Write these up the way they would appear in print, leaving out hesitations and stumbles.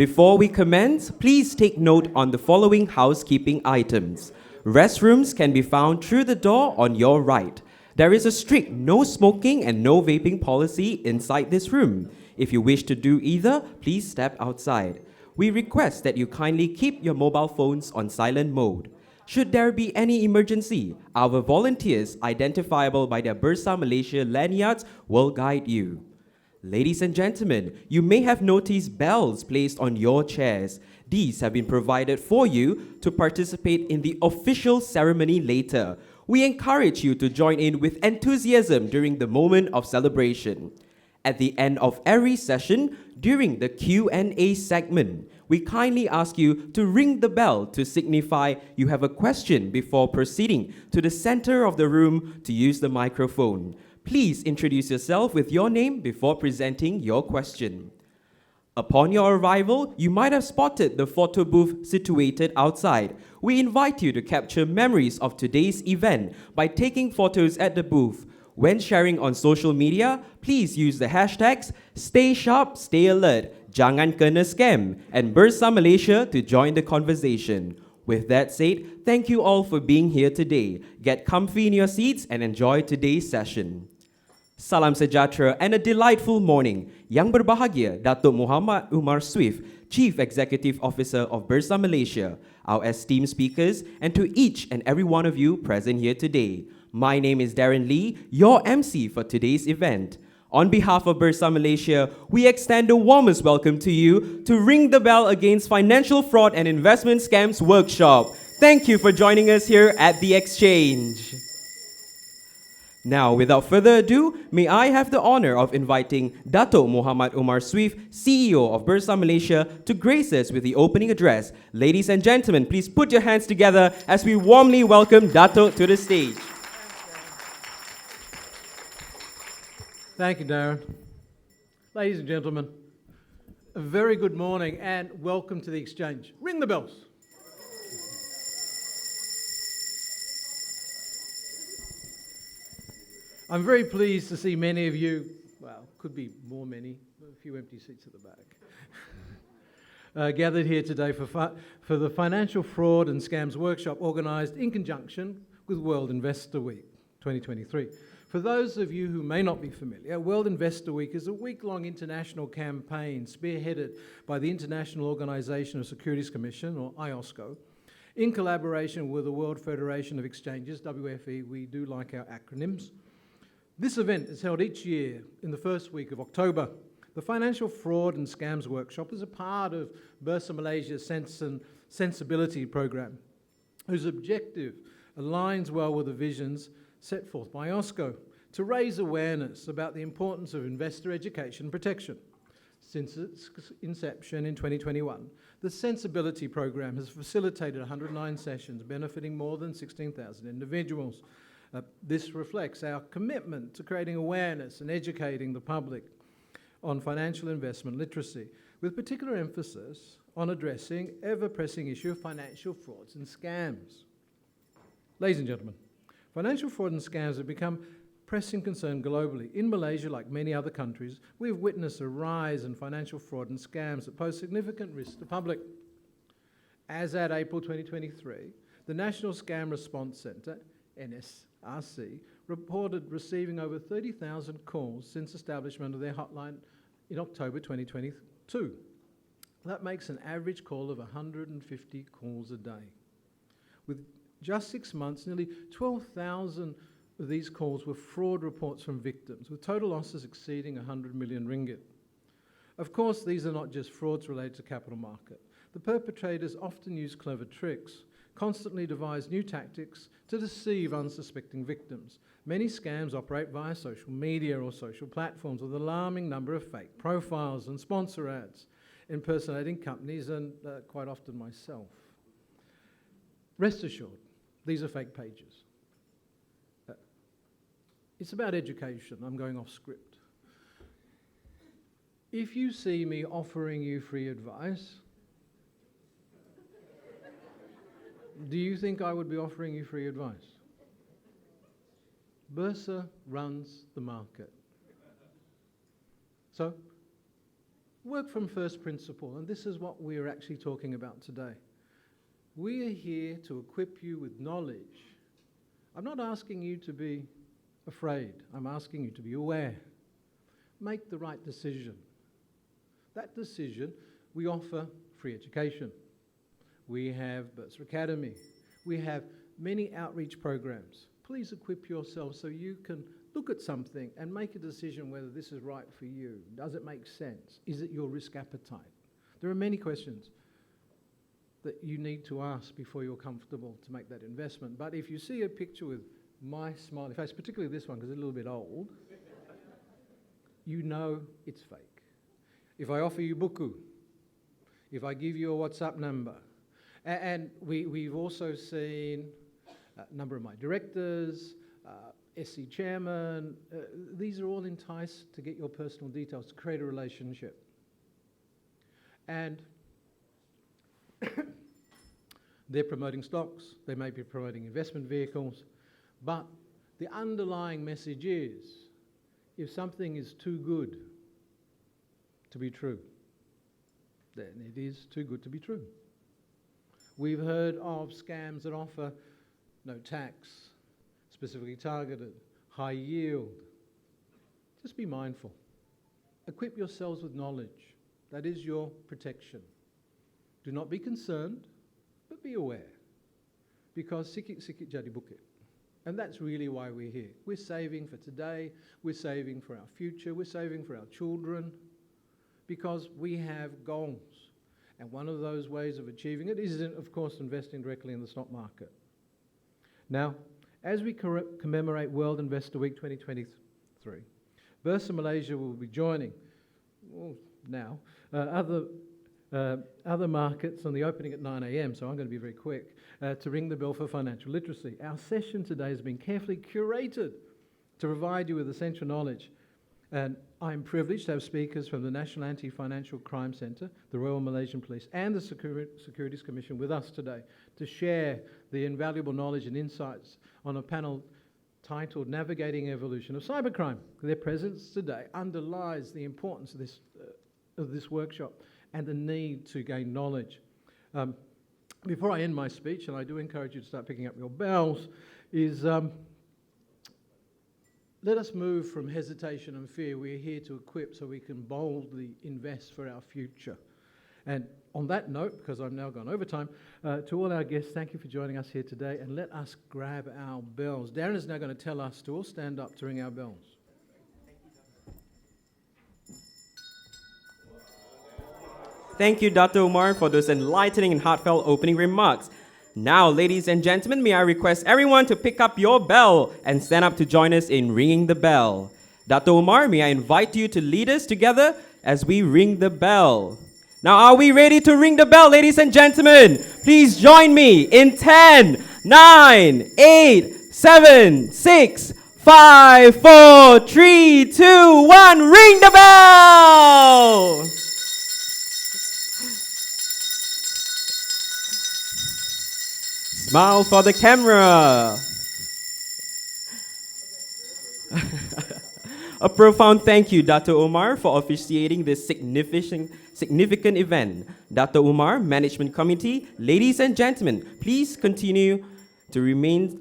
Before we commence, please take note on the following housekeeping items. Restrooms can be found through the door on your right. There is a strict no smoking and no vaping policy inside this room. If you wish to do either, please step outside. We request that you kindly keep your mobile phones on silent mode. Should there be any emergency, our volunteers, identifiable by their Bursa Malaysia lanyards, will guide you. Ladies and gentlemen, you may have noticed bells placed on your chairs. These have been provided for you to participate in the official ceremony later. We encourage you to join in with enthusiasm during the moment of celebration. At the end of every session, during the Q&A segment, we kindly ask you to ring the bell to signify you have a question before proceeding to the center of the room to use the microphone. Please introduce yourself with your name before presenting your question. Upon your arrival, you might have spotted the photo booth situated outside. We invite you to capture memories of today's event by taking photos at the booth. When sharing on social media, please use the hashtags Stay Sharp, Stay Alert, Jangan Kena Scam, and Bursa Malaysia to join the conversation. With that said, thank you all for being here today. Get comfy in your seats and enjoy today's session. Salam sejahtera and a delightful morning. Yang berbahagia, Datuk Muhammad Umar Swift, Chief Executive Officer of Bursa Malaysia, our esteemed speakers, and to each and every one of you present here today. My name is Darren Lee, your MC for today's event. On behalf of Bursa Malaysia, we extend the warmest welcome to you to Ring the Bell Against Financial Fraud and Investment Scams workshop. Thank you for joining us here at the Exchange. Now, without further ado, may I have the honor of inviting Dato' Muhammad Umar Swift, CEO of Bursa Malaysia, to grace us with the opening address. Ladies and gentlemen, please put your hands together as we warmly welcome Dato' to the stage. Thank you, Darren. Ladies and gentlemen, a very good morning and welcome to the Exchange. Ring the bells. I'm very pleased to see many of you, well, could be more many, a few empty seats at the back, gathered here today for the Financial Fraud and Scams Workshop organised in conjunction with World Investor Week 2023. For those of you who may not be familiar, World Investor Week is a week-long international campaign spearheaded by the International Organisation of Securities Commission, or IOSCO, in collaboration with the World Federation of Exchanges, WFE. We do like our acronyms. This event is held each year in the first week of October. The Financial Fraud and Scams Workshop is a part of Bursa Malaysia's Sense and Sensibility program, whose objective aligns well with the visions set forth by IOSCO to raise awareness about the importance of investor education and protection. Since its inception in 2021, the Sensibility program has facilitated 109 sessions benefiting more than 16,000 individuals. This reflects our commitment to creating awareness and educating the public on financial investment literacy, with particular emphasis on addressing ever-pressing issue of financial frauds and scams. Ladies and gentlemen, financial fraud and scams have become pressing concern globally. In Malaysia, like many other countries, we've witnessed a rise in financial fraud and scams that pose significant risk to the public. As at April 2023, the National Scam Response Centre, NSRC, reported receiving over 30,000 calls since establishment of their hotline in October 2022. That makes an average call of 150 calls a day. With just 6 months, nearly 12,000 of these calls were fraud reports from victims, with total losses exceeding 100 million ringgit. Of course, these are not just frauds related to capital market. The perpetrators often use clever tricks, constantly devise new tactics to deceive unsuspecting victims. Many scams operate via social media or social platforms with an alarming number of fake profiles and sponsor ads, impersonating companies and quite often myself. Rest assured, these are fake pages. It's about education. I'm going off script. If you see me offering you free advice, do you think I would be offering you free advice? Bursa runs the market. So, Work from first principle, and this is what we're actually talking about today. We are here to equip you with knowledge. I'm not asking you to be afraid. I'm asking you to be aware. Make the right decision. That decision, we offer free education. We have Bursa Academy. We have many outreach programs. Please equip yourself so you can look at something and make a decision whether this is right for you. Does it make sense? Is it your risk appetite? There are many questions that you need to ask before you're comfortable to make that investment. But if you see a picture with my smiley face, particularly this one because it's a little bit old, you know it's fake. If I offer you buku, if I give you a WhatsApp number, and we've also seen a number of my directors, SC chairman, these are all enticed to get your personal details, to create a relationship. And they're promoting stocks, they may be promoting investment vehicles, but the underlying message is, if something is too good to be true, then it is too good to be true. We've heard of scams that offer no tax, specifically targeted, high yield. Just be mindful. Equip yourselves with knowledge. That is your protection. Do not be concerned, but be aware. Because sikit jadi bukit. And that's really why we're here. We're saving for today, we're saving for our future, we're saving for our children, because we have goals. And one of those ways of achieving it is, of course, investing directly in the stock market. Now, as we commemorate World Investor Week 2023, Bursa Malaysia will be joining, other markets on the opening at 9 a.m, so I'm going to be very quick, to ring the bell for financial literacy. Our session today has been carefully curated to provide you with essential knowledge. And I'm privileged to have speakers from the National Anti-Financial Crime Centre, the Royal Malaysian Police and the Securities Commission with us today to share the invaluable knowledge and insights on a panel titled Navigating Evolution of Cybercrime. Their presence today underlies the importance of this workshop and the need to gain knowledge. Before I end my speech, and I do encourage you to start picking up your bells, is let us move from hesitation and fear. We're here to equip so we can boldly invest for our future. And on that note, because I've now gone over time, to all our guests, thank you for joining us here today, and let us grab our bells. Darren is now going to tell us to all stand up to ring our bells. Thank you, Dr. Omar, for those enlightening and heartfelt opening remarks. Now, ladies and gentlemen, may I request everyone to pick up your bell and stand up to join us in ringing the bell. Dr. Omar, may I invite you to lead us together as we ring the bell. Now, are we ready to ring the bell, ladies and gentlemen? Please join me in 10, 9, 8, 7, 6, 5, 4, 3, 2, 1, ring the bell! Smile for the camera. A profound thank you, Dr. Omar, for officiating this significant event. Dr. Omar, Management Committee, ladies and gentlemen, please continue to remain...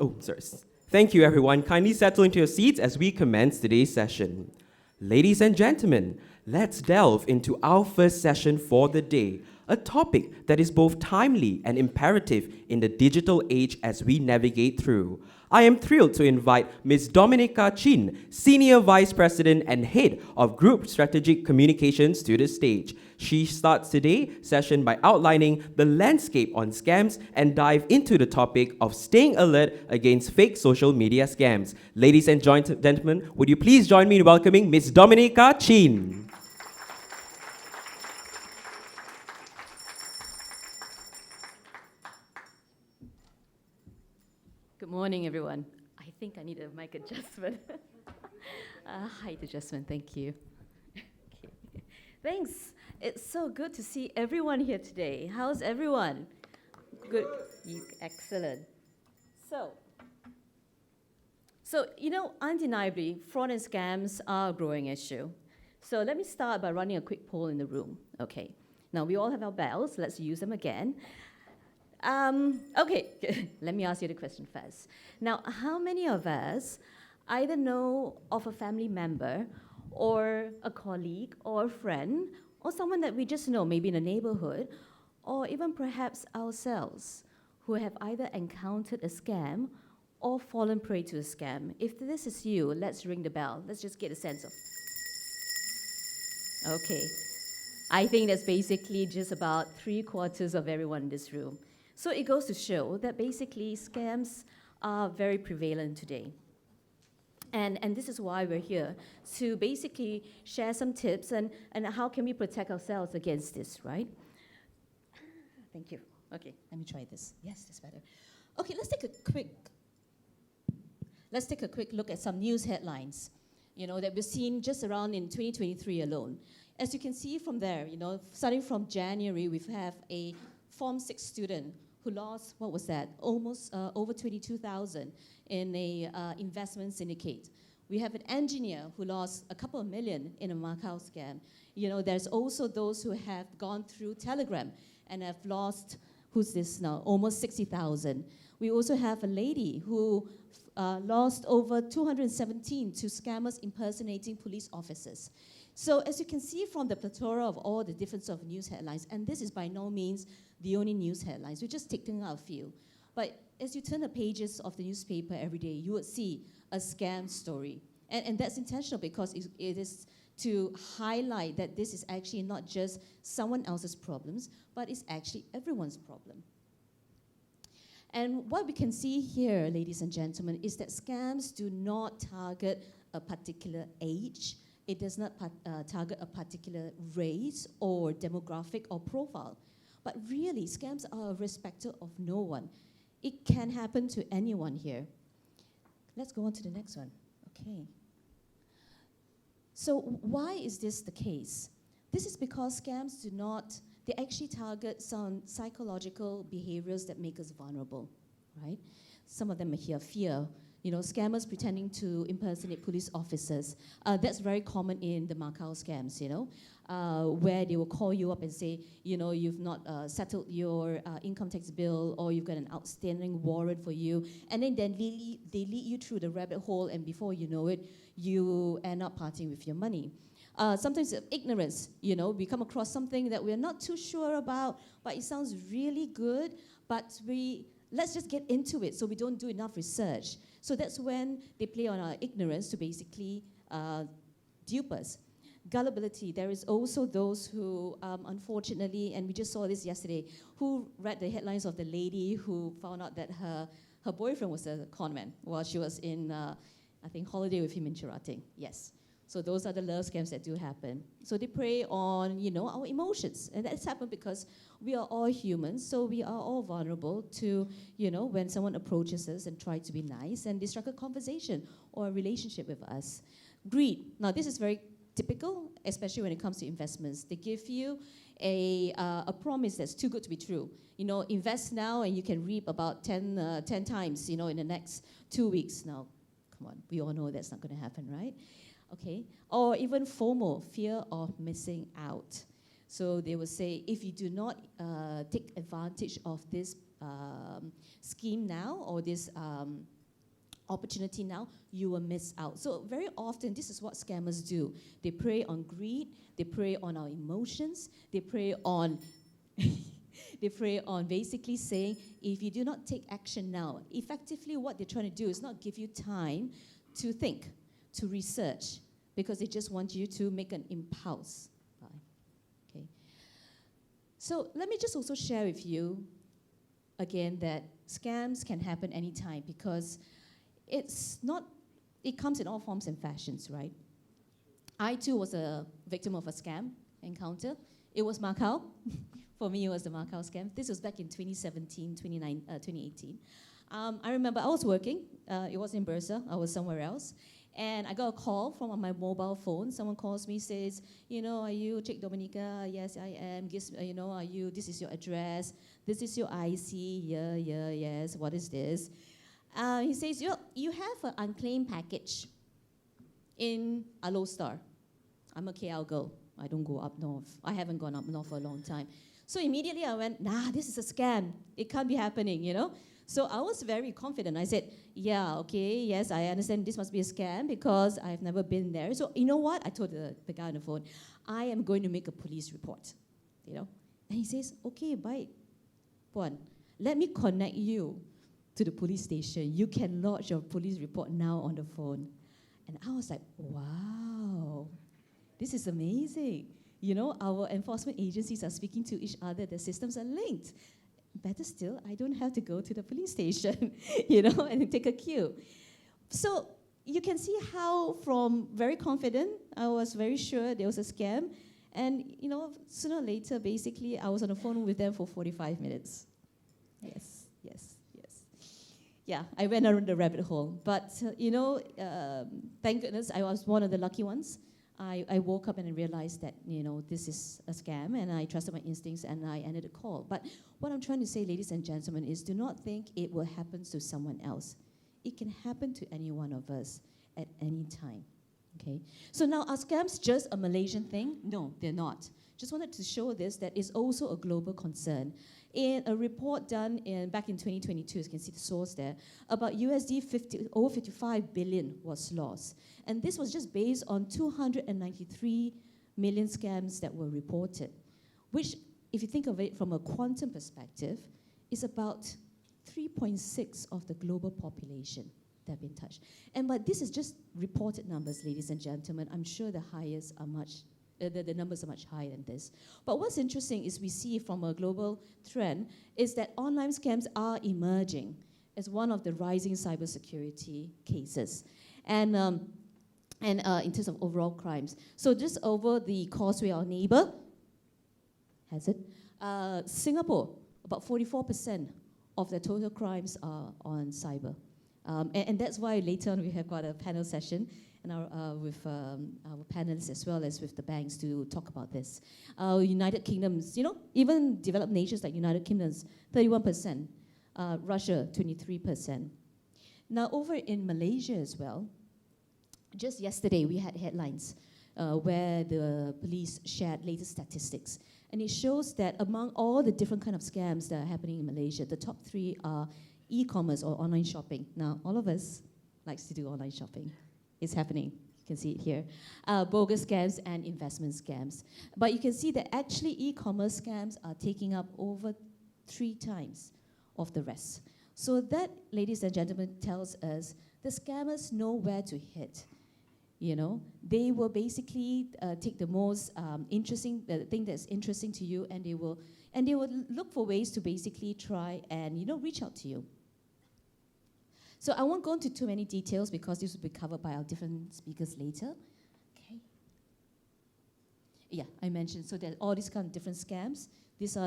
Thank you, everyone. Kindly settle into your seats as we commence today's session. Ladies and gentlemen, let's delve into our first session for the day, a topic that is both timely and imperative in the digital age as we navigate through. I am thrilled to invite Ms. Dominica Chin, Senior Vice President and Head of Group Strategic Communications, to the stage. She starts today's session by outlining the landscape on scams and dive into the topic of staying alert against fake social media scams. Ladies and gentlemen, would you please join me in welcoming Ms. Dominica Chin. Good morning, everyone. I think I need a mic adjustment. Height adjustment, thank you. Okay. Thanks. It's so good to see everyone here today. How's everyone? Good. Excellent. So, undeniably, fraud and scams are a growing issue. So let me start by running a quick poll in the room. Okay. Now, we all have our bells. Let's use them again. Okay, let me ask you the question first. Now, how many of us either know of a family member or a colleague or a friend or someone that we just know, maybe in a neighborhood, or even perhaps ourselves, who have either encountered a scam or fallen prey to a scam? If this is you, let's ring the bell. Let's just get a sense of. Okay. I think that's basically just about 3/4 of everyone in this room. So it goes to show that basically scams are very prevalent today. And this is why we're here, to basically share some tips and how can we protect ourselves against this, right? Thank you. Okay, let me try this. Yes, that's better. Okay, let's take a quick look at some news headlines, that we've seen just around in 2023 alone. As you can see from there, starting from January, we have a Form 6 student who lost, what was that, almost over 22,000 in a investment syndicate. We have an engineer who lost a couple of million in a Macau scam. There's also those who have gone through Telegram and have lost, who's this now, almost 60,000. We also have a lady who lost over 217 to scammers impersonating police officers. So as you can see from the plethora of all the different sort of news headlines, and this is by no means the only news headlines, we're just taking out a few. But as you turn the pages of the newspaper every day, you would see a scam story. And that's intentional because it is to highlight that this is actually not just someone else's problems, but it's actually everyone's problem. And what we can see here, ladies and gentlemen, is that scams do not target a particular age. It does not target a particular race or demographic or profile. But really, scams are a respecter of no one. It can happen to anyone here. Let's go on to the next one. Okay. So why is this the case? This is because scams they actually target some psychological behaviors that make us vulnerable, right? Some of them are here, fear. Scammers pretending to impersonate police officers. That's very common in the Macau scams, where they will call you up and say, you've not settled your income tax bill, or you've got an outstanding warrant for you, and then they lead you through the rabbit hole, and before you know it, you end up parting with your money. Sometimes ignorance, we come across something that we're not too sure about, but it sounds really good, but let's just get into it so we don't do enough research. So that's when they play on our ignorance to basically dupe us. Gullibility, there is also those who, unfortunately, and we just saw this yesterday, who read the headlines of the lady who found out that her boyfriend was a con man while she was in, I think, holiday with him in Cherating. Yes. So those are the love scams that do happen. So they prey on, our emotions. And that's happened because we are all humans, so we are all vulnerable to, when someone approaches us and tries to be nice and they strike a conversation or a relationship with us. Greed. Now, this is very typical, especially when it comes to investments. They give you a promise that's too good to be true. Invest now and you can reap about 10 times, in the next 2 weeks. Now, come on, we all know that's not going to happen, right? Okay, or even FOMO, fear of missing out. So they will say, if you do not take advantage of this scheme now or this opportunity now, you will miss out. So very often, this is what scammers do. They prey on greed, they prey on our emotions, they prey on basically saying, if you do not take action now, effectively what they're trying to do is not give you time to think, to research, because they just want you to make an impulse buy. Okay. So let me just also share with you again that scams can happen anytime because it comes in all forms and fashions, right? I too was a victim of a scam encounter. It was Macau. For me, it was the Macau scam. This was back in 2017, 2018. I remember I was working. It was in Bursa. I was somewhere else. And I got a call from my mobile phone. Someone calls me, says, are you Cik Dominica? Yes, I am. Are you, this is your address. This is your IC. Yeah, yes. What is this? He says, you have an unclaimed package in Alo Star. I'm a KL girl. I don't go up north. I haven't gone up north for a long time. So immediately I went, nah, this is a scam. It can't be happening, you know? So I was very confident. I said, yeah, okay, yes, I understand this must be a scam because I've never been there. So you know what? I told the guy on the phone, I am going to make a police report, you know? And he says, okay, bye, Tuan. Let me connect you to the police station. You can lodge your police report now on the phone. And I was like, wow, this is amazing. You know, our enforcement agencies are speaking to each other. The systems are linked. Better still, I don't have to go to the police station, you know, and take a queue. So you can see how from very confident, I was very sure there was a scam. And, you know, sooner or later, basically, I was on the phone with them for 45 minutes. Yes, yes, yes. Yeah, I went around the rabbit hole. But, you know, thank goodness I was one of the lucky ones. I woke up and I realized that, you know, this is a scam, and I trusted my instincts, and I ended the call. But what I'm trying to say, ladies and gentlemen, is do not think it will happen to someone else. It can happen to any one of us at any time, okay? So now, are scams just a Malaysian thing? No, they're not. Just wanted to show this, that is also a global concern. In a report done back in 2022, as you can see the source there, about over 55 billion was lost. And this was just based on 293 million scams that were reported, which, if you think of it from a quantum perspective, is about 3.6 of the global population that have been touched. But this is just reported numbers, ladies and gentlemen. I'm sure the highest are the numbers are much higher than this. But what's interesting is we see from a global trend is that online scams are emerging as one of the rising cybersecurity cases. And in terms of overall crimes. So just over the causeway, our neighbor has it. Singapore, about 44% of the total crimes are on cyber. And that's why later on we have got a panel session and with our panelists as well as with the banks to talk about this. United Kingdoms, you know, even developed nations like United Kingdoms, 31%. Russia, 23%. Now over in Malaysia as well, just yesterday we had headlines where the police shared latest statistics. And it shows that among all the different kind of scams that are happening in Malaysia, the top 3 are e-commerce or online shopping. Now, all of us likes to do online shopping. It's happening. You can see it here. Bogus scams and investment scams. But you can see that actually e-commerce scams are taking up over 3 times of the rest. So that, ladies and gentlemen, tells us the scammers know where to hit. You know, they will basically take the most interesting thing that's interesting to you, and they will look for ways to basically try and, you know, reach out to you. So I won't go into too many details because this will be covered by our different speakers later. Okay. Yeah, I mentioned, so there are all these kind of different scams. This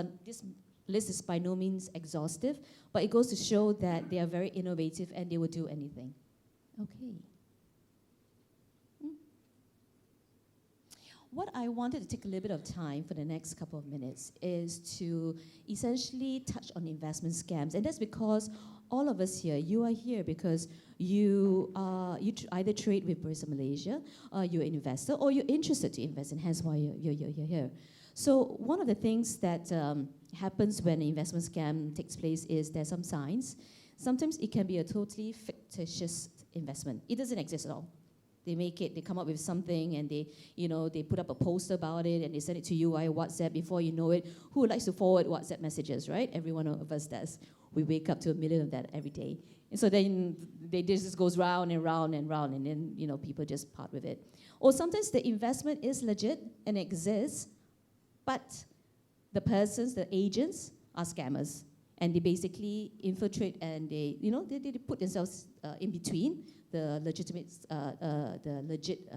list is by no means exhaustive, but it goes to show that they are very innovative and they will do anything. Okay. What I wanted to take a little bit of time for the next couple of minutes is to essentially touch on investment scams. And that's because all of us here, you are here because you either trade with Bursa Malaysia, you're an investor, or you're interested to invest, and hence why you're here. So one of the things that happens when an investment scam takes place is there's some signs. Sometimes it can be a totally fictitious investment. It doesn't exist at all. They come up with something, and they put up a poster about it, and they send it to you via WhatsApp. Before you know it, who likes to forward WhatsApp messages, right? Every one of us does. We wake up to a million of that every day. And so then this just goes round and round and round, and then, you know, people just part with it. Or sometimes the investment is legit and exists, but the persons, the agents, are scammers. And they basically infiltrate, and they put themselves in between the legit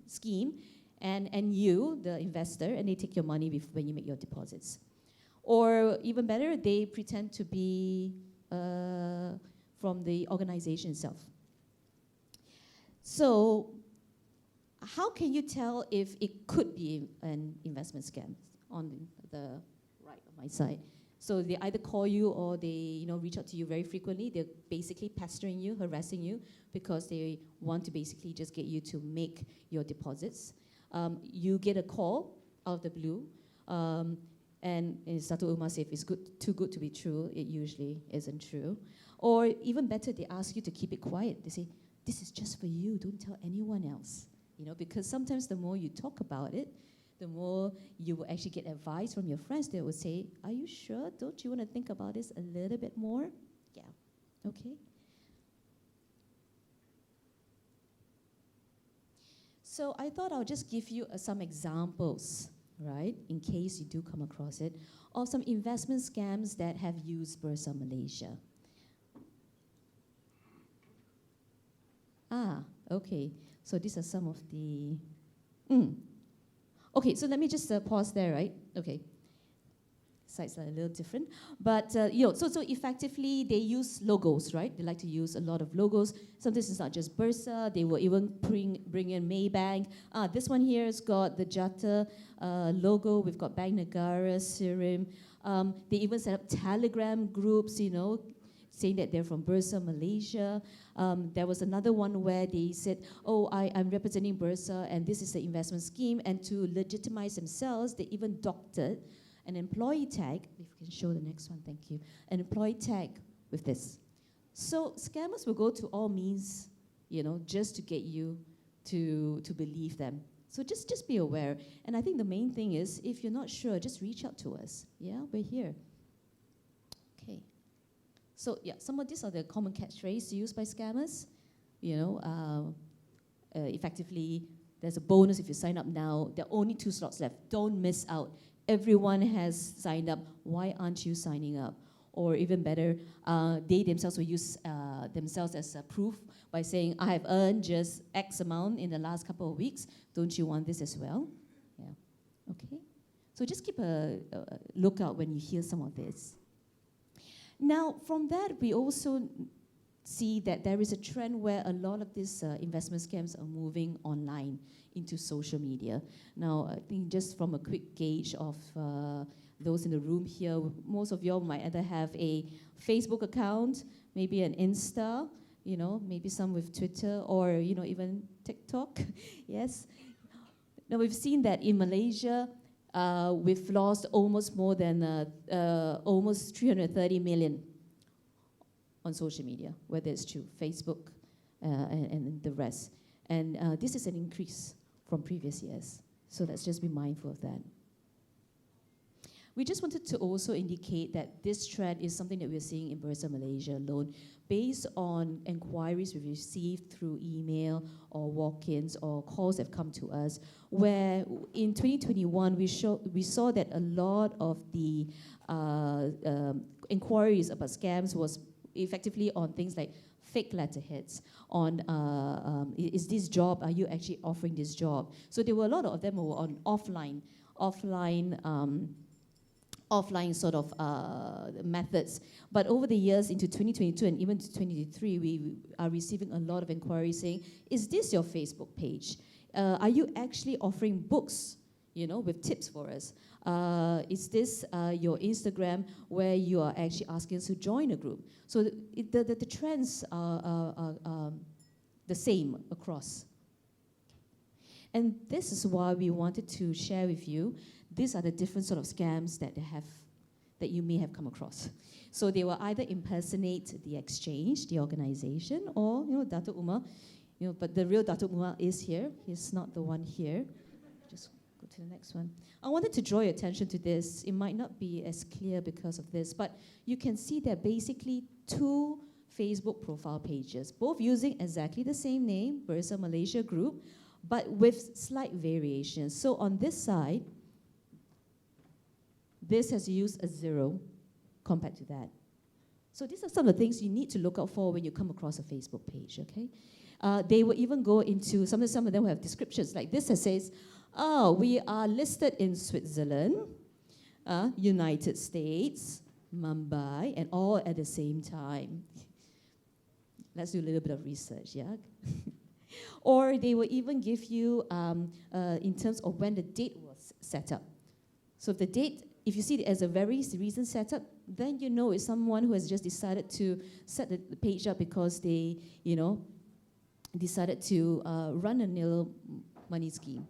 scheme and you, the investor, and they take your money when you make your deposits. Or even better, they pretend to be from the organization itself. So how can you tell if it could be an investment scam? On the right of my side. So they either call you or they reach out to you very frequently. They're basically pestering you, harassing you, because they want to basically just get you to make your deposits. you get a call out of the blue, and as Dato' Umar said, if it's too good to be true, it usually isn't true. Or even better, they ask you to keep it quiet. They say, this is just for you, don't tell anyone else. You know, because sometimes the more you talk about it, the more you will actually get advice from your friends. They will say, are you sure? Don't you want to think about this a little bit more? Yeah, okay. So I thought I'll just give you some examples, right, in case you do come across it, of some investment scams that have used Bursa Malaysia. Okay. So these are some of the... Okay, so let me just pause there, right? Okay. Sites are a little different. But, so effectively, they use logos, right? They like to use a lot of logos. Sometimes it's not just Bursa. They will even bring in Maybank. This one here has got the Jata logo. We've got Bank Negara, Sirim. They even set up Telegram groups, you know, saying that they're from Bursa Malaysia. There was another one where they said, oh, I'm representing Bursa, and this is the investment scheme. And to legitimize themselves, they even doctored an employee tag, if you can show the next one, thank you, an employee tag with this. So scammers will go to all means, you know, just to get you to believe them. So just be aware. And I think the main thing is, if you're not sure, just reach out to us. Yeah, we're here. Okay. So yeah, some of these are the common catchphrases used by scammers. You know, effectively, there's a bonus if you sign up now. There are only 2 slots left. Don't miss out. Everyone has signed up. Why aren't you signing up? Or even better, they themselves will use themselves as proof by saying, I have earned just X amount in the last couple of weeks. Don't you want this as well? Yeah. Okay. So just keep a lookout when you hear some of this. Now, from that, we also see that there is a trend where a lot of these investment scams are moving online into social media. Now, I think just from a quick gauge of those in the room here, most of y'all might either have a Facebook account, maybe an Insta, you know, maybe some with Twitter, or, you know, even TikTok. Yes. Now, we've seen that in Malaysia, we've lost almost more than almost 330 million on social media, whether it's through Facebook and the rest. And this is an increase from previous years. So let's just be mindful of that. We just wanted to also indicate that this trend is something that we're seeing in Bursa Malaysia alone, based on inquiries we've received through email or walk-ins or calls that have come to us, where in 2021 we saw that a lot of the inquiries about scams was effectively on things like fake letterheads, on is this job, are you actually offering this job? So there were a lot of them who were on offline sort of methods. But over the years into 2022 and even to 2023, we are receiving a lot of inquiries saying, is this your Facebook page? Are you actually offering books, you know, with tips for us? Is this your Instagram where you are actually asking us to join a group? So the trends are the same across. And this is why we wanted to share with you, these are the different sort of scams that you may have come across. So they will either impersonate the exchange, the organization, or, you know, Dato' Umar, you know, but the real Dato' Umar is here. He's not the one here. Just go to the next one. I wanted to draw your attention to this. It might not be as clear because of this, but you can see there are basically 2 Facebook profile pages, both using exactly the same name, Bursa Malaysia Group, but with slight variations. So on this side, this has used a 0 compared to that. So these are some of the things you need to look out for when you come across a Facebook page, okay? They will even go into, some of them will have descriptions like this that says, oh, we are listed in Switzerland, United States, Mumbai, and all at the same time. Let's do a little bit of research, yeah? Or they will even give you in terms of when the date was set up. So if the date, if you see it as a very recent setup, then you know it's someone who has just decided to set the page up because they, you know, decided to run a nil money scheme.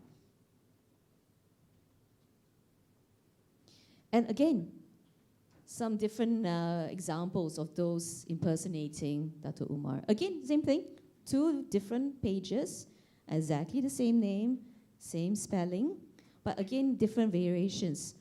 And again, some different examples of those impersonating Dato' Umar. Again, same thing, 2 different pages, exactly the same name, same spelling, but again, different variations.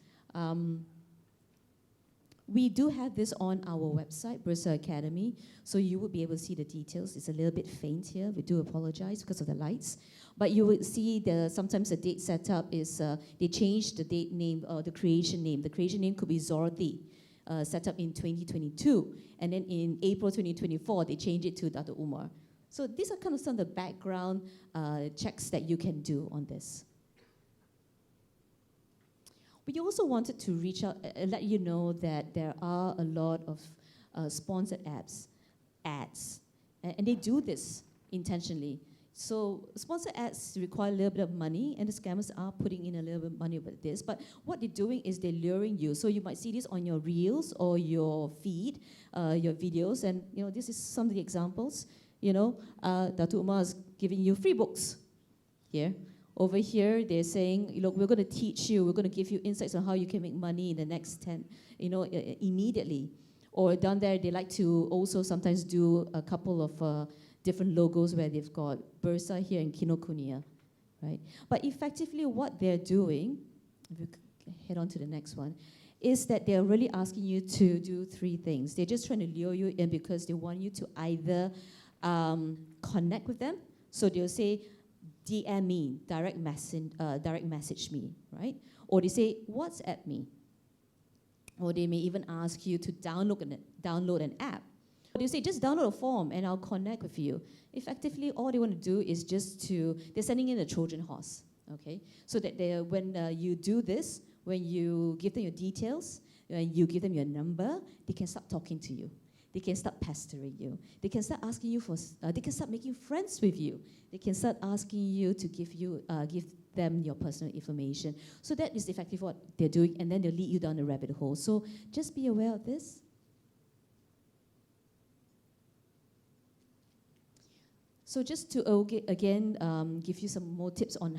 We do have this on our website, Bursa Academy, so you would be able to see the details. It's a little bit faint here. We do apologize because of the lights. But you would see sometimes the date setup is, they changed the date name, or the creation name. The creation name could be Zorthi, set up in 2022. And then in April 2024, they changed it to Dato' Umar. So these are kind of some of the background checks that you can do on this. We also wanted to reach out and let you know that there are a lot of sponsored ads, and they do this intentionally. So sponsored ads require a little bit of money, and the scammers are putting in a little bit of money with this. But what they're doing is they're luring you. So you might see this on your reels or your feed, your videos, and this is some of the examples. Dato' Umar is giving you free books here. Over here, they're saying, look, we're going to teach you, we're going to give you insights on how you can make money in the next 10, immediately. Or down there, they like to also sometimes do a couple of different logos where they've got Bursa here and Kinokuniya, right? But effectively, what they're doing, if you head on to the next one, is that they're really asking you to do 3 things. They're just trying to lure you in because they want you to either connect with them. So they'll say, DM me, direct message me, right? Or they say, WhatsApp me. Or they may even ask you to download an app. Or they say, just download a form and I'll connect with you. Effectively, all they want to do is they're sending in a Trojan horse, okay? So that when you do this, when you give them your details, when you give them your number, they can start talking to you. They can start pestering you. They can start asking you they can start making friends with you. They can start asking you to give them your personal information. So that is effectively what they're doing, and then they'll lead you down the rabbit hole. So just be aware of this. So just to again give you some more tips on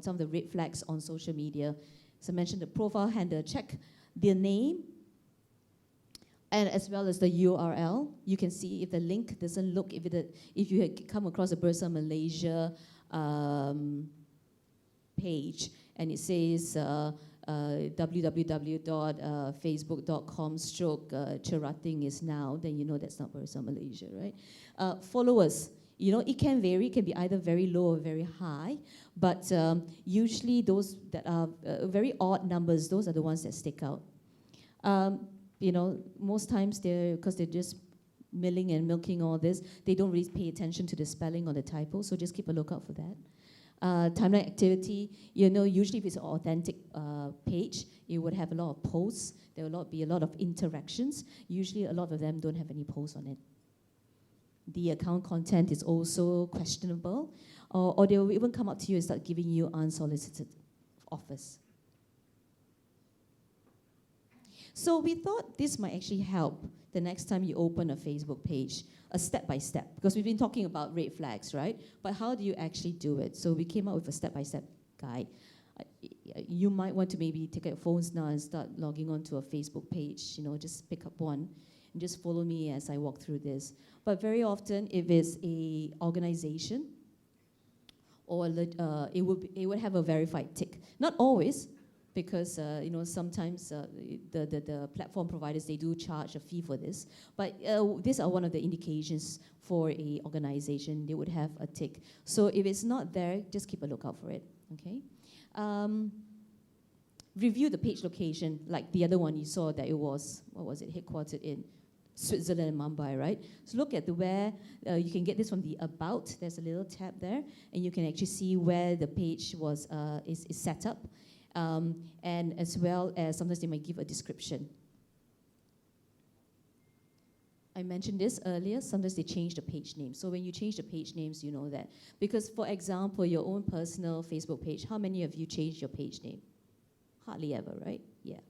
some of the red flags on social media. As I mentioned, the profile handle, check their name, and as well as the URL. You can see if the link doesn't look, if you had come across a Bursa Malaysia page and it says www.facebook.com/cherating is now, then you know that's not Bursa Malaysia, right? Followers, it can vary. It can be either very low or very high, but usually those that are very odd numbers, those are the ones that stick out. Most times because they're just milking all this, they don't really pay attention to the spelling or the typo, so just keep a lookout for that. Timeline activity, usually if it's an authentic page, it would have a lot of posts, there will be a lot of interactions. Usually a lot of them don't have any posts on it. The account content is also questionable, or they will even come up to you and start giving you unsolicited offers. So we thought this might actually help the next time you open a Facebook page, a step-by-step, because we've been talking about red flags, right? But how do you actually do it? So we came up with a step-by-step guide. You might want to maybe take out your phones now and start logging onto a Facebook page, just pick up one and just follow me as I walk through this. But very often, if it's a organization, or it would have a verified tick. Not always, because sometimes the platform providers, they do charge a fee for this. But these are one of the indications for a organization. They would have a tick. So if it's not there, just keep a lookout for it, okay? Review the page location, like the other one you saw that it was, headquartered in Switzerland and Mumbai, right? So look at where you can get this from the About. There's a little tab there, and you can actually see where the page is set up. And as well as sometimes they might give a description. I mentioned this earlier, sometimes they change the page name. So when you change the page names, you know that. Because for example, your own personal Facebook page, how many of you changed your page name? Hardly ever, right? Yeah.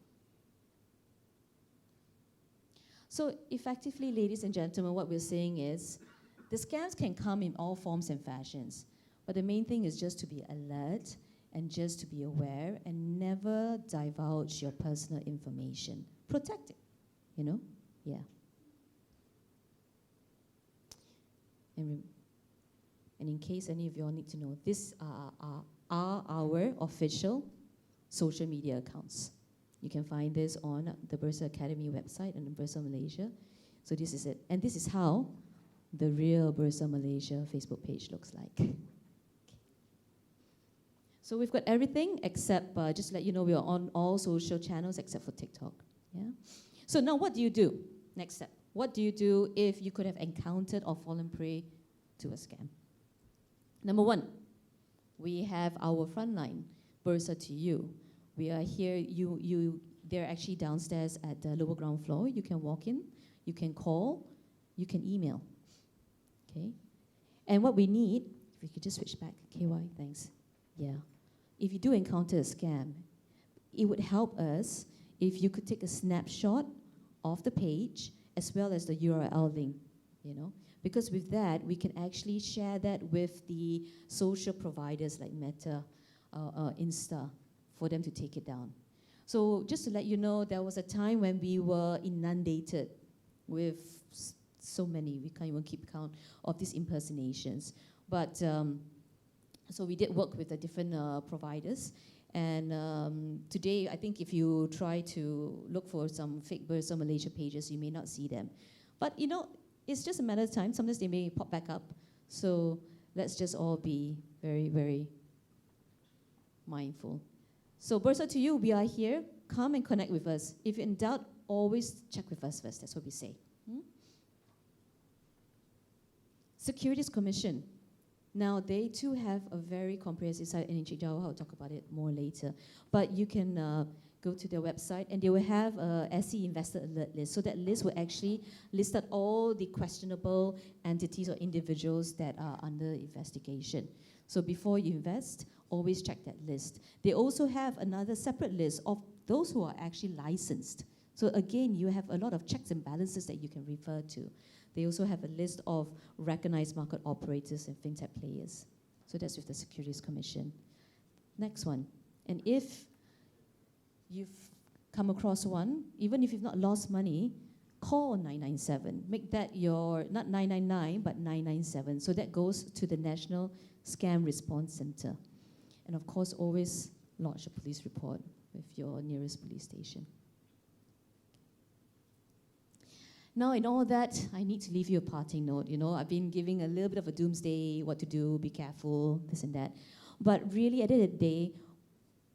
So effectively, ladies and gentlemen, what we're saying is the scams can come in all forms and fashions. But the main thing is just to be alert and just to be aware and never divulge your personal information. Protect it, you know? Yeah. And in case any of you all need to know, these are our official social media accounts. You can find this on the Bursa Academy website and the Bursa Malaysia. So this is it. And this is how the real Bursa Malaysia Facebook page looks like. Okay. So we've got everything except, just to let you know, we are on all social channels except for TikTok. Yeah. So now what do you do? Next step. What do you do if you could have encountered or fallen prey to a scam? Number one, we have our frontline, Bursa to You. We are here, they're actually downstairs at the lower ground floor. You can walk in, you can call, you can email, okay? And what we need, if we could just switch back, KY, thanks. Yeah. If you do encounter a scam, it would help us if you could take a snapshot of the page as well as the URL link, you know? Because with that, we can actually share that with the social providers like Meta, Insta, for them to take it down. So just to let you know, there was a time when we were inundated with so many, we can't even keep count of these impersonations. But so we did work with the different providers. And today, I think if you try to look for some fake Bursa Malaysia pages, you may not see them. But you know, it's just a matter of time. Sometimes they may pop back up. So let's just all be very, very mindful. So Bursa to You, we are here. Come and connect with us. If you're in doubt, always check with us first. That's what we say. Securities Commission. Now, they too have a very comprehensive site, and Jawahar will talk about it more later. But you can go to their website, and they will have a SE Investor Alert list. So that list will actually list out all the questionable entities or individuals that are under investigation. So before you invest, always check that list. They also have another separate list of those who are actually licensed. So again, you have a lot of checks and balances that you can refer to. They also have a list of recognized market operators and fintech players. So that's with the Securities Commission. Next one. And if you've come across one, even if you've not lost money, call 997. Make that your, not 999, but 997. So that goes to the National Scam Response Center. And of course, always lodge a police report with your nearest police station. Now, in all that, I need to leave you a parting note. You know, I've been giving a little bit of a doomsday, what to do, be careful, this and that. But really, at the end of the day,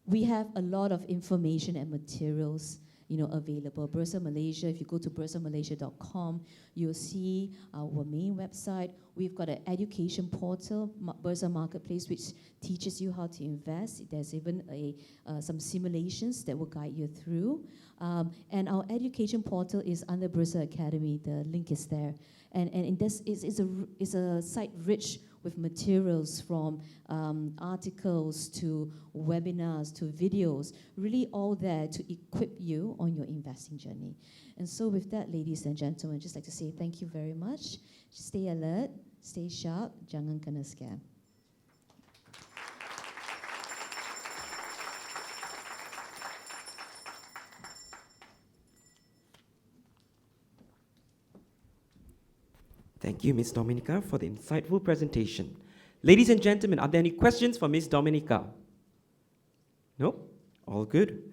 we have a lot of information and materials, you know, available. Bursa Malaysia, if you go to bursamalaysia.com, you'll see our main website. We've got an education portal, Bursa Marketplace, which teaches you how to invest. There's even some simulations that will guide you through. And our education portal is under Bursa Academy. The link is there. And this is a site rich with materials from articles to webinars to videos, really all there to equip you on your investing journey. And so with that, ladies and gentlemen, I'd just like to say thank you very much. Stay alert, stay sharp, jangan kena scam. Thank you, Ms. Dominica, for the insightful presentation. Ladies and gentlemen, are there any questions for Ms. Dominica? No? All good.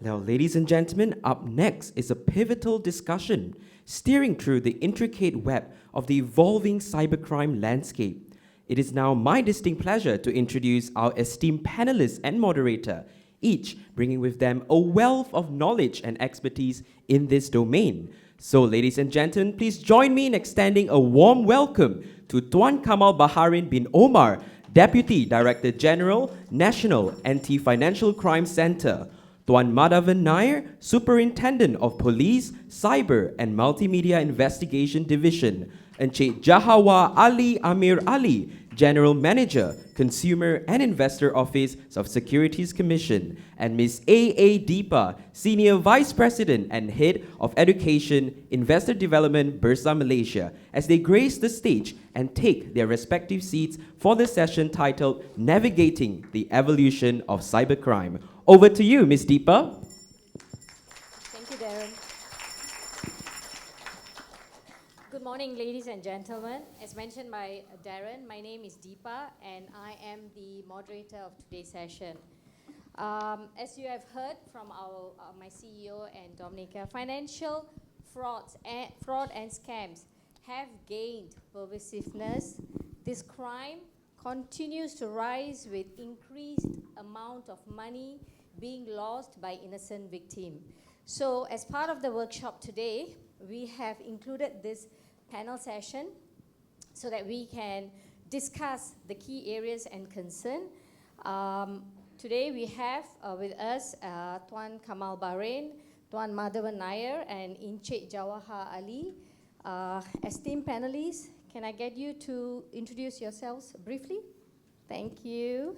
Now, ladies and gentlemen, up next is a pivotal discussion steering through the intricate web of the evolving cybercrime landscape. It is now my distinct pleasure to introduce our esteemed panelists and moderator, each bringing with them a wealth of knowledge and expertise in this domain. So, ladies and gentlemen, please join me in extending a warm welcome to Tuan Kamal Baharin bin Omar, Deputy Director General, National Anti-Financial Crime Center, Tuan Madhavan Nair, Superintendent of Police, Cyber and Multimedia Investigation Division, Encik Jawahar Ali Ameer Ali, General Manager, Consumer and Investor Office of Securities Commission, and Ms. A. Deepa, Senior Vice President and Head of Education, Investor Development, Bursa Malaysia, as they grace the stage and take their respective seats for the session titled Navigating the Evolution of Cybercrime. Over to you, Ms. Deepa. Thank you, Darren. Good morning, ladies and gentlemen. As mentioned by Darren, my name is Deepa, and I am the moderator of today's session. As you have heard from my CEO and Dominica, financial fraud and scams have gained pervasiveness. This crime continues to rise with increased amount of money being lost by innocent victims. So as part of the workshop today, we have included this panel session so that we can discuss the key areas and concern. Today we have with us Tuan Kamal Baharin, Tuan Madhavan Nair, and Encik Jawahar Ali. Esteemed panelists, can I get you to introduce yourselves briefly? Thank you.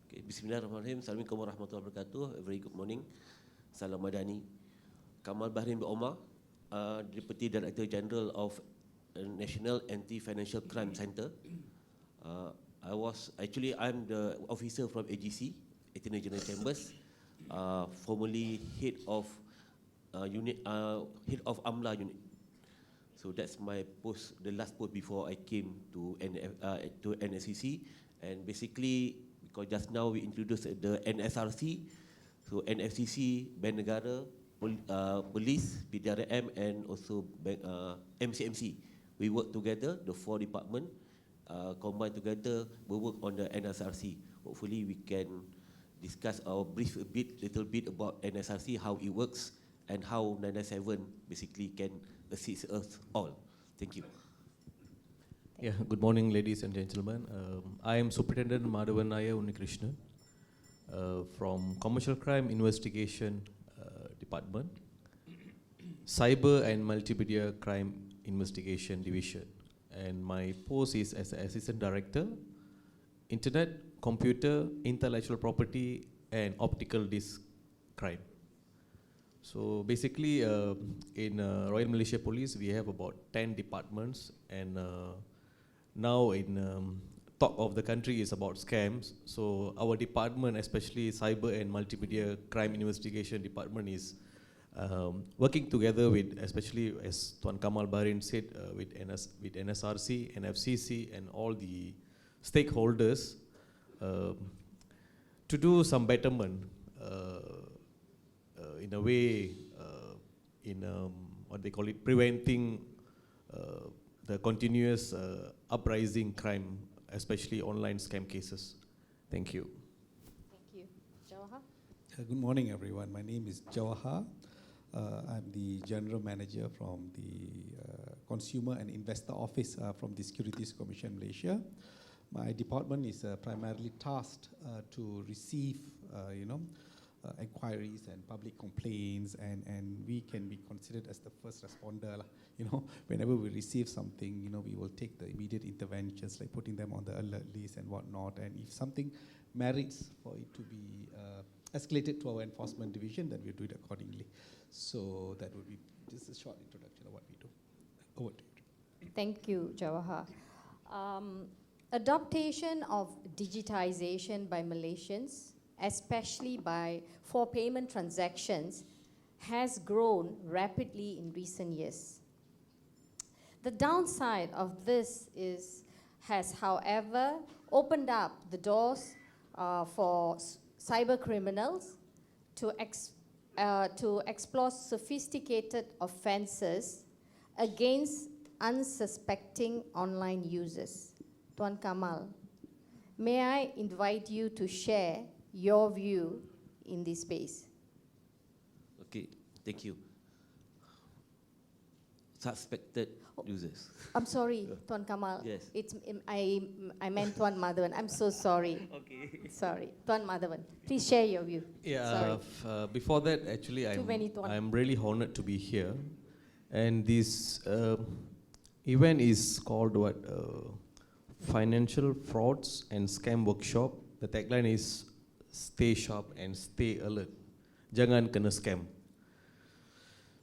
Okay, Bismillahirrahmanirrahim. Assalamualaikum warahmatullahi wabarakatuh. A very good morning. Salam Madani. Kamal Baharin bin Omar, Deputy Director General of National Anti-Financial Crime Center. I'm the officer from AGC, Attorney General Chambers, formerly head of AMLA unit. So that's my post, the last post before I came to NSCC. And basically, because just now we introduced the NSRC, so NFCC, Bank Negara, Police, PDRM, and also MCMC. We work together, the four departments, combine together, we work on the NSRC. Hopefully we can discuss or brief little bit about NSRC, how it works, and how 997 basically can assist us all. Thank you. Yeah, good morning, ladies and gentlemen. I am Superintendent Madhavan Unikrishnan from Commercial Crime Investigation Department, Cyber and Multimedia Crime Investigation Division. And my post is as Assistant Director, Internet, Computer, Intellectual Property, and Optical Disc Crime. So basically, in Royal Malaysia Police, we have about 10 departments, and now in talk of the country is about scams. So our department, especially Cyber and Multimedia Crime Investigation Department, is working together with, especially as Tuan Kamal Baharin said, with NSRC, NFCC, and all the stakeholders to do some betterment in a way, what they call it, preventing the continuous uprising crime, especially online scam cases. Thank you. Thank you. Jawahar? Good morning, everyone. My name is Jawahar. I'm the General Manager from the Consumer and Investor Office from the Securities Commission Malaysia. My department is primarily tasked to receive, inquiries and public complaints, and we can be considered as the first responder. Whenever we receive something, we will take the immediate interventions, like putting them on the alert list and whatnot. And if something merits for it to be escalated to our enforcement division, then we'll do it accordingly. So that would be just a short introduction of what we do. Over to you. Thank you, Jawahar. Adaptation of digitization by Malaysians, especially for payment transactions, has grown rapidly in recent years. The downside of this has, however, opened up the doors for cyber criminals to explore sophisticated offences against unsuspecting online users. Tuan Kamal, may I invite you to share your view in this space? Okay, thank you. Suspected users. I'm sorry, Tuan Kamal. Yes. I meant Tuan Madhavan. I'm so sorry. Okay. Sorry. Tuan Madhavan, please share your view. Yeah, before that, actually, Too many Tuan. I'm really honored to be here. And this event is called what? Financial Frauds and Scam Workshop. The tagline is stay sharp and stay alert. Jangan kena scam.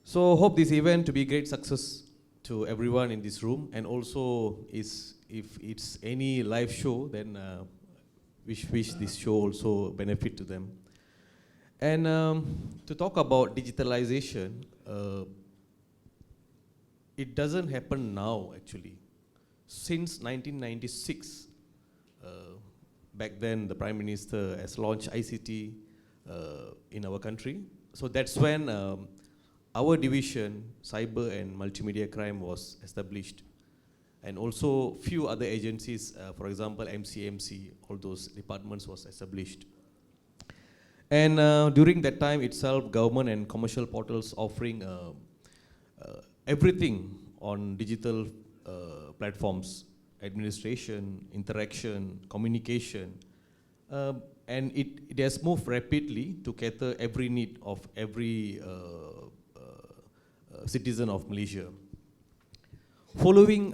So hope this event to be great success to everyone in this room, and also is if it's any live show, then wish this show also benefit to them. And to talk about digitalization, it doesn't happen now actually. Since 1996, back then the Prime Minister has launched ICT in our country. So that's when our division, Cyber and Multimedia Crime, was established. And also few other agencies, for example, MCMC, all those departments was established. And during that time itself, government and commercial portals offering everything on digital platforms, administration, interaction, communication, and it has moved rapidly to cater every need of every citizen of Malaysia. Following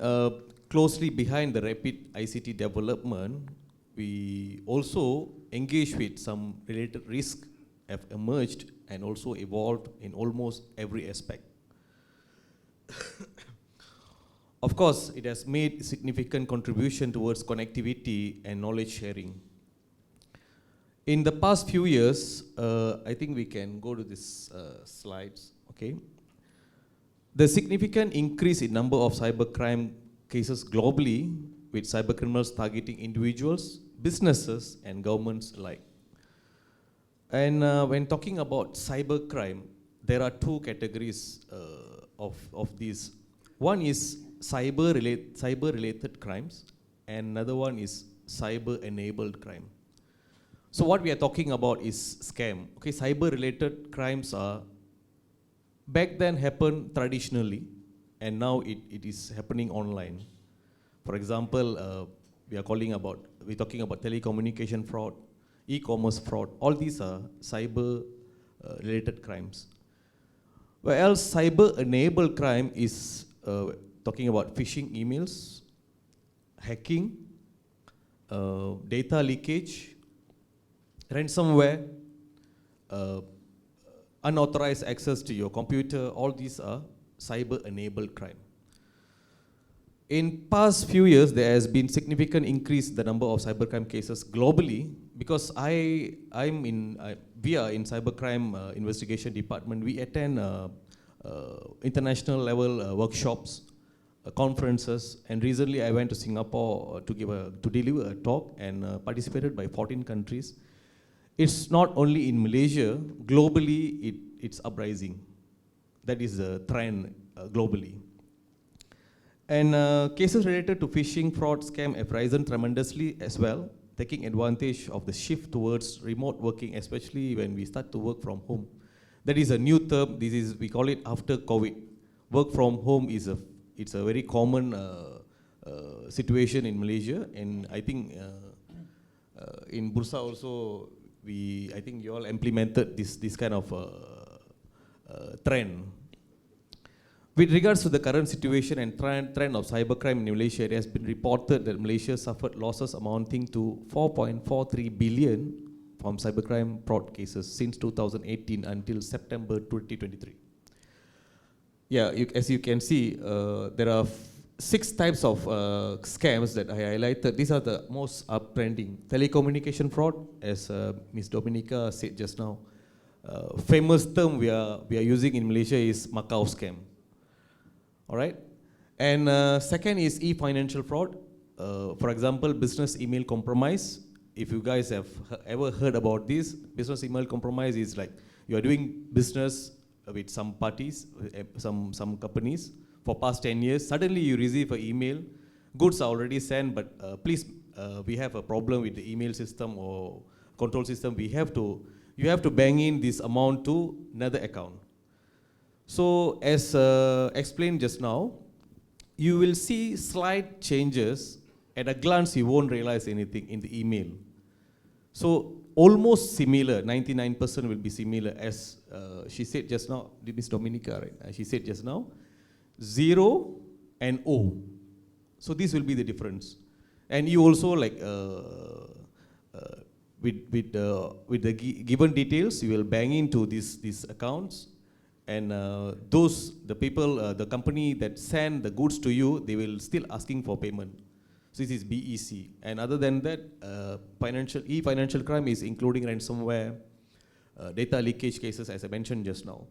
closely behind the rapid ICT development, we also engaged with some related risks have emerged and also evolved in almost every aspect. Of course, it has made significant contribution towards connectivity and knowledge sharing. In the past few years, I think we can go to this slides, okay? The significant increase in number of cybercrime cases globally, with cybercriminals targeting individuals, businesses, and governments alike. And when talking about cybercrime, there are two categories of these. One is cyber-related crimes, and another one is cyber-enabled crime. So what we are talking about is scam. Okay, cyber-related crimes are back then happened traditionally, and now it is happening online. For example, we're talking about telecommunication fraud, e-commerce fraud. All these are cyber-related crimes. Whereas cyber-enabled crime is talking about phishing emails, hacking, data leakage, ransomware, unauthorized access to your computer. All these are cyber-enabled crime. In past few years, there has been significant increase in the number of cybercrime cases globally, because we are in cybercrime investigation department. We attend international level workshops, conferences, and recently I went to Singapore to deliver a talk and participated by 14 countries. It's not only in Malaysia, globally it's uprising. That is the trend globally. And cases related to phishing, fraud, scam have risen tremendously as well, taking advantage of the shift towards remote working, especially when we start to work from home. That is a new term. We call it after COVID. Work from home it's a very common situation in Malaysia, and I think in Bursa also, I think you all implemented this kind of trend. With regards to the current situation and trend of cybercrime in Malaysia, it has been reported that Malaysia suffered losses amounting to 4.43 billion from cybercrime fraud cases since 2018 until September 2023. Yeah, as you can see, there are 6 types of scams that I highlighted. These are the most uptrending. Telecommunication fraud, as Ms. Dominica said just now. Famous term we are using in Malaysia is Macau scam. All right? And second is e-financial fraud. For example, business email compromise. If you guys have ever heard about this, business email compromise is like you are doing business with some parties, some companies for past 10 years. Suddenly you receive an email, goods are already sent, but please, we have a problem with the email system or control system. You have to bang in this amount to another account. So as explained just now, you will see slight changes. At a glance, you won't realize anything in the email. So almost similar, 99% will be similar, as she said just now, Ms. Dominica, right? She said just now, 0 and O. So this will be the difference. And you also like with the given details, you will bang into these accounts, and the people, the company that send the goods to you, they will still asking for payment. So this is BEC. And other than that, financial crime is including ransomware, data leakage cases, as I mentioned just now.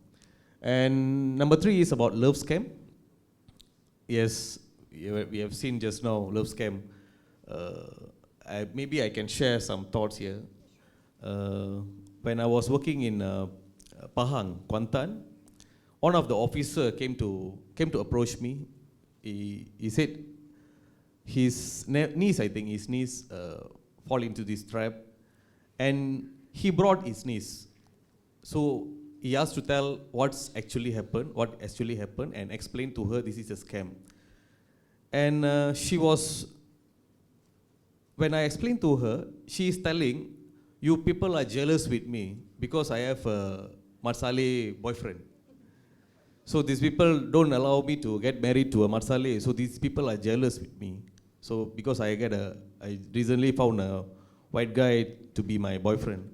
And number 3 is about love scam. Yes, we have seen just now love scam. Maybe I can share some thoughts here. When I was working in Pahang, Kuantan, one of the officer came to approach me. He said his niece, I think his niece fall into this trap, and he brought his niece. So he asked to tell what actually happened, and explain to her this is a scam. And when I explained to her, she is telling, you people are jealous with me because I have a Marsale boyfriend. So these people don't allow me to get married to a Marsale, so these people are jealous with me. So because I recently found a white guy to be my boyfriend.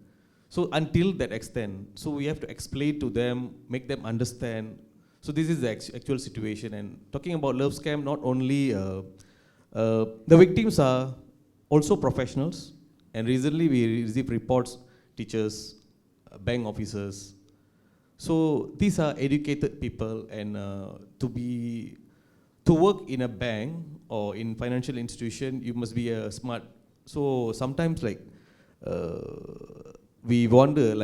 So until that extent, so we have to explain to them, make them understand. So this is the actual situation. And talking about love scam, not only the victims are also professionals. And recently we received reports, teachers, bank officers. So these are educated people, and to work in a bank or in financial institution, you must be smart. So sometimes we wonder,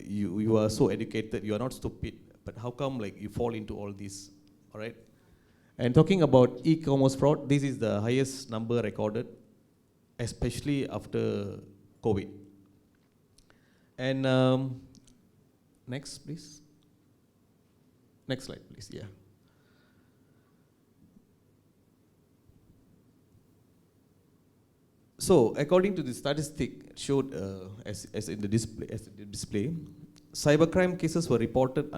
you are so educated, you are not stupid, but how come you fall into all this, all right? And talking about e-commerce fraud, this is the highest number recorded, especially after COVID. And next, please. Next slide, please, yeah. So, according to the statistic showed as in the display, cybercrime cases were reported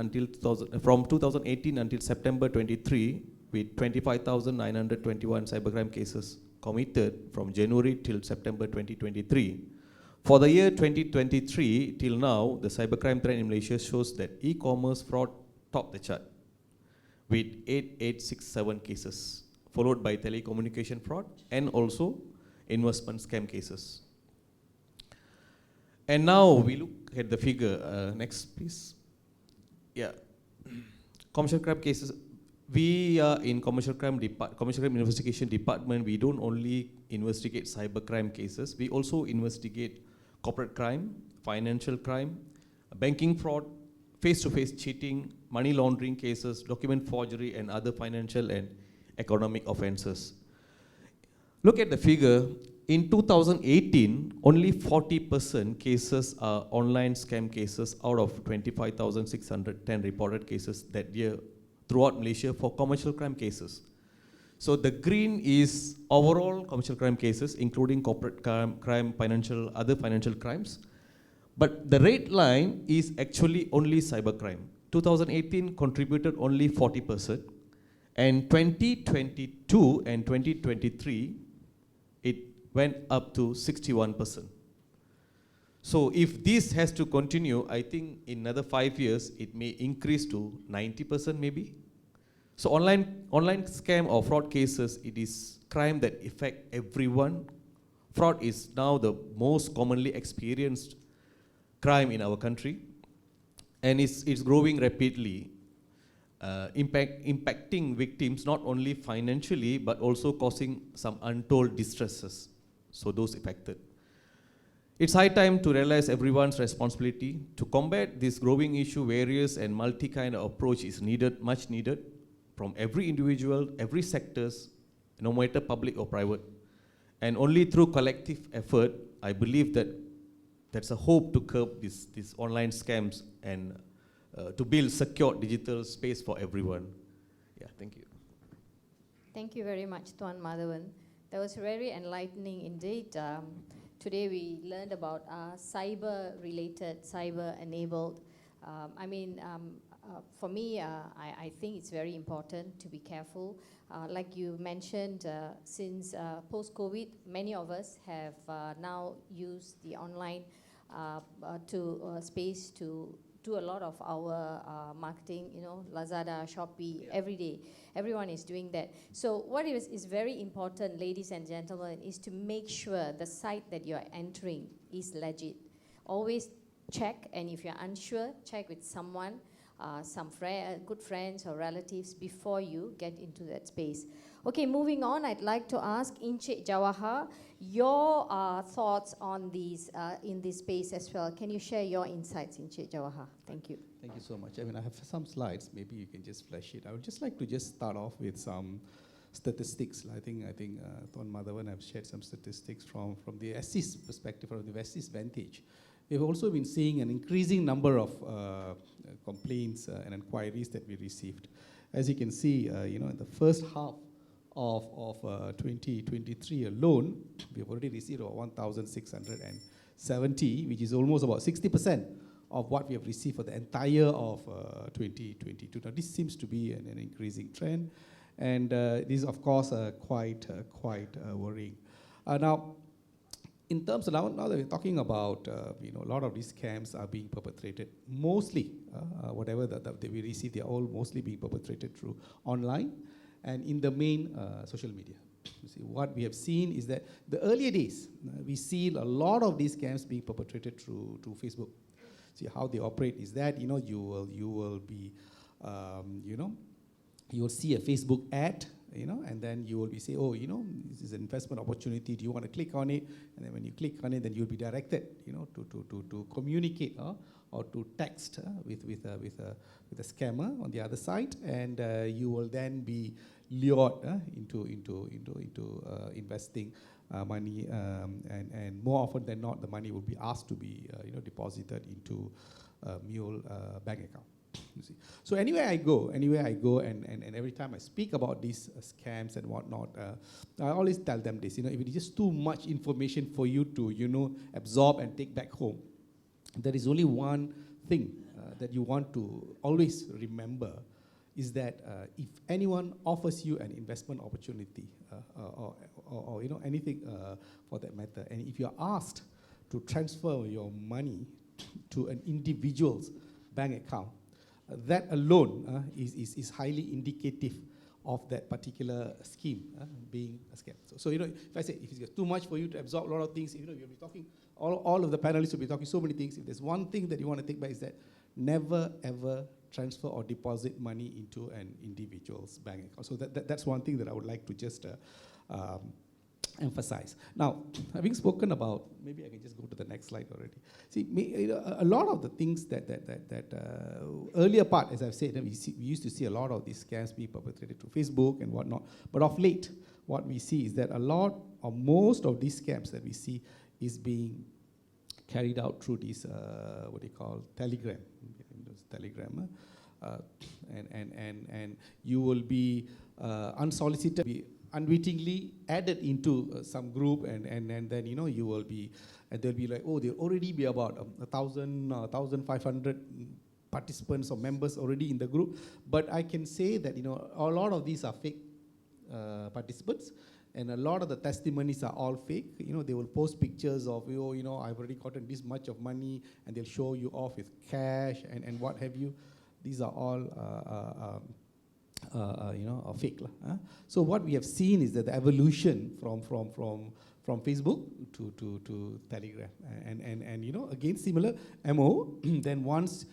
from 2018 until September 23, with 25,921 cybercrime cases committed from January till September 2023. For the year 2023 till now, the cybercrime trend in Malaysia shows that e-commerce fraud topped the chart with 8867 cases, followed by telecommunication fraud and also investment scam cases. And now we look at the figure. Next, please. Yeah. Commercial crime cases. We are in commercial crime investigation department. We don't only investigate cybercrime cases. We also investigate corporate crime, financial crime, banking fraud, face-to-face cheating, money laundering cases, document forgery, and other financial and economic offenses. Look at the figure. In 2018, only 40% cases are online scam cases out of 25,610 reported cases that year throughout Malaysia for commercial crime cases. So the green is overall commercial crime cases, including corporate crime, other financial crimes. But the red line is actually only cybercrime. 2018 contributed only 40%, and 2022 and 2023, it went up to 61%. So if this has to continue, I think in another 5 years, it may increase to 90% maybe. So online scam or fraud cases, it is crime that affect everyone. Fraud is now the most commonly experienced crime in our country, and it's growing rapidly, impacting victims not only financially but also causing some untold distresses, so those affected. It's high time to realize everyone's responsibility. To combat this growing issue, various and multi-kind of approach is needed, much needed, from every individual, every sectors, no matter public or private. And only through collective effort, I believe that there's a hope to curb these online scams and to build secure digital space for everyone. Yeah, thank you. Thank you very much, Tuan Madhavan. That was very enlightening indeed. Today we learned about cyber-related, cyber-enabled, for me, I think it's very important to be careful. Like you mentioned, since post-COVID, many of us have now used the online space to do a lot of our marketing, Lazada, Shopee, every day. Everyone is doing that. So what is very important, ladies and gentlemen, is to make sure the site that you're entering is legit. Always check, and if you're unsure, check with someone, some good friends or relatives before you get into that space. Okay, moving on, I'd like to ask Encik Jawahar your thoughts on these in this space as well. Can you share your insights, Encik Jawahar? Thank you. Thank you so much. I mean, I have some slides. Maybe you can just flash it. I would just like to start off with some statistics. I think Tuan Madhavan have shared some statistics from the SC's perspective, from the SC's vantage. We've also been seeing an increasing number of complaints and inquiries that we received. As you can see, in the first half of 2023 alone, we have already received about 1,670, which is almost about 60% of what we have received for the entire of 2022. Now, this seems to be an increasing trend, and this is, of course, quite worrying. Now, in terms of now that we're talking about, a lot of these scams are being perpetrated, mostly, whatever that we receive, they're all mostly being perpetrated through online and in the main social media. You see, what we have seen is that the earlier days, we see a lot of these scams being perpetrated through Facebook. See, how they operate is that, you will be, you will see a Facebook ad, and then you will be say, oh, this is an investment opportunity. Do you want to click on it? And then when you click on it, then you'll be directed, to communicate or to text with a scammer on the other side, and you will then be lured into investing money, and more often than not, the money will be asked to be deposited into a mule bank account. You see. So anywhere I go, and every time I speak about these scams and whatnot, I always tell them this, if it is just too much information for you to, absorb and take back home, there is only one thing that you want to always remember, is that if anyone offers you an investment opportunity, or anything for that matter, and if you're asked to transfer your money to an individual's bank account, that alone is highly indicative of that particular scheme being a scam. So if I say, if it's too much for you to absorb a lot of things, you'll be talking, all of the panelists will be talking so many things. If there's one thing that you want to take back, is that never ever transfer or deposit money into an individual's bank account. So that's one thing that I would like to just emphasize. Now, having spoken about, maybe I can just go to the next slide already. See, a lot of the things that earlier part, as I've said, we used to see a lot of these scams being perpetrated through Facebook and whatnot. But of late, what we see is that a lot or most of these scams that we see is being carried out through this, what they call Telegram. Telegram, and you will be unsolicited, be unwittingly added into some group, and then you will be, and they'll be like, oh, there'll already be about 1,500 participants or members already in the group. But I can say that a lot of these are fake participants, and a lot of the testimonies are all fake. They will post pictures of, I've already gotten this much of money, and they'll show you off with cash and what have you. These are all fake. So what we have seen is that the evolution from Facebook to Telegram, and again similar MO. Then once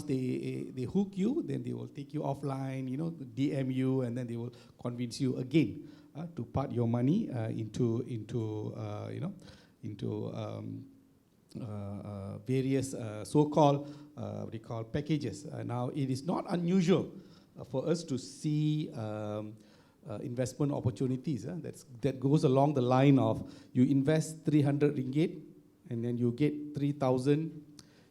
they hook you, then they will take you offline, DM you, and then they will convince you again to part your money into various so-called what they call packages. Now it is not unusual for us to see investment opportunities that goes along the line of, you invest 300 ringgit and then you get 3,000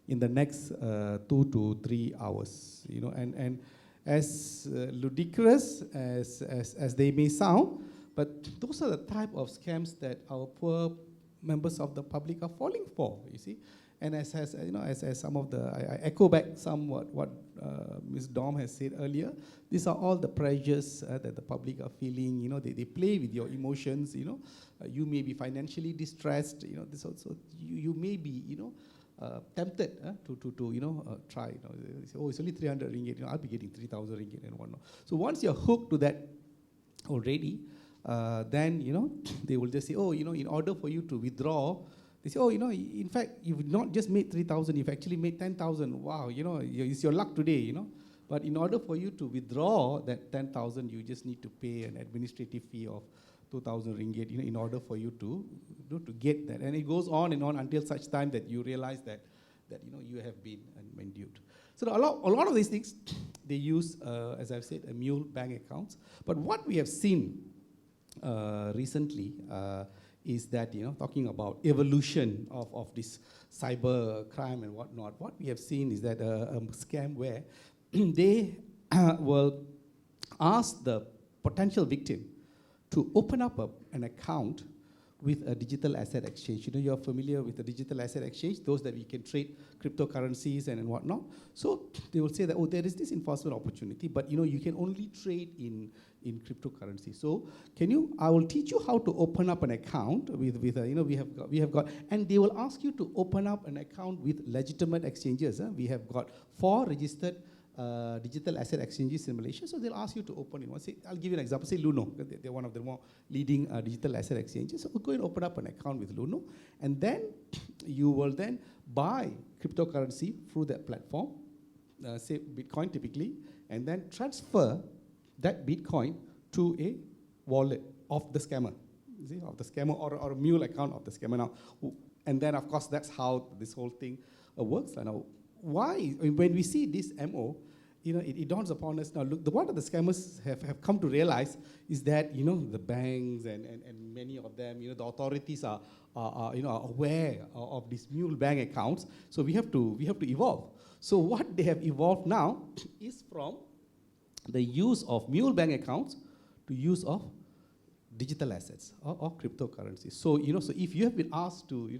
in the next 2 to 3 hours. And as ludicrous as they may sound, but those are the type of scams that our poor members of the public are falling for, you see. And as some of the, I echo back somewhat what Ms. Dom has said earlier. These are all the pressures that the public are feeling. They play with your emotions. You may be financially distressed. This also you may be tempted to try. They say, oh, it's only 300 ringgit. I'll be getting 3,000 ringgit and whatnot. So once you're hooked to that already, then they will just say, oh, in order for you to withdraw. They say, oh, in fact, you've not just made 3,000, you've actually made 10,000. Wow, it's your luck today, But in order for you to withdraw that 10,000, you just need to pay an administrative fee of 2,000 ringgit, in order for you to get that. And it goes on and on until such time that you realize that you have been duped. So a lot of these things, they use, as I've said, mule bank accounts. But what we have seen recently is that, talking about evolution of this cyber crime and whatnot, what we have seen is that a scam where they will ask the potential victim to open up an account with a digital asset exchange. You're familiar with the digital asset exchange, those that we can trade cryptocurrencies and whatnot. So they will say that, oh, there is this enforcement opportunity, but you can only trade in cryptocurrency. So I will teach you how to open up an account with we have got, and they will ask you to open up an account with legitimate exchanges. We have got 4 registered digital asset exchanges in Malaysia, so they'll ask you to open it. I'll give you an example. Say Luno, they're one of the more leading digital asset exchanges. So go and open up an account with Luno, and then you will then buy cryptocurrency through that platform, say Bitcoin typically, and then transfer that Bitcoin to a wallet of the scammer, or a mule account of the scammer. Now, and then of course that's how this whole thing works. Now, why? When we see this MO, it dawns upon us now. Look, what the scammers have come to realize is that the banks and many of them, the authorities are aware of these mule bank accounts. So we have to evolve. So what they have evolved now is from the use of mule bank accounts to use of digital assets or cryptocurrency. So so if you have been asked to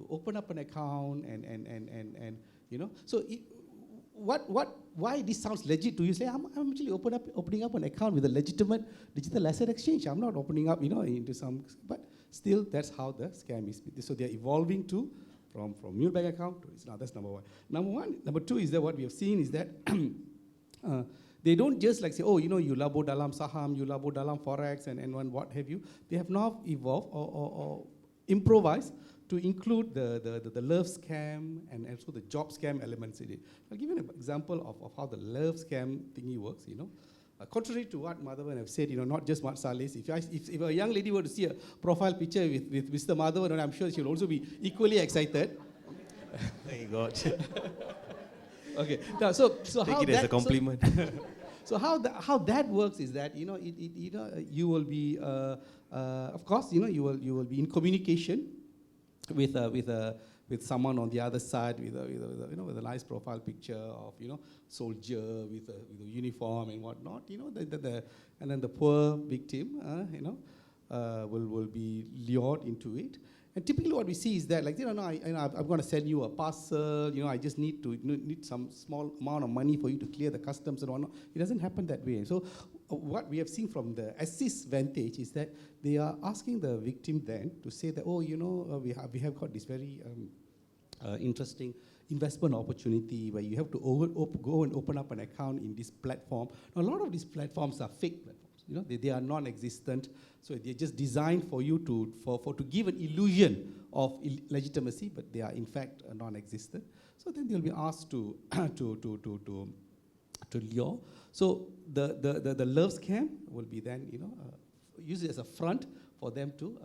open up an account and so why this sounds legit to you? Say I'm actually opening up an account with a legitimate digital asset exchange. I'm not opening up into some, but still that's how the scam is. So they're evolving from mule bank account to now. That's number one. Number two is that what we have seen is that they don't just say, oh, you labo dalam saham, you labo dalam forex, and what have you. They have now evolved or improvised to include the love scam and also the job scam elements in it. I'll give you an example of how the love scam thingy works. Contrary to what Madhavan have said, not just Mat Saleh's. If a young lady were to see a profile picture with Mr. Madhavan, I'm sure she'll also be equally excited. Thank God. Okay. Now, so Take how it that, as a compliment. So how that works is that you will be of course you will be in communication with someone on the other side with a nice profile picture of soldier with a uniform and whatnot, and then the poor victim will be lured into it. And typically what we see is that I'm going to send you a parcel, I just need some small amount of money for you to clear the customs and whatnot. It doesn't happen that way. So what we have seen from the assist vantage is that they are asking the victim then to say that, oh, we have got this very interesting investment opportunity where you have to go and open up an account in this platform. Now, a lot of these platforms are fake platforms. They are non-existent, so they're just designed for you to give an illusion of legitimacy, but they are in fact non-existent. So then they'll be asked to lure. So the love scam will be then use it as a front for them to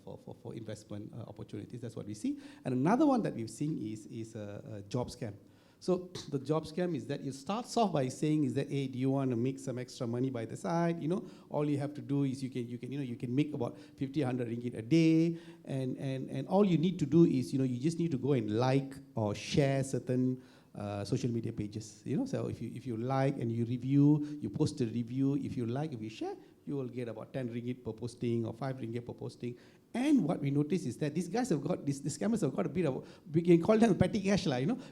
for investment opportunities. That's what we see. And another one that we've seen is a job scam. So the job scam is that it starts off by saying is that, hey, do you want to make some extra money by the side? All you have to do is you can make about 50, 100 ringgit a day, and all you need to do is you just need to go and like or share certain social media pages. So if you like and you review, you post a review. If you like, if you share, you will get about 10 ringgit per posting or 5 ringgit per posting. And what we notice is that these guys have got, these scammers have got a bit of, we can call them petty cash,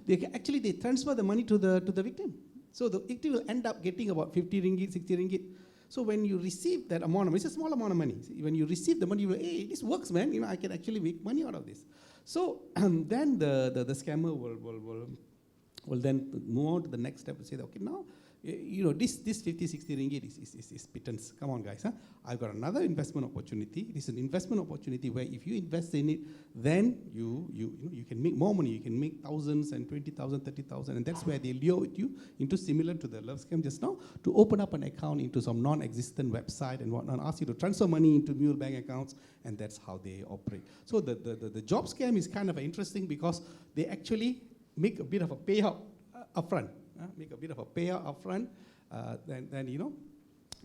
they transfer the money to the victim. So the victim will end up getting about 50 ringgit, 60 ringgit. So when you receive that amount of money, it's a small amount of money. When you receive the money, you go, hey, this works, man. I can actually make money out of this. So then the scammer will then move on to the next step and say, okay, now, this 50, 60 ringgit is pittance. Come on, guys. I've got another investment opportunity. It is an investment opportunity where if you invest in it, then you can make more money. You can make thousands and 20,000, 30,000. And that's where they lure you into, similar to the love scam just now, to open up an account into some non-existent website and whatnot, ask you to transfer money into mule bank accounts, and that's how they operate. So the job scam is kind of interesting because they actually make a bit of a payout upfront. Make a bit of a payout upfront, then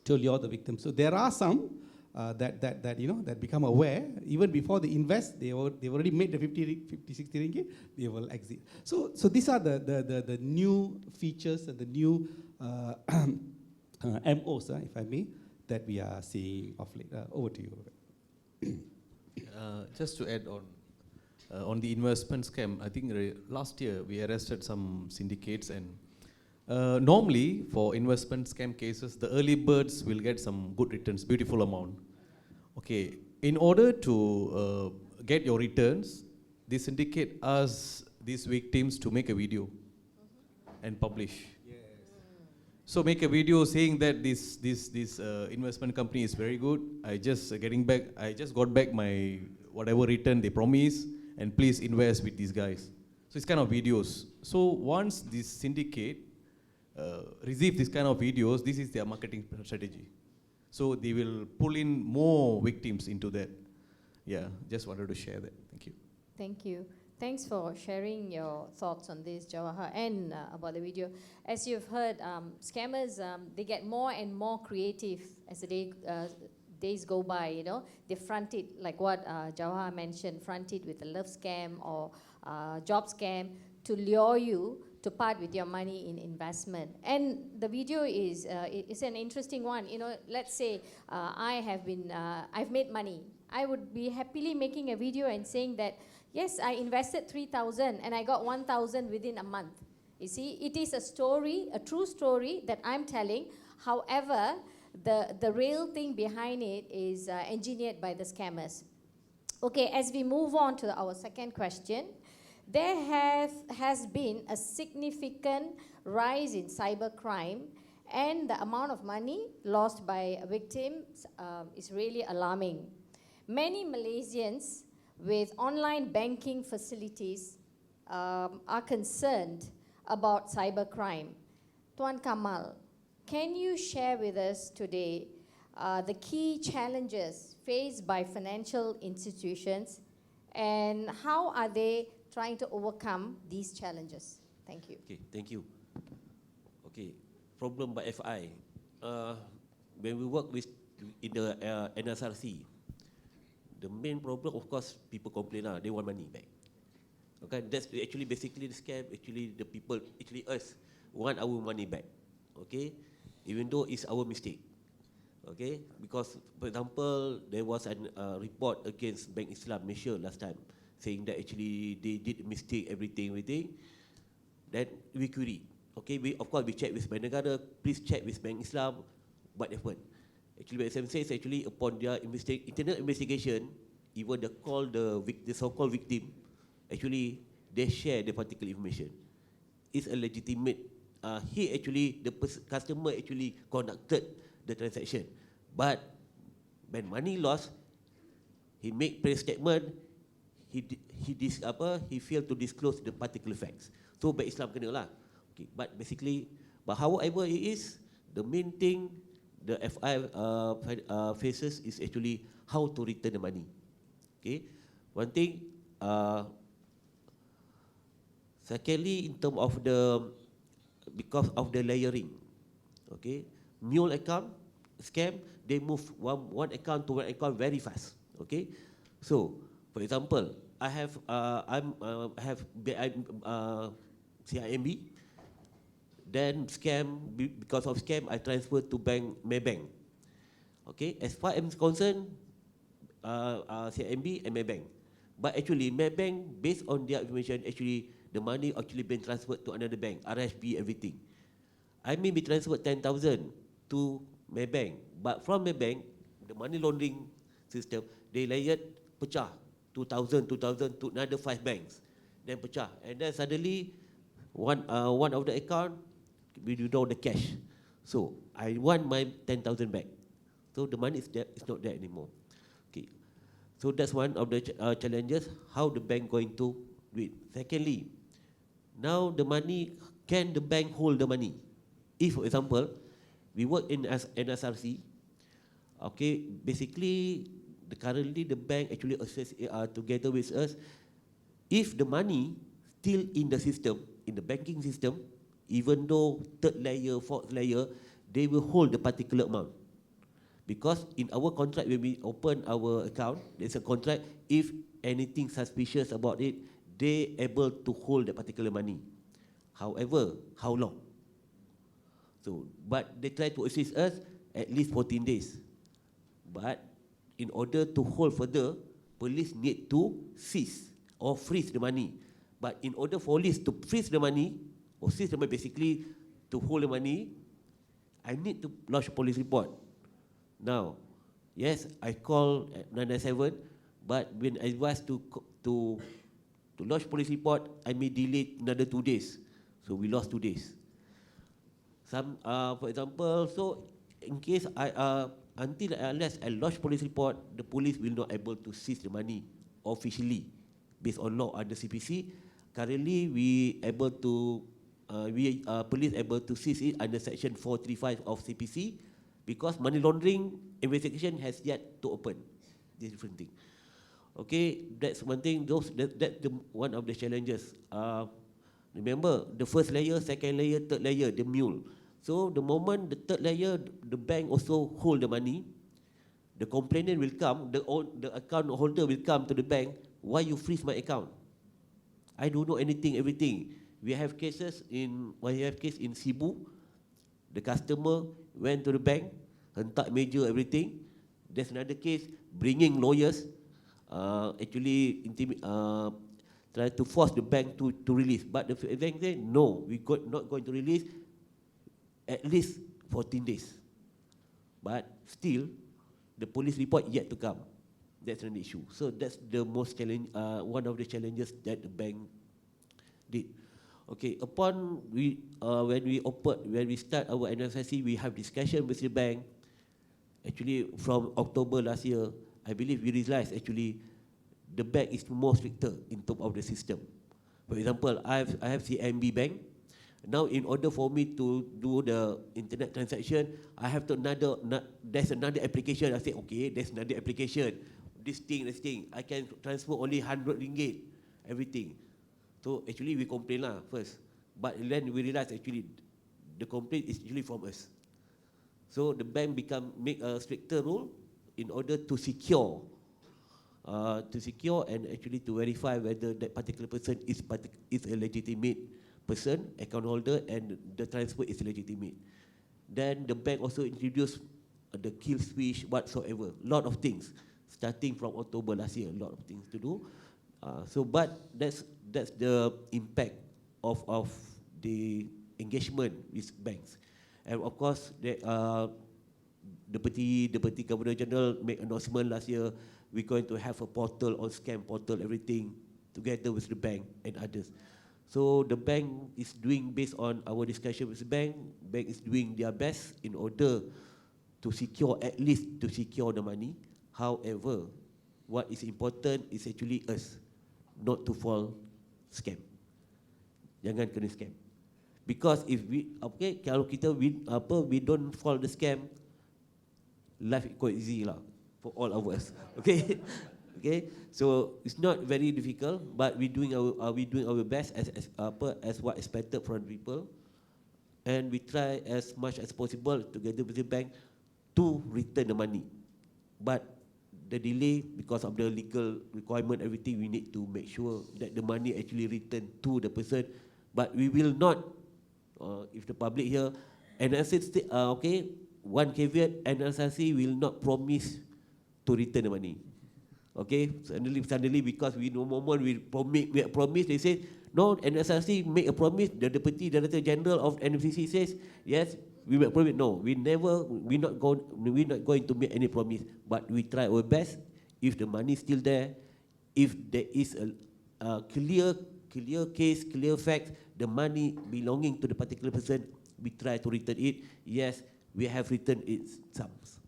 to lure the victim. So there are some that become aware even before they invest. They've already made the 50, 60 ringgit. They will exit. So these are the new features and the new MOs, if I may, that we are seeing of late. Over to you. Just to add on the investment scam, I think last year we arrested some syndicates, and normally for investment scam cases, the early birds will get some good returns, beautiful amount. Okay, in order to get your returns, the syndicate asks these victims to make a video and publish. Yes. So make a video saying that this investment company is very good. I just got back my whatever return they promised, and please invest with these guys. So it's kind of videos. So once this syndicate receive this kind of videos, this is their marketing strategy. So they will pull in more victims into that. Yeah, just wanted to share that. Thank you. Thank you. Thanks for sharing your thoughts on this, Jawahar, and about the video. As you've heard, scammers, they get more and more creative as the days go by, They front it, like what Jawahar mentioned, front it with a love scam or job scam to lure you to part with your money in investment. And the video is an interesting one. Let's say I've made money. I would be happily making a video and saying that, yes, I invested 3,000 and I got 1,000 within a month. You see, it is a story, a true story that I'm telling. However, the real thing behind it is engineered by the scammers. Okay, as we move on to our second question, there has been a significant rise in cybercrime, and the amount of money lost by victims is really alarming. Many Malaysians with online banking facilities are concerned about cybercrime. Tuan Kamal, can you share with us today the key challenges faced by financial institutions, and how are they trying to overcome these challenges? Thank you. Okay, thank you. Okay, problem by FI. When we work in the NSRC, the main problem, of course, people complain, they want money back. Okay, that's actually basically the scam. Actually, the people, us, want our money back. Okay, even though it's our mistake. Okay, because, for example, there was a report against Bank Islam Malaysia last time, saying that actually they did mistake everything. Then we query. Okay, of course we check with Bank Negara. Please check with Bank Islam. What happened? Actually, Bank Islam says actually upon their internal investigation, even the so-called victim, actually they share the particular information. It's a legitimate. The customer actually conducted the transaction, but when money lost, he make press statement. He failed to disclose the particular facts. So Bank Islam kena lah. Okay, but however it is, the main thing the FI faces is actually how to return the money. Okay, one thing. Secondly, in terms of because of the layering, okay, mule account scam, they move one account to one account very fast. Okay, so for example, I have CIMB, then scam, because of scam I transfer to Maybank. Okay, as far as I'm concerned, CIMB and Maybank. But actually, Maybank, based on their information, actually the money actually been transferred to another bank, RSP, everything. I may be transferred 10,000 to Maybank, but from Maybank, the money laundering system, they layered pecah 2,000 to another 5 banks, then pecah, and then suddenly one of the account we withdraw the cash. So I want my 10,000 back. So the money is there, it's not there anymore. Okay. So that's one of the challenges, how the bank going to do it. Secondly, now the money, can the bank hold the money? If, for example, we work in as NSRC, okay, basically, currently the bank actually assess together with us. If the money still in the system, in the banking system, even though third layer, fourth layer, they will hold the particular amount. Because in our contract, when we open our account, there's a contract, if anything suspicious about it, they able to hold the particular money. However, how long? So, but they try to assist us at least 14 days. But in order to hold further, police need to seize or freeze the money. But in order for police to freeze the money, or seize the money, basically to hold the money, I need to lodge a police report. Now, yes, I call at 997, but when I was to lodge police report, I may delay another 2 days. So we lost 2 days. Some, for example, so in case unless I lodge police report, the police will not able to seize the money officially based on law under CPC. Currently, police able to seize it under section 435 of CPC because money laundering investigation has yet to open. This different thing. Okay, that's one thing. That's one of the challenges. Remember, the first layer, second layer, third layer, the mule. So the moment the third layer, the bank also hold the money, the complainant will come, the account holder will come to the bank, why you freeze my account? I don't know anything, everything. We have cases in Cebu, the customer went to the bank, hentak meja, everything. There's another case, bringing lawyers, try to force the bank to release. But the bank said, no, not going to release at least 14 days. But still, the police report yet to come. That's an issue. So that's the most one of the challenges that the bank did. Okay, when we start our NSIC, we have discussion with the bank. Actually, from October last year, I believe we realized actually the bank is more stricter in terms of the system. For example, I have CIMB bank. Now, in order for me to do the internet transaction, I have to there's another application. I say, okay, there's another application. This thing, I can transfer only 100 ringgit, everything. So actually we complain first. But then we realize actually the complaint is usually from us. So the bank make a stricter rule in order to secure and actually to verify whether that particular person is a legitimate person, account holder, and the transfer is legitimate. Then the bank also introduced the kill switch whatsoever, lot of things, starting from October last year, a lot of things to do. But that's the impact of the engagement with banks. And of course, Deputy Governor General made announcement last year, we're going to have a portal on scam portal, everything, together with the bank and others. So the bank is doing, based on our discussion with the bank is doing their best in order to secure, at least to secure the money. However, what is important is actually us, not to fall scam. Jangan kena scam. Because if kalau we don't fall the scam, life is quite easy lah for all of us. Okay. Okay, so it's not very difficult, but we doing our best as what expected from people, and we try as much as possible together with the bank to return the money. But the delay, because of the legal requirement, everything, we need to make sure that the money actually returned to the person. But we will not, if the public here, and I said, okay, one caveat, NSRC will not promise to return the money. Okay, suddenly because we know moment we promise, they say, no, NSRC make a promise, the Deputy Director General of NFCC says, yes, we make promise. No, we're not going to make any promise, but we try our best. If the money is still there, if there is a clear case, clear fact, the money belonging to the particular person, we try to return it. Yes, we have returned it sums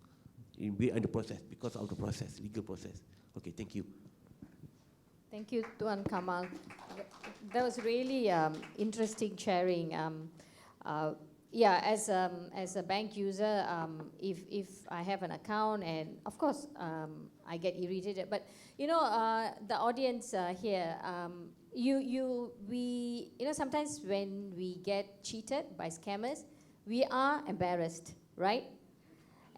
in the process, because of the process, legal process. Okay, thank you. Thank you, Tuan Kamal. That was really interesting sharing. Yeah, as a bank user, if I have an account, and of course I get irritated, but you know, the audience here, sometimes when we get cheated by scammers, we are embarrassed, right?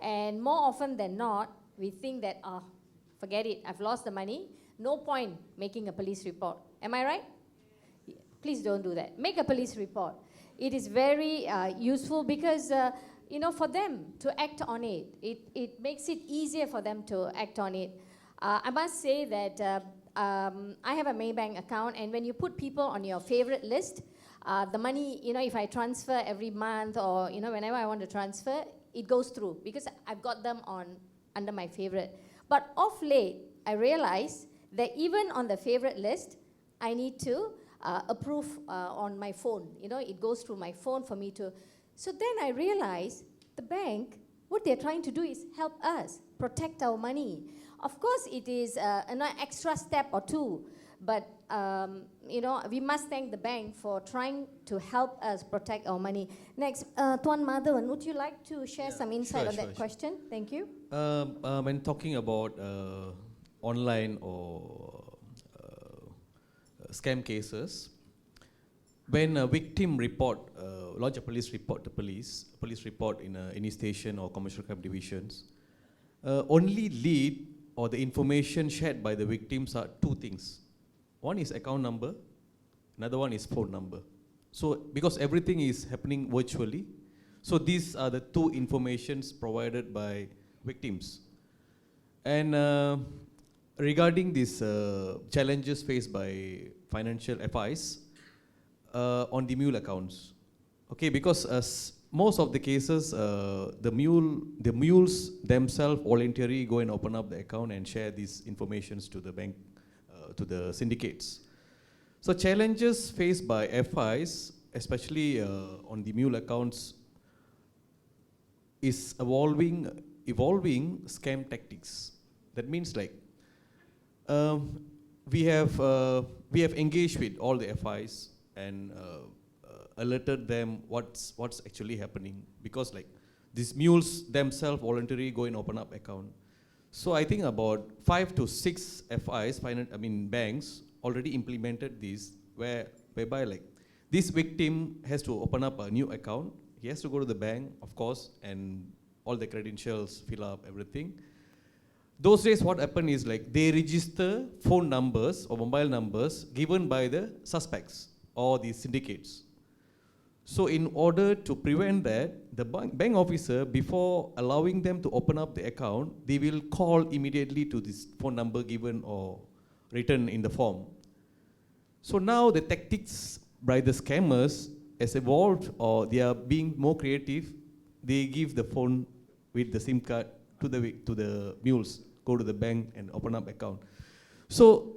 And more often than not, we think that, oh, forget it, I've lost the money, no point making a police report. Am I right? Please don't do that. Make a police report. It is very useful because, for them to act on it, it makes it easier for them to act on it. I must say that I have a Maybank account, and when you put people on your favorite list, the money, if I transfer every month or, whenever I want to transfer, it goes through because I've got them under my favorite. But of late, I realized that even on the favorite list, I need to approve on my phone. It goes through my phone for me to. So then I realized the bank, what they're trying to do is help us protect our money. Of course, it is an extra step or two, but we must thank the bank for trying to help us protect our money. Next, Tuan Madhavan, would you like to share some insight on that question? Thank you. When talking about online or scam cases, when a victim lodge a police report to police report in any station or commercial crime divisions, only lead or the information shared by the victims are two things. One is account number, another one is phone number. So because everything is happening virtually, so these are the two informations provided by victims. And regarding these challenges faced by financial FIs on the mule accounts, okay, because most of the cases, the mules themselves voluntarily go and open up the account and share these informations to the bank, to the syndicates. So challenges faced by FIs, especially on the mule accounts, is evolving scam tactics. That means like we have engaged with all the FIs and alerted them what's actually happening, because like these mules themselves voluntarily go and open up account. So I think about 5 to 6 FIs, banks, already implemented this, whereby like this victim has to open up a new account. He has to go to the bank, of course, and all the credentials, fill up everything. Those days what happened is like they register phone numbers or mobile numbers given by the suspects or the syndicates. So in order to prevent that, the bank officer, before allowing them to open up the account, they will call immediately to this phone number given or written in the form. So now the tactics by the scammers has evolved, or they are being more creative. They give the phone with the SIM card to the mules, go to the bank and open up account. So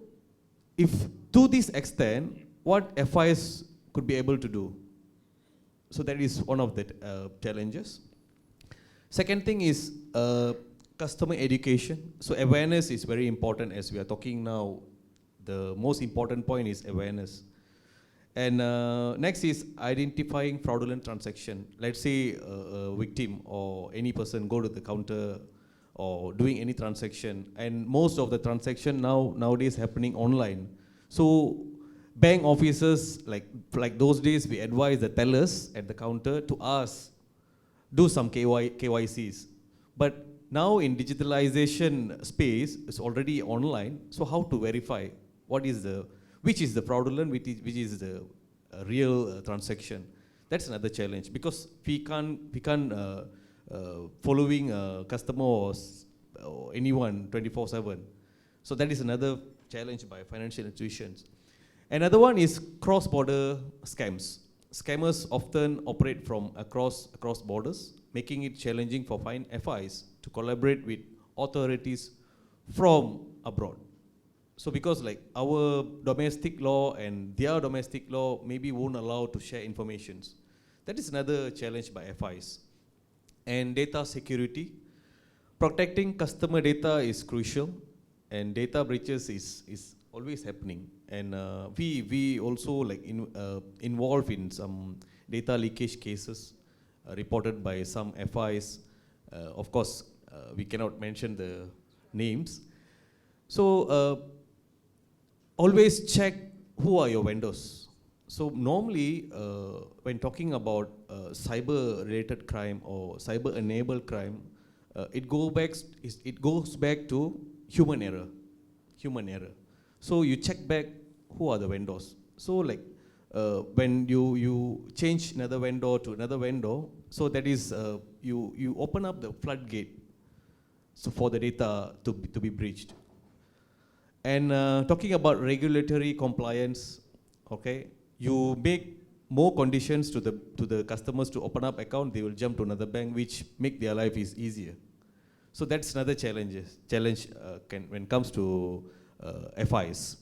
if to this extent, what FIs could be able to do? So that is one of the challenges. Second thing is customer education. So awareness is very important. As we are talking now, the most important point is awareness. And next is identifying fraudulent transaction. Let's say a victim or any person go to the counter or doing any transaction, and most of the transaction nowadays happening online. So bank officers, like those days, we advise the tellers at the counter to ask, do some KYCs. But now in digitalization space, it's already online. So how to verify which is the fraudulent, which is the real transaction? That's another challenge, because we can't following a customer or anyone 24/7. So that is another challenge by financial institutions. Another one is cross-border scams. Scammers often operate from across borders, making it challenging for FIs to collaborate with authorities from abroad. So because like our domestic law and their domestic law maybe won't allow to share informations. That is another challenge by FIs. And data security. Protecting customer data is crucial, and data breaches is always happening. And we also like involved in some data leakage cases reported by some FIs. Of course, we cannot mention the names. So always check who are your vendors. So normally, when talking about cyber-related crime or cyber-enabled crime, it goes back to human error. So you check back who are the vendors. So like when you change another vendor to another vendor, so that is you open up the floodgate so for the data to be breached. And talking about regulatory compliance, okay, you make more conditions to the customers to open up account, they will jump to another bank, which make their life is easier. So that's another challenge when it comes to FIs.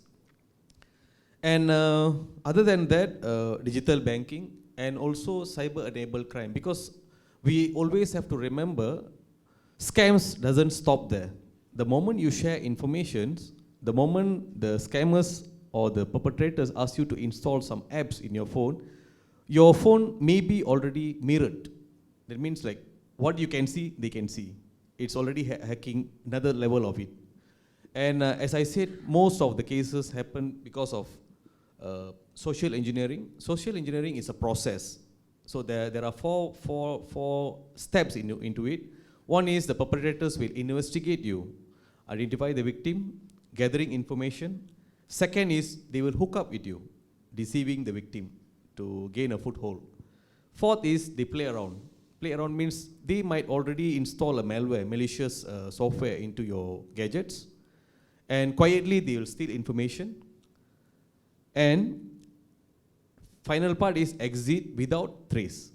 And other than that, digital banking and also cyber-enabled crime, because we always have to remember, scams doesn't stop there. The moment you share information, the moment the scammers or the perpetrators ask you to install some apps in your phone may be already mirrored. That means like what you can see, they can see. It's already hacking another level of it. And as I said, most of the cases happen because of social engineering. Social engineering is a process. So there are four steps into it. One is the perpetrators will investigate you, identify the victim, gathering information. Second is they will hook up with you, deceiving the victim to gain a foothold. Fourth is they play around. Play around means they might already install a malware, malicious software into your gadgets, and quietly they will steal information. And final part is exit without trace.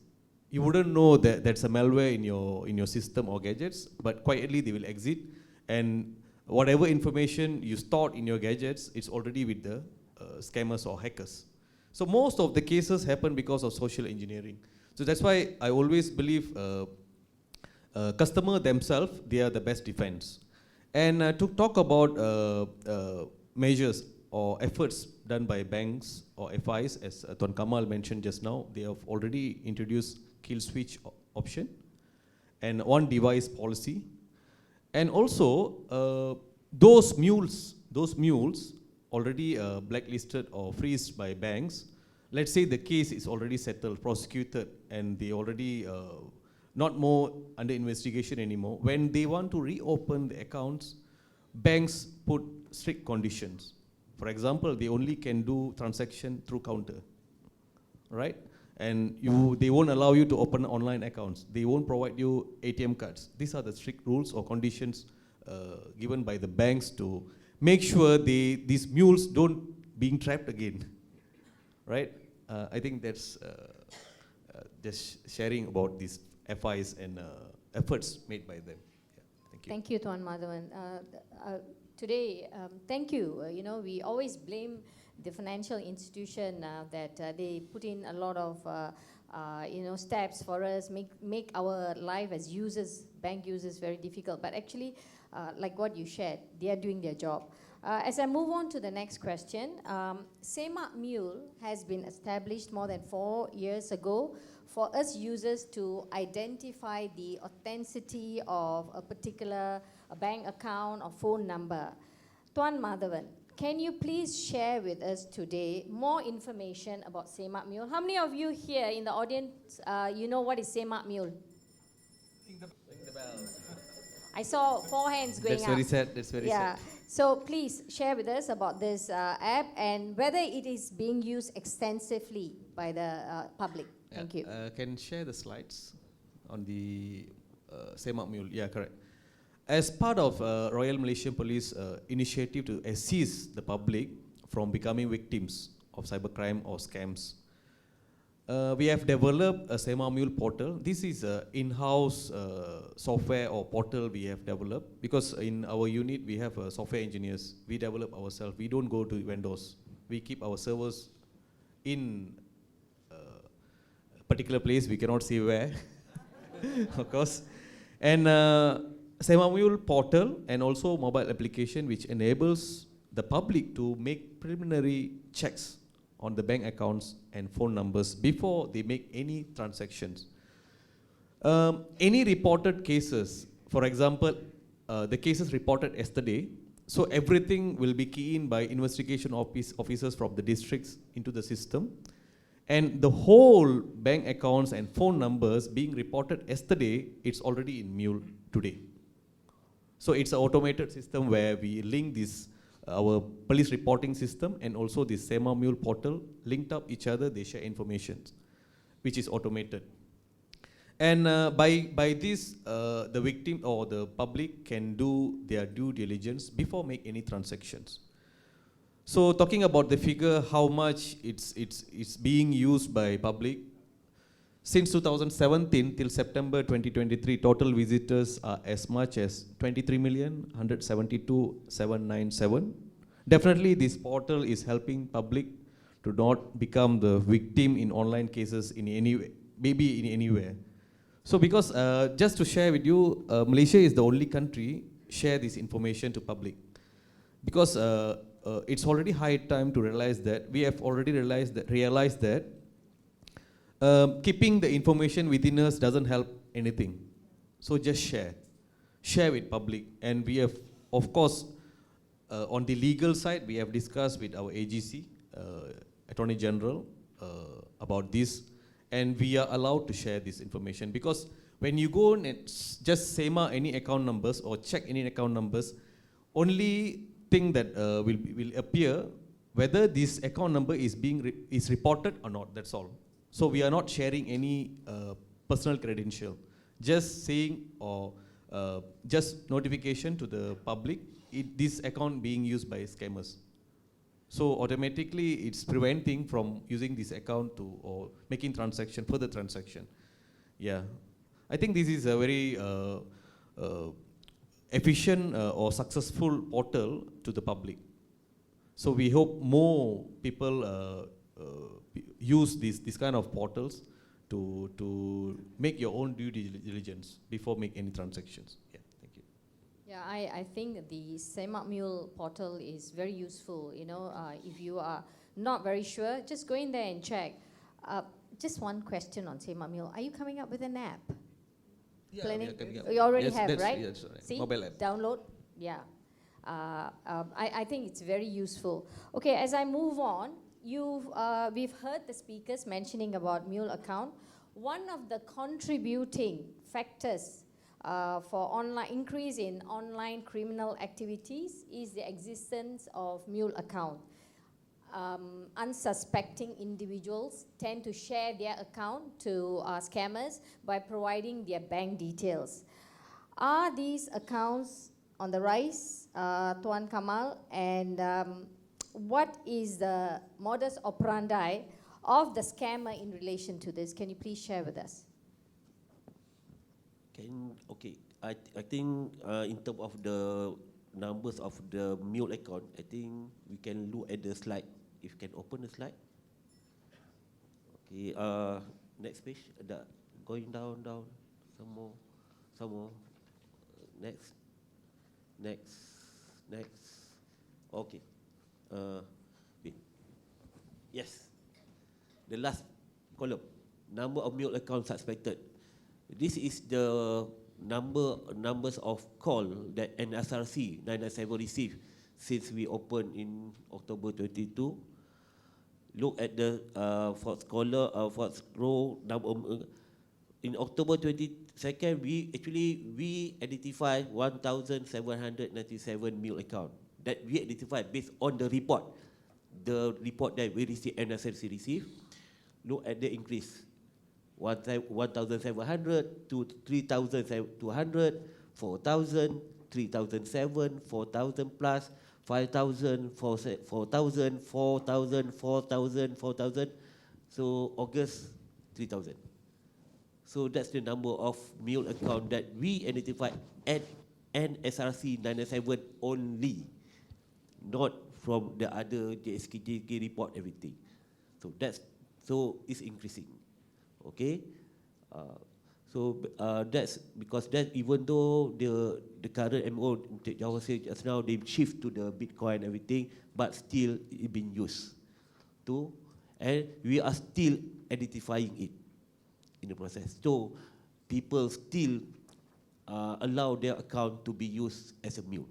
You wouldn't know that that's a malware in your system or gadgets, but quietly they will exit, and whatever information you stored in your gadgets, it's already with the scammers or hackers. So most of the cases happen because of social engineering. So that's why I always believe customer themselves, they are the best defense. And to talk about measures or efforts done by banks or FIs, as Tuan Kamal mentioned just now, they have already introduced kill switch option and one device policy. And also, those mules already blacklisted or freezed by banks. Let's say the case is already settled, prosecuted, and they already not more under investigation anymore. When they want to reopen the accounts, banks put strict conditions. For example, they only can do transaction through counter, right? And they won't allow you to open online accounts. They won't provide you ATM cards. These are the strict rules or conditions given by the banks to make sure these mules don't being trapped again, right? I think that's just sharing about these FIs and efforts made by them. Yeah, thank you. Thank you, Tuan Madhavan. Today, thank you. We always blame the financial institution that they put in a lot of steps for us, make our life as users, bank users, very difficult. But actually, like what you shared, they are doing their job. As I move on to the next question, Semak Mule has been established more than 4 years ago for us users to identify the authenticity of a particular bank account or phone number. Tuan Madhavan, can you please share with us today more information about Semak Mule? How many of you here in the audience, you know what is Semak Mule? Ring the bell. I saw 4 hands going up. That's very sad. That's very sad. So please share with us about this app and whether it is being used extensively by the public. Thank you. Can share the slides on the Semak Mule, yeah, correct. As part of Royal Malaysian Police initiative to assist the public from becoming victims of cybercrime or scams, we have developed a Semak Mule portal. This is an in-house software or portal we have developed, because in our unit we have software engineers. We develop ourselves. We don't go to vendors. We keep our servers in a particular place. We cannot say where, of course. And Semak Mule portal and also mobile application which enables the public to make preliminary checks on the bank accounts and phone numbers before they make any transactions. Any reported cases, for example, the cases reported yesterday, so everything will be keyed in by investigation officers from the districts into the system. And the whole bank accounts and phone numbers being reported yesterday, it's already in Mule today. So it's an automated system where we link this our police reporting system and also the Semak Mule portal linked up each other. They share information, which is automated. And by this, the victim or the public can do their due diligence before make any transactions. So talking about the figure, how much it's being used by public. Since 2017 till September 2023, total visitors are as much as 23,172,797. Definitely this portal is helping public to not become the victim in online cases in any way, maybe in anywhere. So because, just to share with you, Malaysia is the only country share this information to public. Because it's already high time to realize that, we have already realized that keeping the information within us doesn't help anything. So just share with public. And we have, of course, on the legal side, we have discussed with our AGC, Attorney General, about this, and we are allowed to share this information. Because when you go and just SEMA any account numbers or check any account numbers, only thing that will appear whether this account number is is reported or not. That's all. So we are not sharing any personal credential, just saying or just notification to the public, this account being used by scammers. So automatically it's preventing from using this account to or making further transaction. Yeah, I think this is a very efficient or successful portal to the public. So we hope more people use this kind of portals to make your own due diligence before make any transactions. Yeah, thank you. Yeah, I think the Semak Mule portal is very useful. You know, if you are not very sure, just go in there and check. Just one question on Semak Mule. Are you coming up with an app? Yeah, Planning? yeah, You already yes, have, right? Yes, right. See? Mobile app. Download? Yeah. I think it's very useful. Okay, as I move on, we've heard the speakers mentioning about Mule account. One of the contributing factors for increase in online criminal activities is the existence of Mule account. Unsuspecting individuals tend to share their account to scammers by providing their bank details. Are these accounts on the rise, Tuan Kamal, and what is the modus operandi of the scammer in relation to this? Can you please share with us? Okay, I think in terms of the numbers of the Mule account, I think we can look at the slide. If you can open the slide. Okay, next page. Going down, some more. Next. Okay. Wait. Yes. The last column. Number of Mule accounts suspected. This is the numbers of call that NSRC 997 received since we opened in October 22. Look at the fourth row number. In October 22nd, we identified 1,797 Mule account that we identified based on the report. The report that we received, NSRC received. Look at the increase. 1,700 to 3,200, 4,000, 3,007, 4,000 plus, 5,000, 4,000, 4,000, 4,000, 4,000. So August, 3,000. So that's the number of mule account that we identified at NSRC 997 only, not from the other JSKJK report, everything. So it's increasing. Okay. That's because that, even though the current MO Jawahar said just now, they shift to the Bitcoin everything, but still it being used to, and we are still identifying it in the process. So people still allow their account to be used as a mule.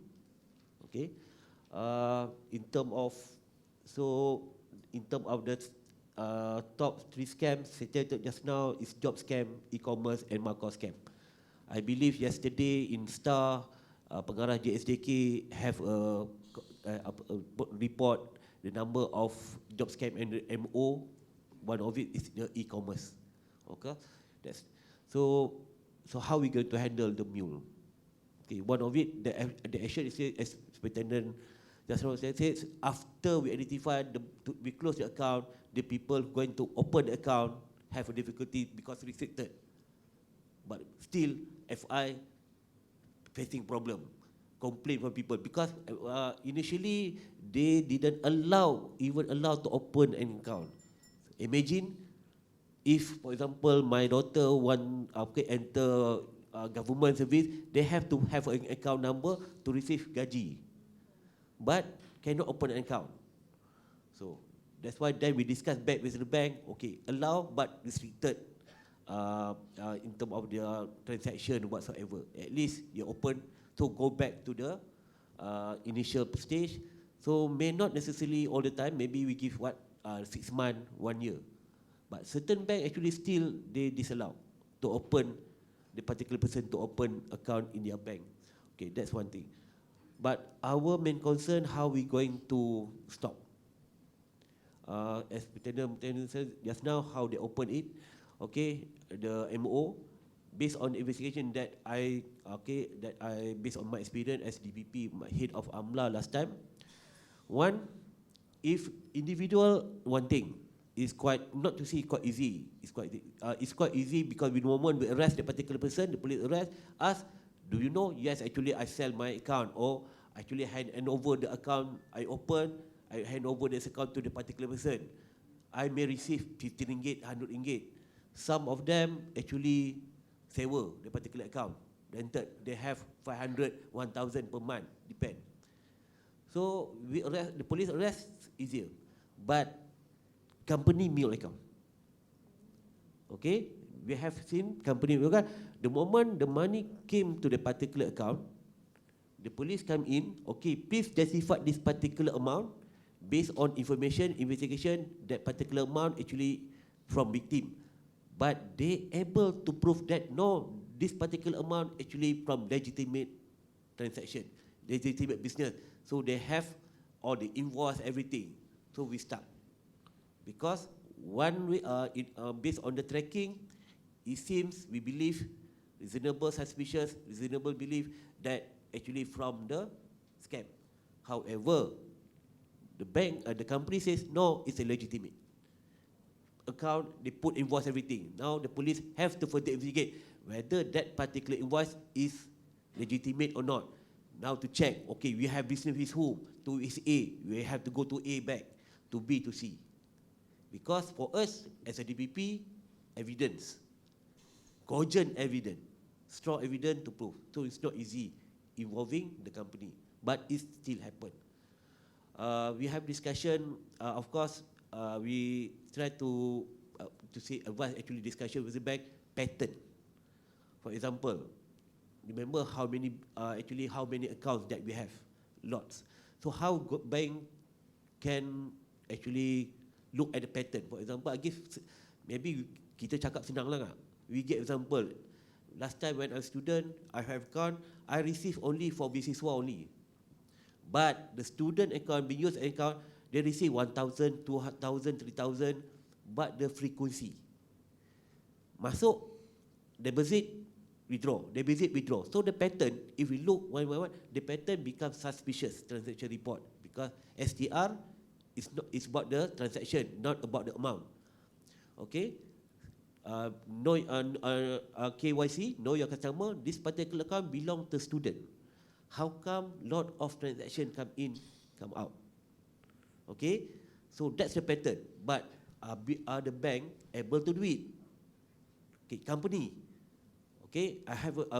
Okay. In terms of the top 3 scams stated just now is job scam, e-commerce, and Marco scam. I believe yesterday in Star, Pengarah JSJK have a report the number of job scam and the MO. One of it is the e-commerce. Okay, so how we going to handle the mule? Okay, one of it, the action is, as Superintendent just now said, after we identify we close the account, the people going to open the account have a difficulty because restricted. But still, FI facing problem, complaint from people because initially they didn't even allow to open an account. Imagine if, for example, my daughter want enter government service, they have to have an account number to receive gaji, but cannot open an account. So that's why then we discuss back with the bank. Okay, allow but restricted in terms of their transaction whatsoever. At least you open, so go back to the initial stage. So may not necessarily all the time. Maybe we give 6 months, 1 year. But certain bank actually still they disallow to open the particular person to open account in their bank. Okay, that's one thing. But our main concern, how we going to stop? As Superintendent said just now, how they open it. Okay, the MO, based on investigation that I based on my experience as DPP, my head of AMLA last time. One, if individual, one thing is quite, not to say quite easy. It's quite easy because the moment we arrest the particular person, the police arrest us. Do you know? Yes, actually I sell my account, or actually hand over the account I open. I hand over this account to the particular person. I may receive 50 ringgit, 100 ringgit. Some of them actually sewa the particular account, rented. They have 500, 1,000 per month, depend. So the police arrest easier, but company mule account. Okay, we have seen company mule account. The moment the money came to the particular account, the police come in. Okay, please justify this particular amount based on information, investigation. That particular amount actually from victim, but they able to prove that no, this particular amount actually from legitimate transaction, legitimate business. So they have all the invoice, everything. So we start. Because based on the tracking, it seems, we believe, reasonable suspicious, reasonable belief that actually from the scam. However, the company says no, it's a legitimate account. They put invoice, everything. Now the police have to further investigate whether that particular invoice is legitimate or not. Now to check, okay, we have business with whom? To is A, we have to go to A back, to B, to C. Because for us, as a DPP, evidence, cogent evidence, strong evidence to prove. So it's not easy involving the company, but it still happens. We have discussion, of course, we try to say advise actually discussion with the bank pattern. For example, remember how many accounts that we have? Lots. So how bank can actually look at the pattern? For example, I give, maybe kita cakap senang lah. We get example. Last time when I was student, I have account, I receive only for beasiswa only. But the student account, being used account, they receive 1,000, 2,000, 3,000, but the frequency. masuk, deposit, withdraw, deposit, withdraw. So the pattern, if we look one by one, the pattern becomes suspicious transaction report because STR is about the transaction, not about the amount. Okay, KYC, know your customer. This particular account belong to student. How come lot of transaction come in, come out? Okay, so that's the pattern. But are the bank able to do it? Okay, company. Okay,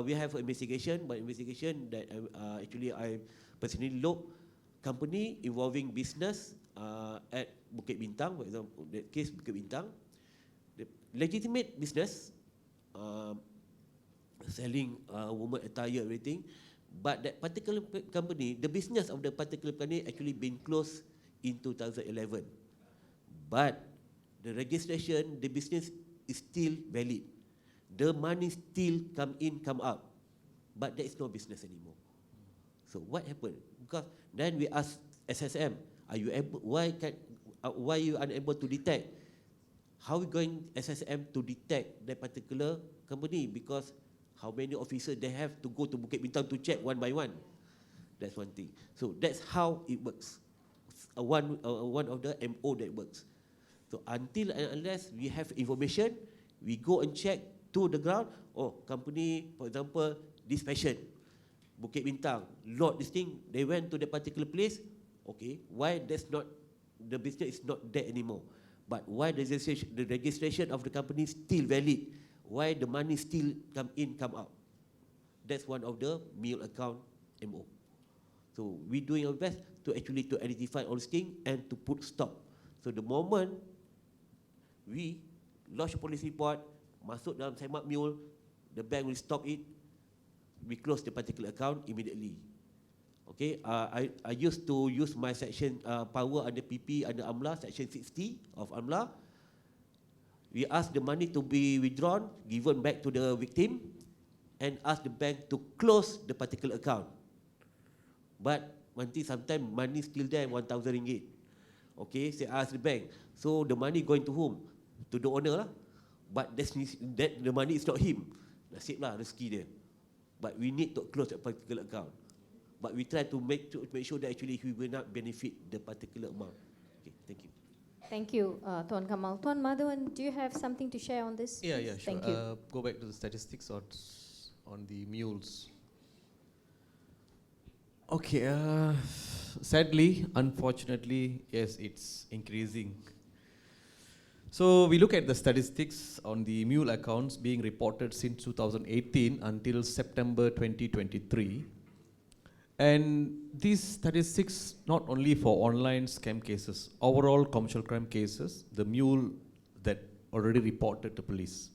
we have an investigation, but investigation that actually I personally look, company involving business at Bukit Bintang, for example, that case Bukit Bintang, the legitimate business, selling woman attire, everything, but that particular company, the business of the particular company actually been closed in 2011, but the registration, the business is still valid. The money still come in, come out, but there is no business anymore. So what happened? Because then we ask SSM, are you able? Why you unable to detect? How we going SSM to detect that particular company? Because how many officers they have to go to Bukit Bintang to check one by one? That's one thing. So that's how it works. One of the MO that works. So until and unless we have information, we go and check to the ground. Oh, company, for example, this fashion, Bukit Bintang, lot this thing, they went to the particular place. Okay, why that's not, the business is not there anymore? But why the registration of the company is still valid? Why the money still come in, come out? That's one of the mule account MO. So we doing our best to actually to identify all these things and to put stop. So the moment we lodge a police report, masuk dalam semak mule, the bank will stop it. We close the particular account immediately. Okay, I used to use my section power under PP, under AMLA, section 60 of AMLA. We ask the money to be withdrawn, given back to the victim, and ask the bank to close the particular account. But until sometimes money still there, 1,000 ringgit. Okay, so I ask the bank, so the money going to whom? To the owner lah. But that the money is not him. Nasib lah, rezeki dia. But we need to close that particular account. But we try to make sure that actually we will not benefit the particular amount. Okay, thank you. Thank you, Tuan Kamal. Tuan Madhavan, do you have something to share on this? Yeah, sure. Thank you. Go back to the statistics on the mules. Okay, sadly, unfortunately, yes, it's increasing. So we look at the statistics on the mule accounts being reported since 2018 until September 2023. And these statistics not only for online scam cases, overall commercial crime cases, the mule that already reported to police.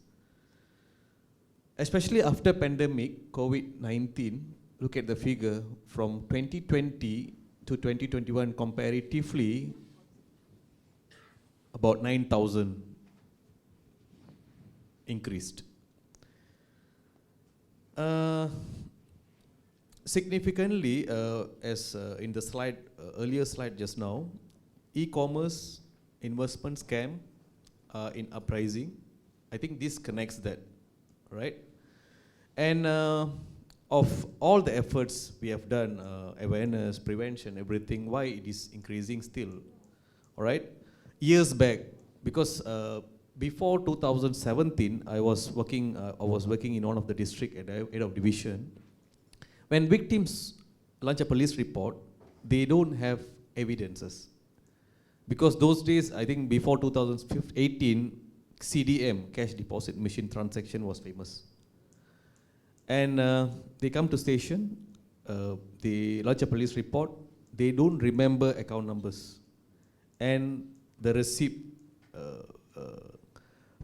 Especially after pandemic, COVID-19, look at the figure from 2020 to 2021 comparatively, about 9,000 increased. Significantly, as in the slide, earlier slide just now, e-commerce investment scam in uprising. I think this connects that, right? And of all the efforts we have done, awareness, prevention, everything, why it is increasing still, all right? Years back, because before 2017, I was working in one of the district at head of division. When victims launch a police report, they don't have evidences. Because those days, I think before 2018, CDM, cash deposit machine transaction, was famous. And they come to station, they launch a police report, they don't remember account numbers. And the receipt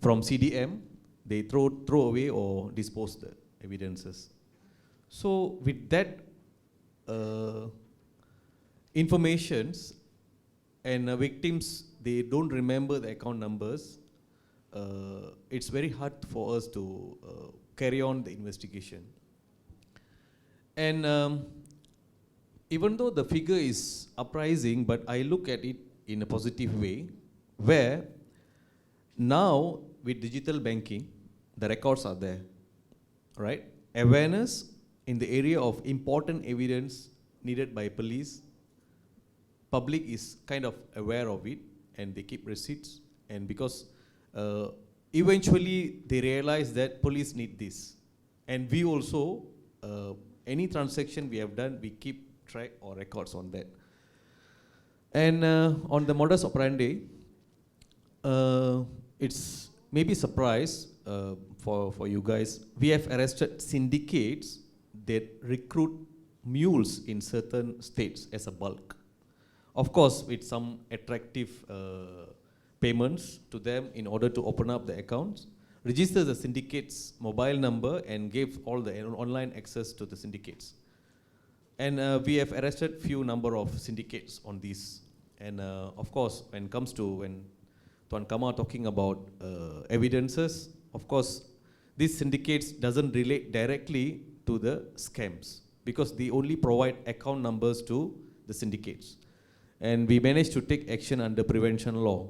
from CDM, they throw away or dispose the evidences. So with that informations and victims, they don't remember the account numbers, it's very hard for us to carry on the investigation. And even though the figure is uprising, but I look at it in a positive way, where now with digital banking, the records are there, right? Awareness in the area of important evidence needed by police, public is kind of aware of it and they keep receipts, and because eventually they realize that police need this. And we also, any transaction we have done, we keep track or records on that. And on the modus operandi, it's maybe surprise for you guys. We have arrested syndicates that recruit mules in certain states as a bulk. Of course, with some attractive payments to them in order to open up the accounts, register the syndicate's mobile number and give all the online access to the syndicates. And we have arrested few number of syndicates on these. And of course, when it comes to when Tuan Kamal talking about evidences, of course, these syndicates doesn't relate directly to the scams because they only provide account numbers to the syndicates. And we managed to take action under prevention law,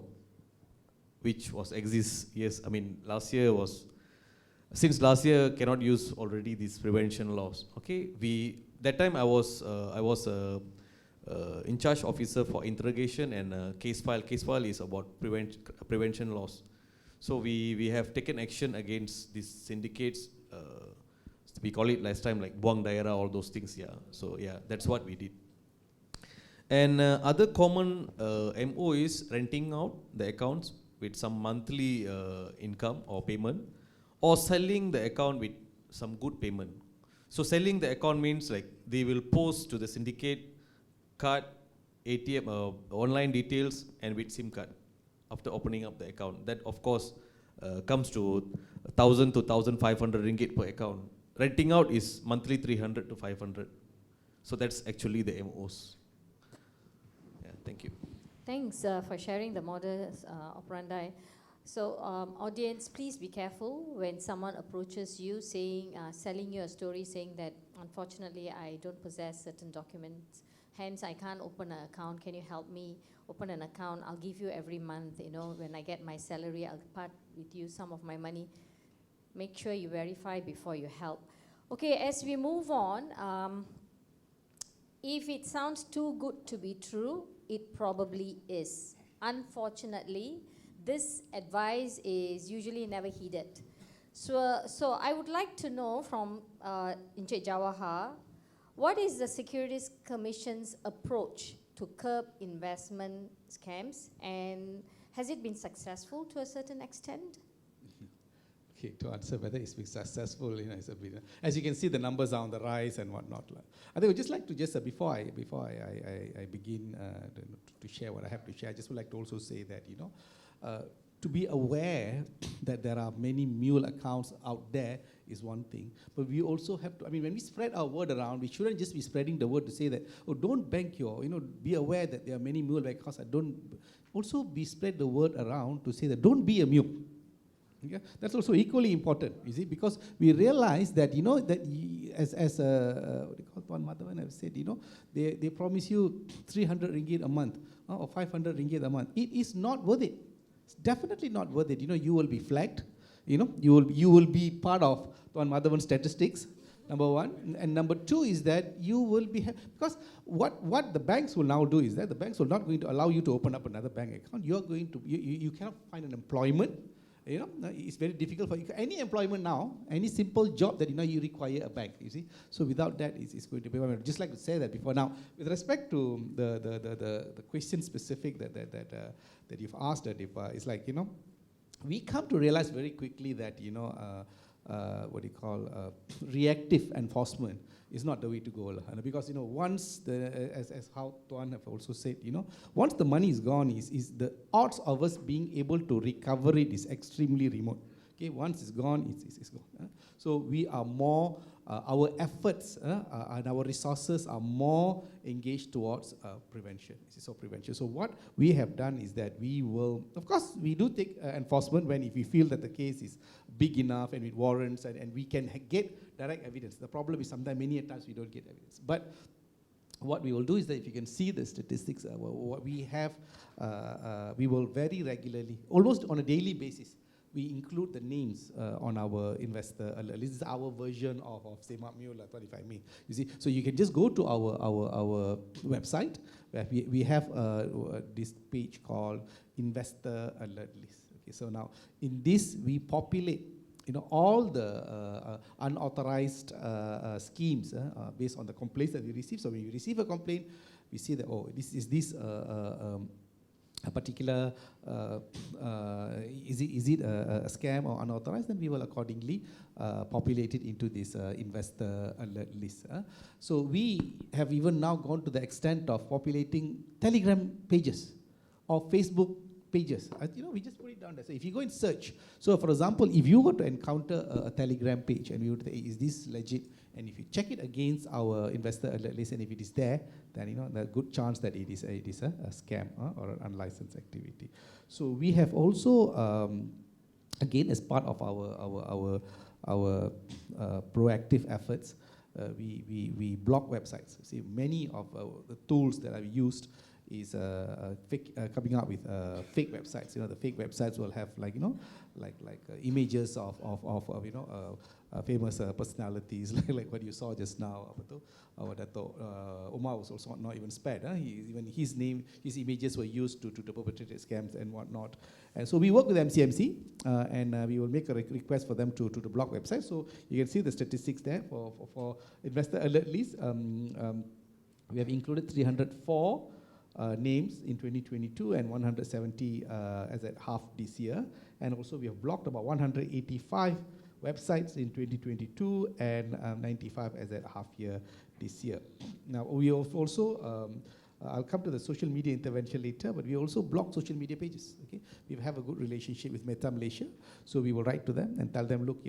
which was exists, yes, I mean, since last year cannot use already these prevention laws, okay? That time I was in charge officer for interrogation and case file. Case file is about prevention laws. So we have taken action against these syndicates. We call it last time like buang daerah, all those things, yeah. So yeah, that's what we did. And other common MO is renting out the accounts with some monthly income or payment, or selling the account with some good payment. So selling the account means like they will post to the syndicate card, ATM, online details, and with SIM card after opening up the account. That of course comes to 1,000 to 1,500 ringgit per account. Renting out is monthly 300 to 500. So that's actually the MOs. Yeah, thank you. Thanks for sharing the modus operandi. So audience, please be careful when someone approaches you saying, selling you a story saying that unfortunately I don't possess certain documents, hence I can't open an account, can you help me open an account, I'll give you every month, you know, when I get my salary, I'll part with you some of my money. Make sure you verify before you help. Okay, as we move on, if it sounds too good to be true, it probably is. Unfortunately, this advice is usually never heeded. So I would like to know from Encik Jawahar, what is the Securities Commission's approach to curb investment scams, and has it been successful to a certain extent? Okay, to answer whether it's been successful, you know, it's a bit, as you can see, the numbers are on the rise and whatnot. I think I would just like to before I begin to share what I have to share, I just would like to also say that, you know, to be aware that there are many mule accounts out there is one thing, but we also have to, I mean, when we spread our word around, we shouldn't just be spreading the word to say that, oh, don't bank your, you know, be aware that there are many mule accounts. Also be spread the word around to say that don't be a mule. Yeah, that's also equally important, you see, because we realize that, you know, that as what do you call Tuan Madhavan have said, you know, they promise you 300 ringgit a month or 500 ringgit a month. It is not worth it. It's definitely not worth it. You know, you will be flagged. You know, you will be part of Tuan Madhavan's statistics. Number one, and number two is that you will be because what the banks will now do is that the banks will not going to allow you to open up another bank account. You're going to you cannot find an employment. You know, it's very difficult for you. Any employment now, any simple job that, you know, you require a bank, you see. So without that, it's going to be, I'd just like to say that before. Now, with respect to the question specific that you've asked, Deepa, it's like, you know, we come to realize very quickly that, you know, what do you call, reactive enforcement is not the way to go. Because, you know, once, as how Tuan have also said, you know, once the money is gone, is the odds of us being able to recover it is extremely remote. Okay, once it's gone, it's gone. So we are more, our efforts and our resources are more engaged towards prevention. So what we have done is that we will, of course, we do take enforcement when if we feel that the case is big enough and it warrants and we can get direct evidence. The problem is sometimes many times we don't get evidence. But what we will do is that if you can see the statistics, what we have, we will very regularly, almost on a daily basis, we include the names on our investor alert. This is our version of Semak Mule, if I may. You see, so you can just go to our website where we have this page called Investor Alert List. Okay, so now in this we populate all the unauthorized schemes based on the complaints that we receive. So when you receive a complaint, we see that, oh, this is a particular, is it a scam or unauthorized, then we will accordingly populate it into this investor alert list. So we have even now gone to the extent of populating Telegram pages or Facebook pages. We just put it down there. So if you go and search, so for example, if you were to encounter a Telegram page and we would say, is this legit? And if you check it against our investor alert list, and if it is there, then there's a good chance that it is a scam or an unlicensed activity. So we have also, again, as part of our proactive efforts, we block websites. See, many of the tools that I've used is coming up with fake websites. The fake websites will have images of famous personalities, like what you saw just now. Our Omar was also not even spared. Even his images were used to perpetrate scams and whatnot. And so we work with MCMC, and we will make a request for them to block websites. So you can see the statistics there for investor alert list. We have included 304 names in 2022 and 170 as at half this year. And also we have blocked about 185 websites in 2022 and 95 as at half year this year. Now we have also, I'll come to the social media intervention later, but we also block social media pages. Okay, we have a good relationship with Meta Malaysia, so we will write to them and tell them, look,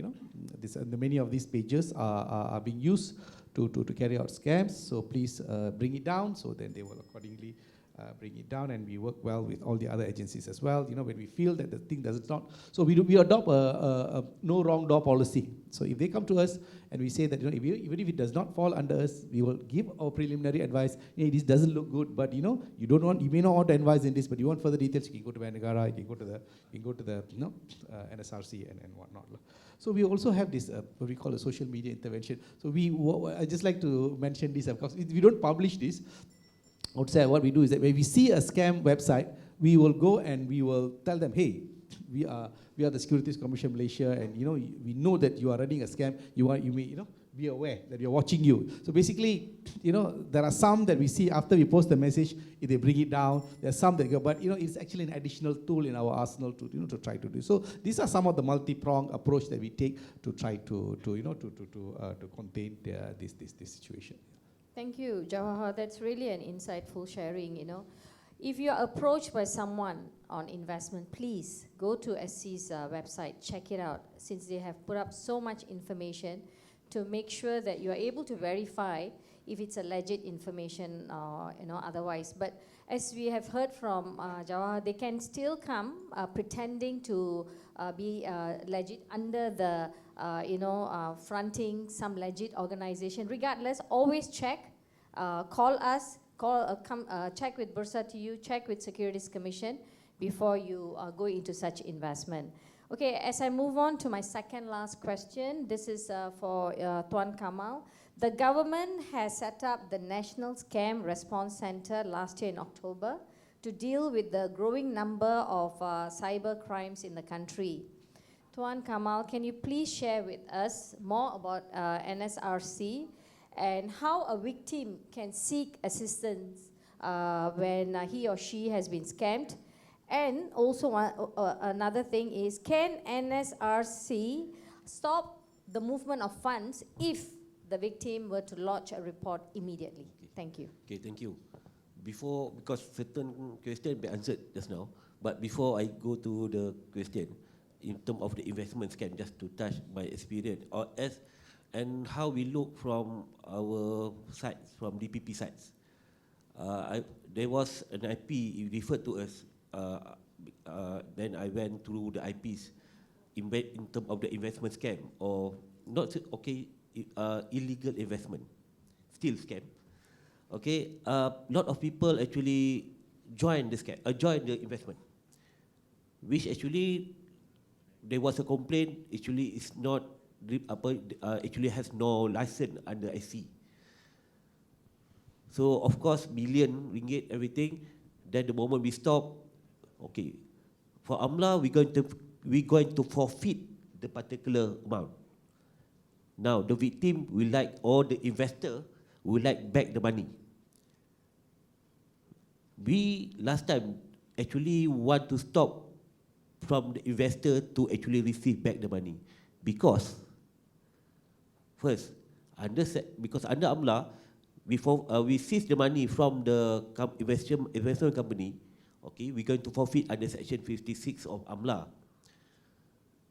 many of these pages are being used to carry out scams, so please bring it down. So then they will accordingly bring it down, and we work well with all the other agencies as well. When we feel that the thing does not, so we adopt a no wrong door policy. So if they come to us and we say that even if it does not fall under us, we will give our preliminary advice. This doesn't look good, but you may not want to advise in this, but you want further details, you can go to Banegara, you can go to the NSRC and whatnot. So we also have this what we call a social media intervention. So I just like to mention this, of course. We don't publish this. Outside, what we do is that when we see a scam website, we will go and we will tell them, hey, we are the Securities Commission Malaysia, and we know that you are running a scam. You may be aware that we are watching you. So basically, there are some that we see after we post the message, if they bring it down. There are some that go, but it's actually an additional tool in our arsenal to try to do. So these are some of the multi-pronged approach that we take to try to contain this situation. Thank you, Jawahar. That's really an insightful sharing, If you're approached by someone on investment, please go to SC's website, check it out, since they have put up so much information to make sure that you are able to verify if it's a legit information or otherwise. But as we have heard from Jawahar, they can still come pretending to be legit under the fronting some legit organization. Regardless, always check, call us, check with Bursa TU, check with Securities Commission before you go into such investment. Okay, as I move on to my second last question, this is for Tuan Kamal. The government has set up the National Scam Response Center last year in October to deal with the growing number of cyber crimes in the country. Tuan Kamal, can you please share with us more about NSRC and how a victim can seek assistance when he or she has been scammed? And also another thing is, can NSRC stop the movement of funds if the victim were to lodge a report immediately? Thank you. Okay, thank you. Because certain question be answered just now, but before I go to the question, in terms of the investment scam, just to touch my experience, and how we look from our sites, from DPP sites. There was an IP referred to us. Then I went through the IPs in terms of the investment scam, or not illegal investment, still scam. Okay, lot of people actually join the scam, join the investment, which actually there was a complaint, actually it's not, actually has no license under SC. So of course, million ringgit, everything. Then the moment we stop, okay, for AMLA, we're going to forfeit the particular amount. Now the victim will like, or the investor will like back the money. We last time actually want to stop from the investor to actually receive back the money, because first, because under AMLA, we seize the money from the investment company. Okay, we're going to forfeit under Section 56 of AMLA.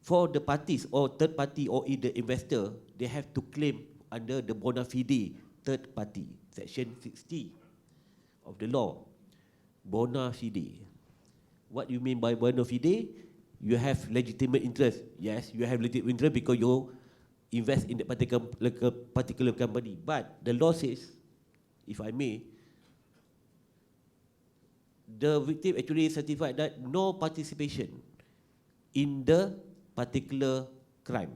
For the parties or third party or either investor, they have to claim under the bona fide third party, Section 60 of the law. Bona fide. What you mean by bona fide? You have legitimate interest. Yes, you have legitimate interest because you invest in the particular company. But the law says, if I may, the victim actually certified that no participation in the particular crime.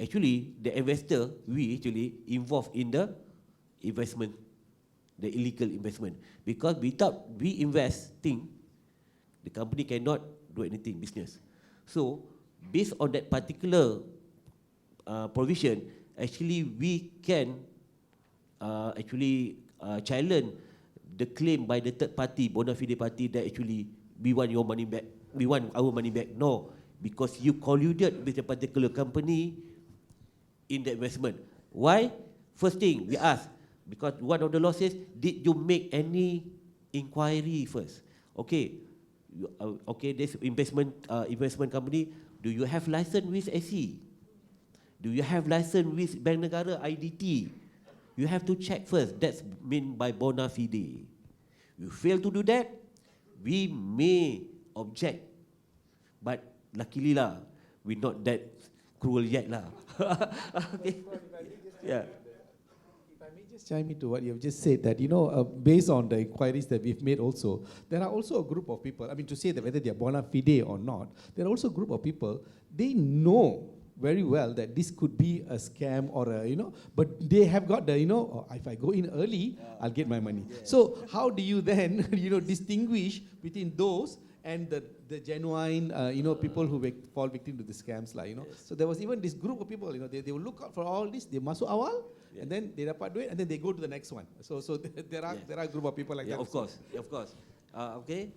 Actually, the investor, we actually involved in the investment, the illegal investment. Because without we investing, the company cannot do anything, business. So, based on that particular provision, actually we can challenge the claim by the third party, bona fide party, that actually we want your money back, we want our money back. No, because you colluded with a particular company in the investment. Why? First thing we ask, because one of the laws says, did you make any inquiry first? Okay, okay, this investment company, do you have license with SC? Do you have license with Bank Negara, IDT? You have to check first. That's meant by bona fide. You fail to do that, we may object. But luckily lah, we're not that cruel yet lah. Okay. Yeah. If I may just chime into what you've just said, that, based on the inquiries that we've made also, there are also a group of people, I mean, to say that whether they are bona fide or not, there are also a group of people, they know very well that this could be a scam or but they have got the, if I go in early, I'll get my money. Yeah. So how do you then, distinguish between those and the genuine, people who fall victim to the scams, like, Yes. So there was even this group of people, they will look out for all this, they masuk awal, yes. And then they dapat duit, and then they go to the next one. So there are a group of people like that. Of course. Okay.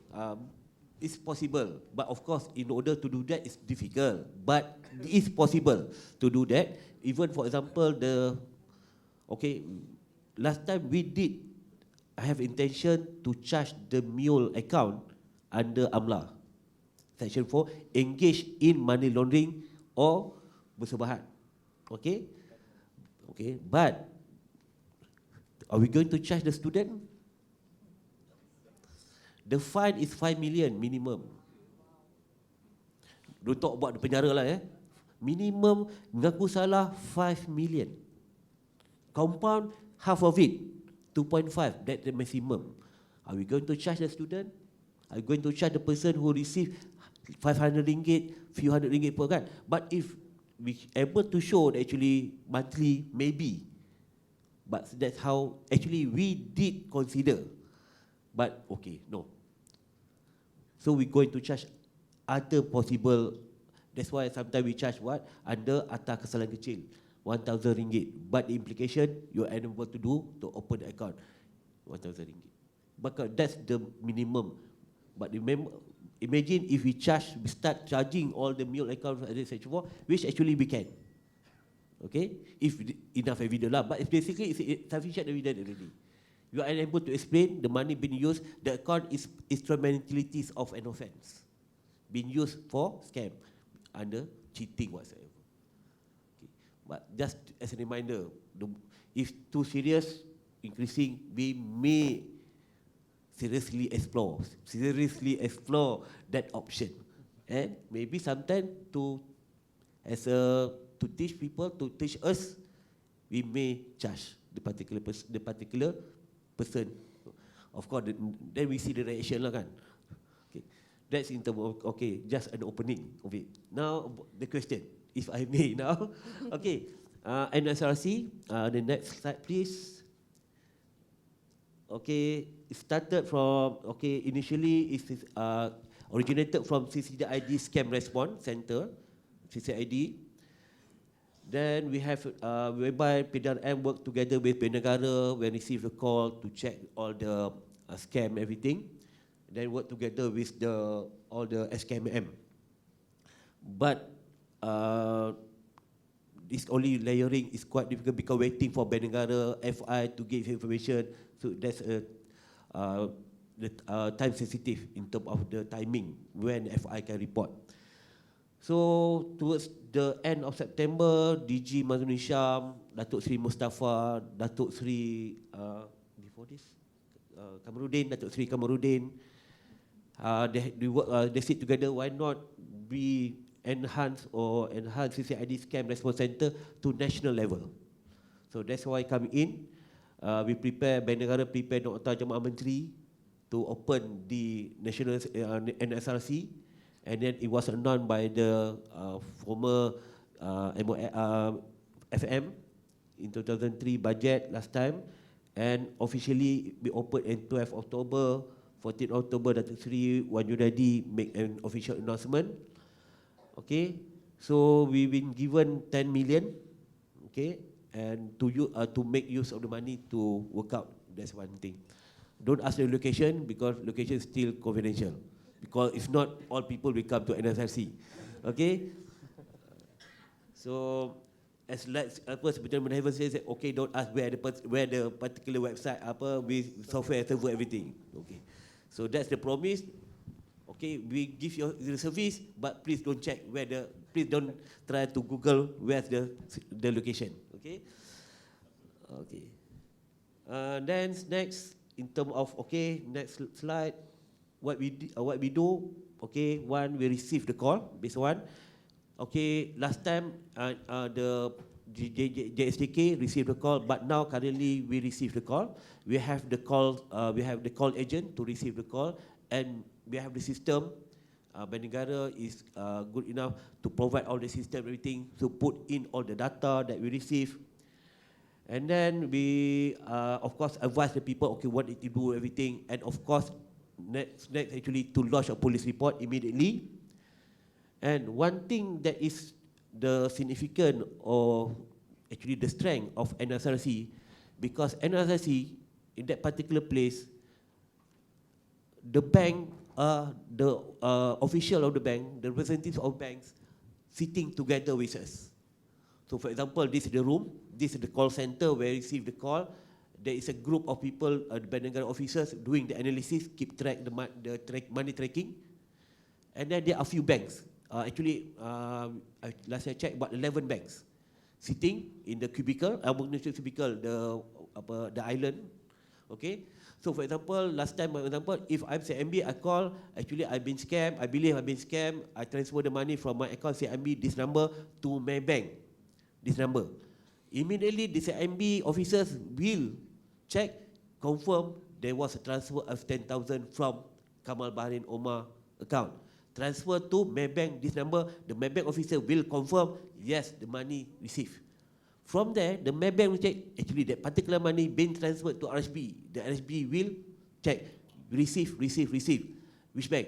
It's possible, but of course, in order to do that, it's difficult. But it's possible to do that. Even, for example, last time I have intention to charge the mule account under AMLA, Section 4, engage in money laundering or bersebahat. Okay, but are we going to charge the student? The fine is 5 million minimum. Don't talk about the penjara lah Minimum, mengaku salah 5 million. Compound half of it, 2.5, that's the maximum. Are we going to charge the student? Are we going to charge the person who received 500 ringgit, few hundred ringgit per kan? But if we able to show that actually monthly, maybe. But that's how actually we did consider. But okay, no. So we're going to charge other possible. That's why sometimes we charge what? Under atas kesalahan kecil, 1,000 ringgit. But the implication, you're unable to do to open the account, 1,000 ringgit. Because that's the minimum. But remember, imagine if we start charging all the mule accounts at Section 4, which actually we can. Okay? If enough evidence lah. But basically, it's sufficient evidence already. You are unable to explain the money being used, the account is instrumentalities of an offense, being used for scam, under cheating whatsoever. Okay. But just as a reminder, if too serious, increasing, we may seriously explore that option. And maybe sometime to teach people, to teach us, we may charge the particular person. Of course, then we see the reaction lah kan. Okay. That's in terms of, okay, just an opening of it. Now, the question, if I may now. Okay, NSRC, the next slide, please. Okay, it started from, okay, initially it is originated from CCID Scam Response Center, CCID. Then we have, whereby PDRM work together with Penegara when receive a call to check all the scam, everything. Then work together with all the SKMM. But this only layering is quite difficult because waiting for Penegara, FI to give information. So that's time sensitive in terms of the timing when FI can report. So towards the end of September, DG Mazuni Syam, Datuk Sri Mustafa, Datuk Sri before this, Kamarudin, Datuk Sri Kamarudin, they sit together. Why not we enhance CCID Scam Response Center to national level? So that's why coming in, we prepare, Penegara prepare Nota Jamaah Menteri to open the national NSRC, and then it was announced by the former FM in 2003 budget last time, and officially we opened in 12 October, 14 October, Datuk Sri Wan Yudadi make an official announcement. Okay, so we've been given 10 million, okay, and to make use of the money to work out. That's one thing. Don't ask the location because location is still confidential. Because if not, all people will come to NSRC. Okay? So, as like Superintendent Madhavan says, okay, don't ask where the particular website, with software, server, everything. Okay. So that's the promise. Okay, we give you the service, but please don't check please don't try to Google where's the location. Okay? Okay. Then next, in terms of, okay, next slide. What we do, okay, one, we receive the call, based one. Okay, last time the JSDK received the call, but now currently we receive the call. We have the call agent to receive the call, and we have the system. Penegara is good enough to provide all the system, everything, to put in all the data that we receive. And then we, of course, advise the people, okay, what did you do, everything, and of course, next actually to lodge a police report immediately. And one thing that is the significant or actually the strength of NSRC, because NSRC in that particular place, the bank, the official of the bank, the representatives of banks sitting together with us. So for example, this is the room, this is the call center where we receive the call. There is a group of people, the Penegara officers, doing the analysis, keep track the money tracking. And then there are a few banks. Actually, last I checked, about 11 banks sitting in the cubicle, the island. Okay. So for example, last time, for example, if I'm CMB, I call, actually I've been scammed, I believe I've been scammed, I transfer the money from my account CMB, this number, to my bank, this number. Immediately, the CMB officers will check, confirm there was a transfer of 10,000 from Kamal, Baharin, Omar account. Transfer to Maybank, this number, the Maybank officer will confirm, yes, the money received. From there, the Maybank will check, actually that particular money being transferred to RSB. The RSB will check, receive. Which bank?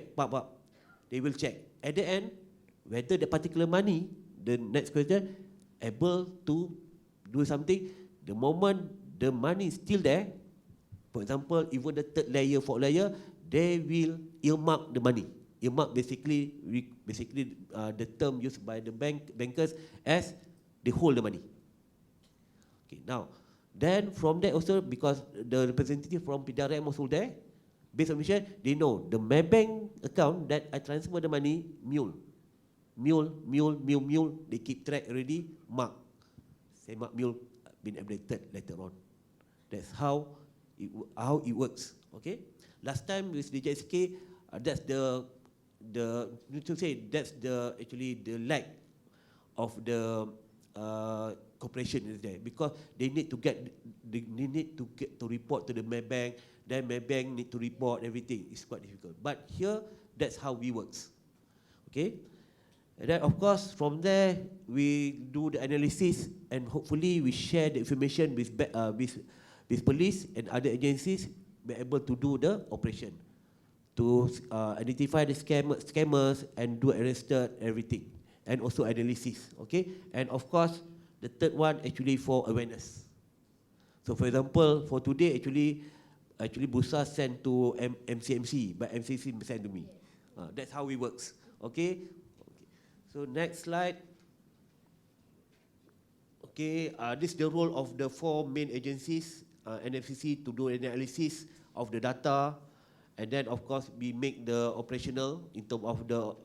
They will check. At the end, whether the particular money, the next question, able to do something, the moment the money is still there, for example, even the third layer, fourth layer, they will earmark the money. Earmark basically the term used by the bankers as they hold the money. Okay, now, then from there also, because the representative from PDRM also there, based on mission, they know the Maybank account that I transfer the money, mule, they keep track already, mark. Say mark mule, been updated later on. That's how it works. Okay. Last time with the JSK, that's actually the lack of the cooperation is there, because they need to get to report to the Maybank, then Maybank need to report everything. It's quite difficult. But here That's how we works. Okay. And then of course from there we do the analysis and hopefully we share the information with police and other agencies be able to do the operation to identify the scammers and do arrested everything and also analysis. Okay. And of course the third one actually for awareness. So for example for today actually Bursa sent to MCMC but MCC sent to me. That's how it works. Okay. So next slide. Okay, this is the role of the 4 main agencies, NFCC to do analysis of the data, and then of course we make the operational in terms of the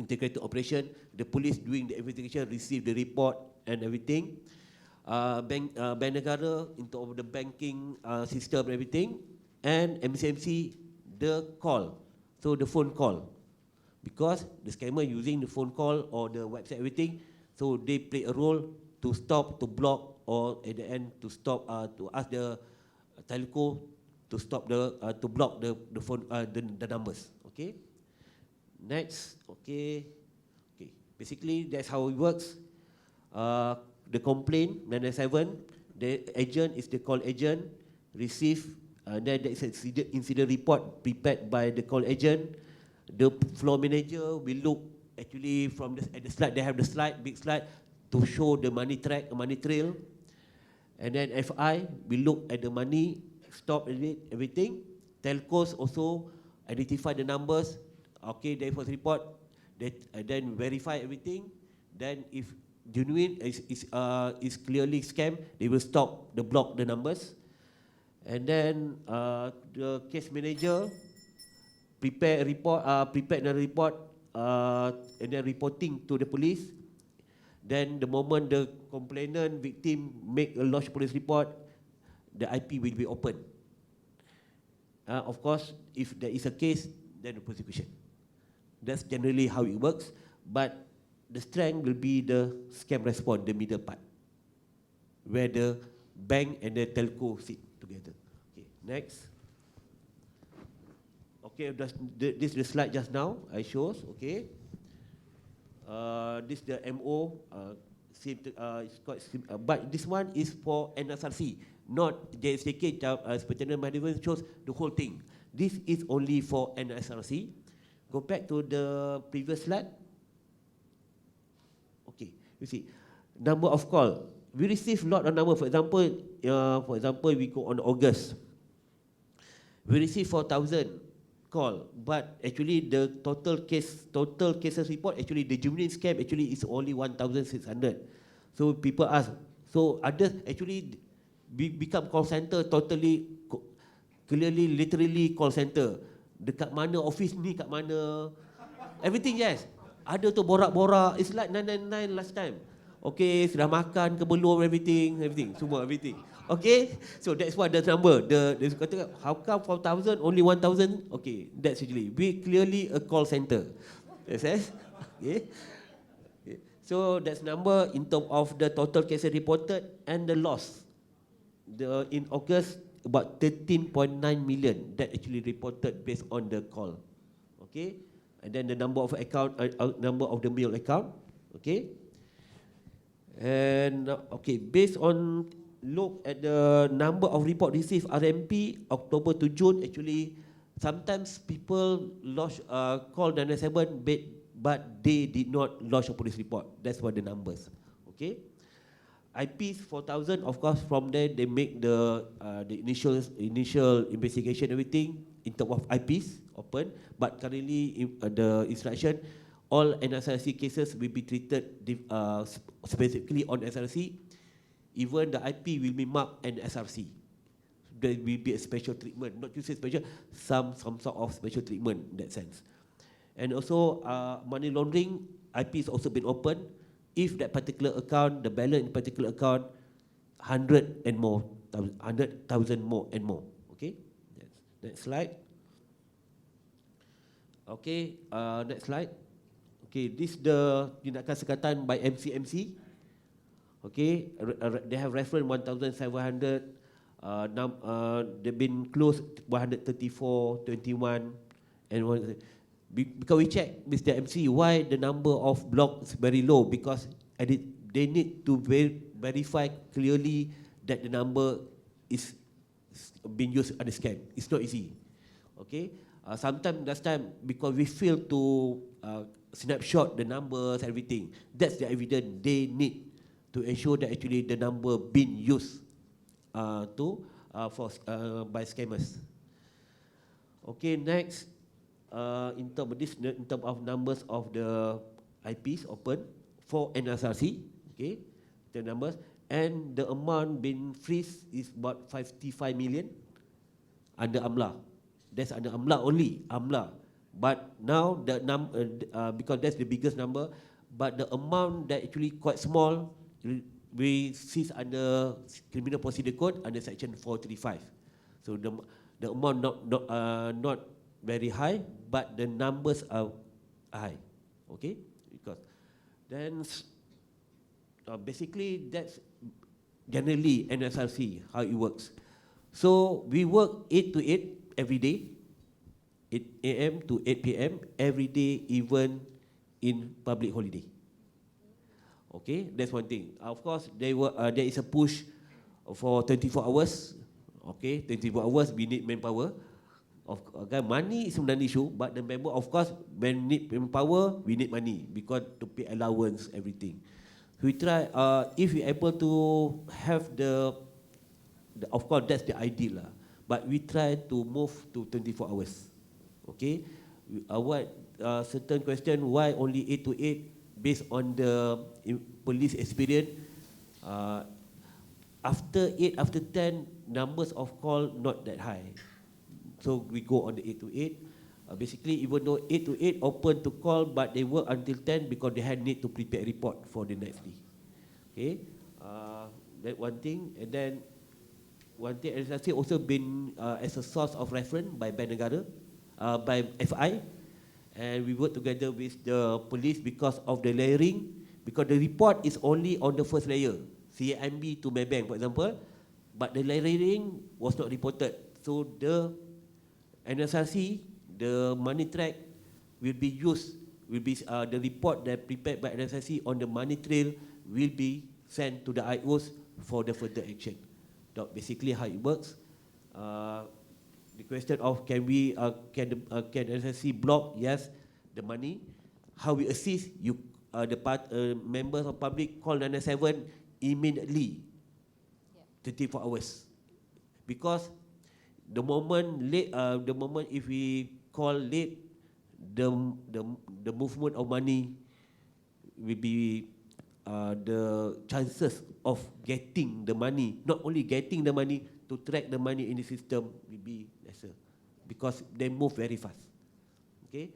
integrated operation. The police doing the investigation, receive the report and everything. Bank negara in terms of the banking system and everything, and MCMC the call, so the phone call. Because the scammer using the phone call or the website everything, so they play a role to stop, to block, or at the end to stop, to ask the telco to stop to block the phone, the numbers. Okay. Next. Okay. Okay. Basically that's how it works. The complaint 997, the agent is the call agent, receive, then there is an incident report prepared by the call agent. The floor manager will look actually from at the slide. They have the slide, big slide, to show the money trail, and then FI will look at the money, stop everything. Telcos also identify the numbers. Okay, there was report, then verify everything. Then if genuine is clearly scam, they will stop block the numbers, and then the case manager prepare the report and then reporting to the police. Then the moment the complainant victim make a lodge police report, the IP will be open. Of course, if there is a case, then the prosecution. That's generally how it works. But the strength will be the scam response, the middle part, where the bank and the telco sit together. Okay, next. Okay, this is the slide just now I shows. Okay, this is the MO. It's quite but this one is for NSRC, not JSK. Superintendent Madhavan shows the whole thing. This is only for NSRC. Go back to the previous slide. Okay, you see number of call. We receive lot of number. For example, we go on August. We receive 4,000 call, but actually the total cases report, actually the genuine scam actually is only 1,600. So people ask, so others actually become call center totally, clearly, literally call center. Dekat mana office ni, kat mana, everything yes. Ada tu borak-borak, it's like 999 last time. Okay, sudah makan ke belum, everything, semua everything. Okay, so that's what the number. The kata, how come 4,000 only 1,000? Okay, that's actually we clearly a call center. Yes. Okay. So that's number in terms of the total cases reported and the loss. In August about 13.9 million that actually reported based on the call. Okay, and then the number of account, number of the mail account. Okay, and okay, based on look at the number of report received RMP October to June, actually sometimes people lodge call 997 but they did not lodge a police report. That's what the numbers. Okay, IPs 4,000. Of course, from there they make the initial investigation, everything in terms of IPs open. But currently the instruction, all NSRC cases will be treated specifically on SRC. Even the IP will be marked an SRC. There will be a special treatment, not to say special, some sort of special treatment in that sense. And also money laundering, IP has also been opened. If that particular account, the balance in particular account, 100,000 more and more. Okay, next slide. Okay, next slide. Okay, this the tindakan sekatan by MCMC. Okay, they have reference 1,700. They've been closed 134, 21, And because we check, Mr. MC, why the number of blocks very low? Because they need to verify clearly that the number is being used on the scam. It's not easy. Okay. Sometimes last time, because we fail to snapshot the numbers, everything, that's the evidence they need to ensure that actually the number being used by scammers. Okay, next, in terms of numbers of the IPs open for NSRC, okay, the numbers, and the amount being freeze is about 55 million under AMLA. That's under AMLA only, AMLA. But now the because that's the biggest number, but the amount that actually quite small, we seize under Criminal Procedure Code under Section 435. So the amount not very high, but the numbers are high. Okay, because then basically that's generally NSRC how it works. So we work 8 to 8 every day, 8 a.m. to 8 p.m. every day, even in public holiday. Okay, that's one thing. Of course, there is a push for 24 hours. Okay, 24 hours we need manpower. Money is not an issue, but the member, of course, when need manpower, we need money because to pay allowance, everything. We try, if we're able to have of course, that's the ideal, but we try to move to 24 hours. Okay, certain question, why only 8 to 8? Based on the police experience, after 8, after 10, numbers of call not that high. So we go on the 8 to 8. Basically, even though 8 to 8 open to call, but they work until 10 because they had need to prepare a report for the next day. Okay, that one thing. And then one thing, NSRC also been as a source of reference by Bank Negara, by FI. And we work together with the police because of the layering, because the report is only on the first layer, CIMB to Maybank, for example, but the layering was not reported. So the NSRC, the money track will be used, the report that prepared by NSRC on the money trail will be sent to the IOs for the further action. That's basically how it works. The question of can NSRC block? Yes, the money. How we assist you? Members of public call 997 immediately, 24 hours, because the moment if we call late, the movement of money will be the chances of getting the money, not only getting the money, to track the money in the system will be lesser because they move very fast. Okay,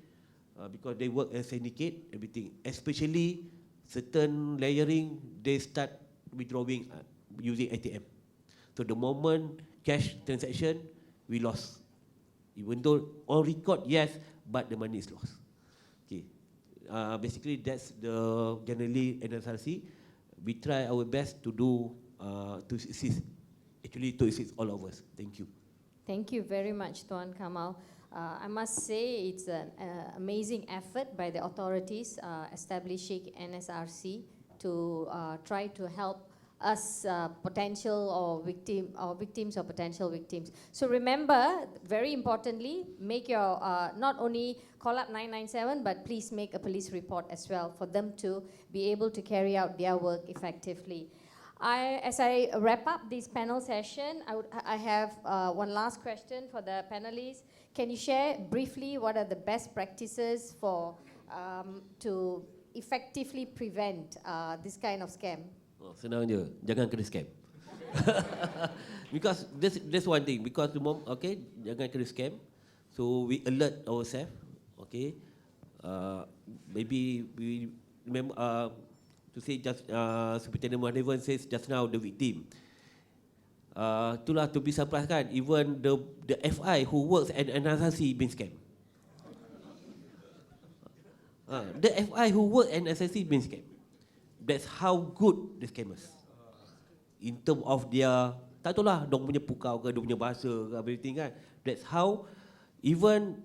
because they work as syndicate, everything. Especially certain layering, they start withdrawing using ATM. So the moment cash transaction, we lost. Even though on record, yes, but the money is lost. Okay, basically that's the generally NSRC. We try our best to do to assist all of us. Thank you. Thank you very much, Tuan Kamal. I must say it's an amazing effort by the authorities establishing NSRC to try to help us victims or potential victims. So remember, very importantly, make your not only call up 997, but please make a police report as well for them to be able to carry out their work effectively. As I wrap up this panel session, I have one last question for the panelists. Can you share briefly what are the best practices for to effectively prevent this kind of scam? Senang je, jangan kena scam. Because this one thing, because jangan kena scam. So we alert ourselves. Okay, maybe we remember. To say just Superintendent Madhavan says just now the victim. Itulah to be surprised kan, even the FI who works at NSRC been scammed. The FI who works at NSRC been scammed. That's how good the scammers. In terms of their, tak tahu lah, dong punya pukau ke, dong punya bahasa ke, everything kan. That's how even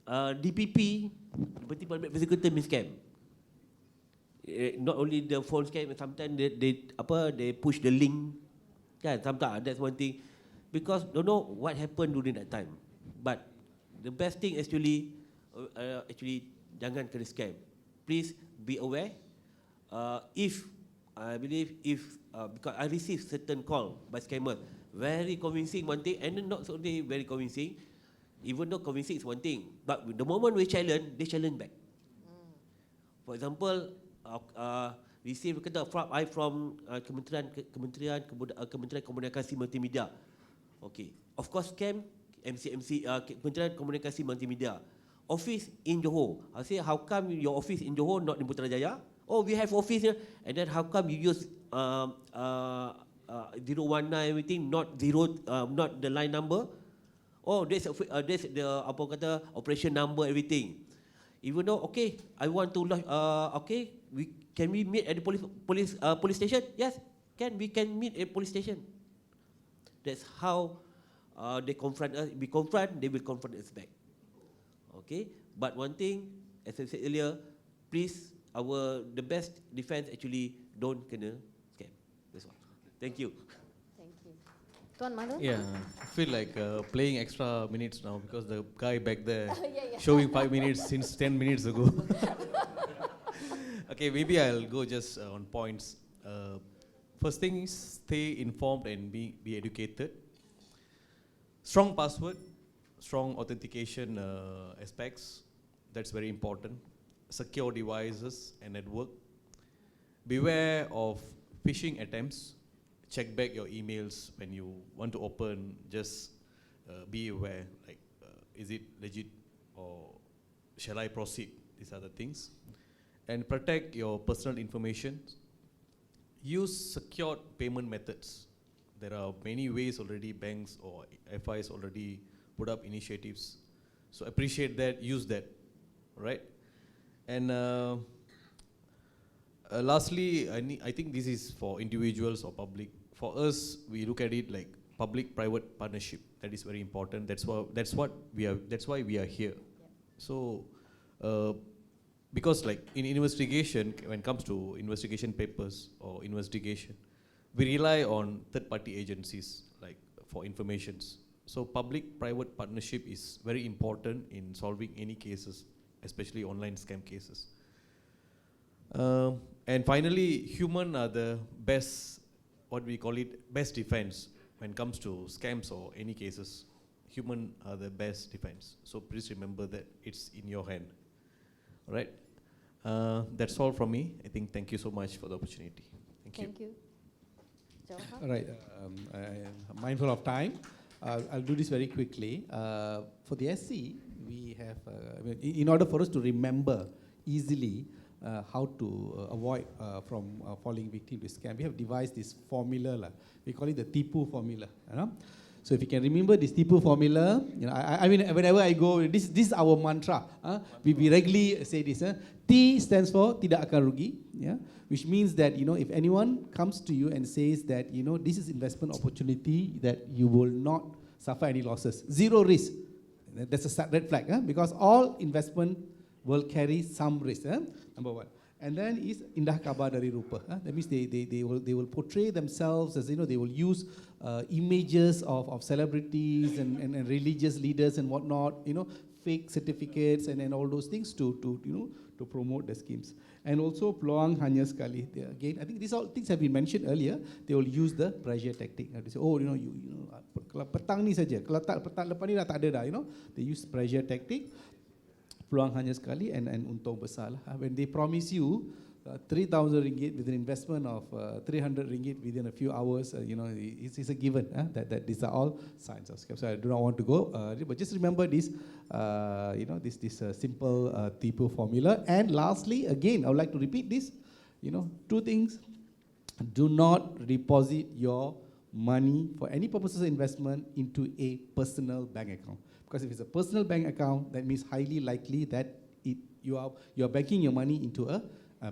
DPP, Deputy Public Prosecutor means scam. Not only the phone scam, sometimes they push the link. Yeah, sometimes that's one thing. Because don't know what happened during that time. But the best thing actually jangan kena scam. Please be aware. If I believe because I received certain call by scammers, very convincing one thing, and not so very convincing. Even though convincing is one thing, but the moment we challenge, they challenge back. For example, receive from Kementerian Komunikasi Multimedia. Okay, of course scam MCMC Kementerian Komunikasi Multimedia. Office in Johor. I say, how come your office in Johor, not in Putrajaya? Oh, we have office here. And then how come you use 019 everything, not the line number? Oh, that's the operation number, everything. Even though, okay, I want to lodge, okay, can we meet at the police station? Yes, we can meet at police station. That's how they confront us. We confront, they will confront us back. Okay, but one thing, as I said earlier, please, the best defense actually don't kena scam. That's all. Thank you. Thank you. Tuan Madhavan? Yeah, I feel like playing extra minutes now because the guy back there Yeah. showing 5 minutes since 10 minutes ago. Okay, maybe I'll go just on points. First thing is stay informed and be educated. Strong password, strong authentication aspects, that's very important. Secure devices and network. Beware of phishing attempts. Check back your emails when you want to open. Just be aware, like, is it legit or shall I proceed? These are the things. And protect your personal information. Use secured payment methods. There are many ways already, banks or FIs already put up initiatives. So appreciate that, use that, right? And lastly, I think this is for individuals or public. For us, we look at it like public-private partnership. That is very important. That's why we are here. Yeah. So, because like in investigation, when it comes to investigation papers or investigation, we rely on third-party agencies like for informations. So public-private partnership is very important in solving any cases, especially online scam cases. And finally, human are the best, what we call it, best defense when it comes to scams or any cases. Human are the best defense. So please remember that it's in your hand. All right. That's all from me. I think thank you so much for the opportunity. Thank you. Jawahar? All right, I'm mindful of time. I'll do this very quickly. For the SC, we have, in order for us to remember easily how to avoid from falling victim to scam, we have devised this formula. We call it the Tipu formula. So if you can remember this Tipu formula, I mean, whenever I go, this is our mantra. We regularly say this. T stands for tidak akan rugi, which means that if anyone comes to you and says that this is investment opportunity that you will not suffer any losses, zero risk. That's a red flag, because all investment will carry some risk. Number one. And then is indah kabar dari rupa. That means they will portray themselves as they will use images of celebrities and religious leaders and whatnot, fake certificates and all those things to promote the schemes. And also peluang hanya sekali. Again, I think these all things have been mentioned earlier. They will use the pressure tactic. They say, kalau petang ni saja, kalau petang lepas ni dah tak ada dah. They use pressure tactic. Peluang hanya sekali and untung besar lah. When they promise you 3,000 ringgit with an investment of 300 ringgit within a few hours, it's a given that these are all signs of scam. So I do not want to go, but just remember this, this simple Tipu formula. And lastly, again, I would like to repeat this. Two things: do not deposit your money for any purposes of investment into a personal bank account. Because if it's a personal bank account, that means highly likely that you are banking your money into a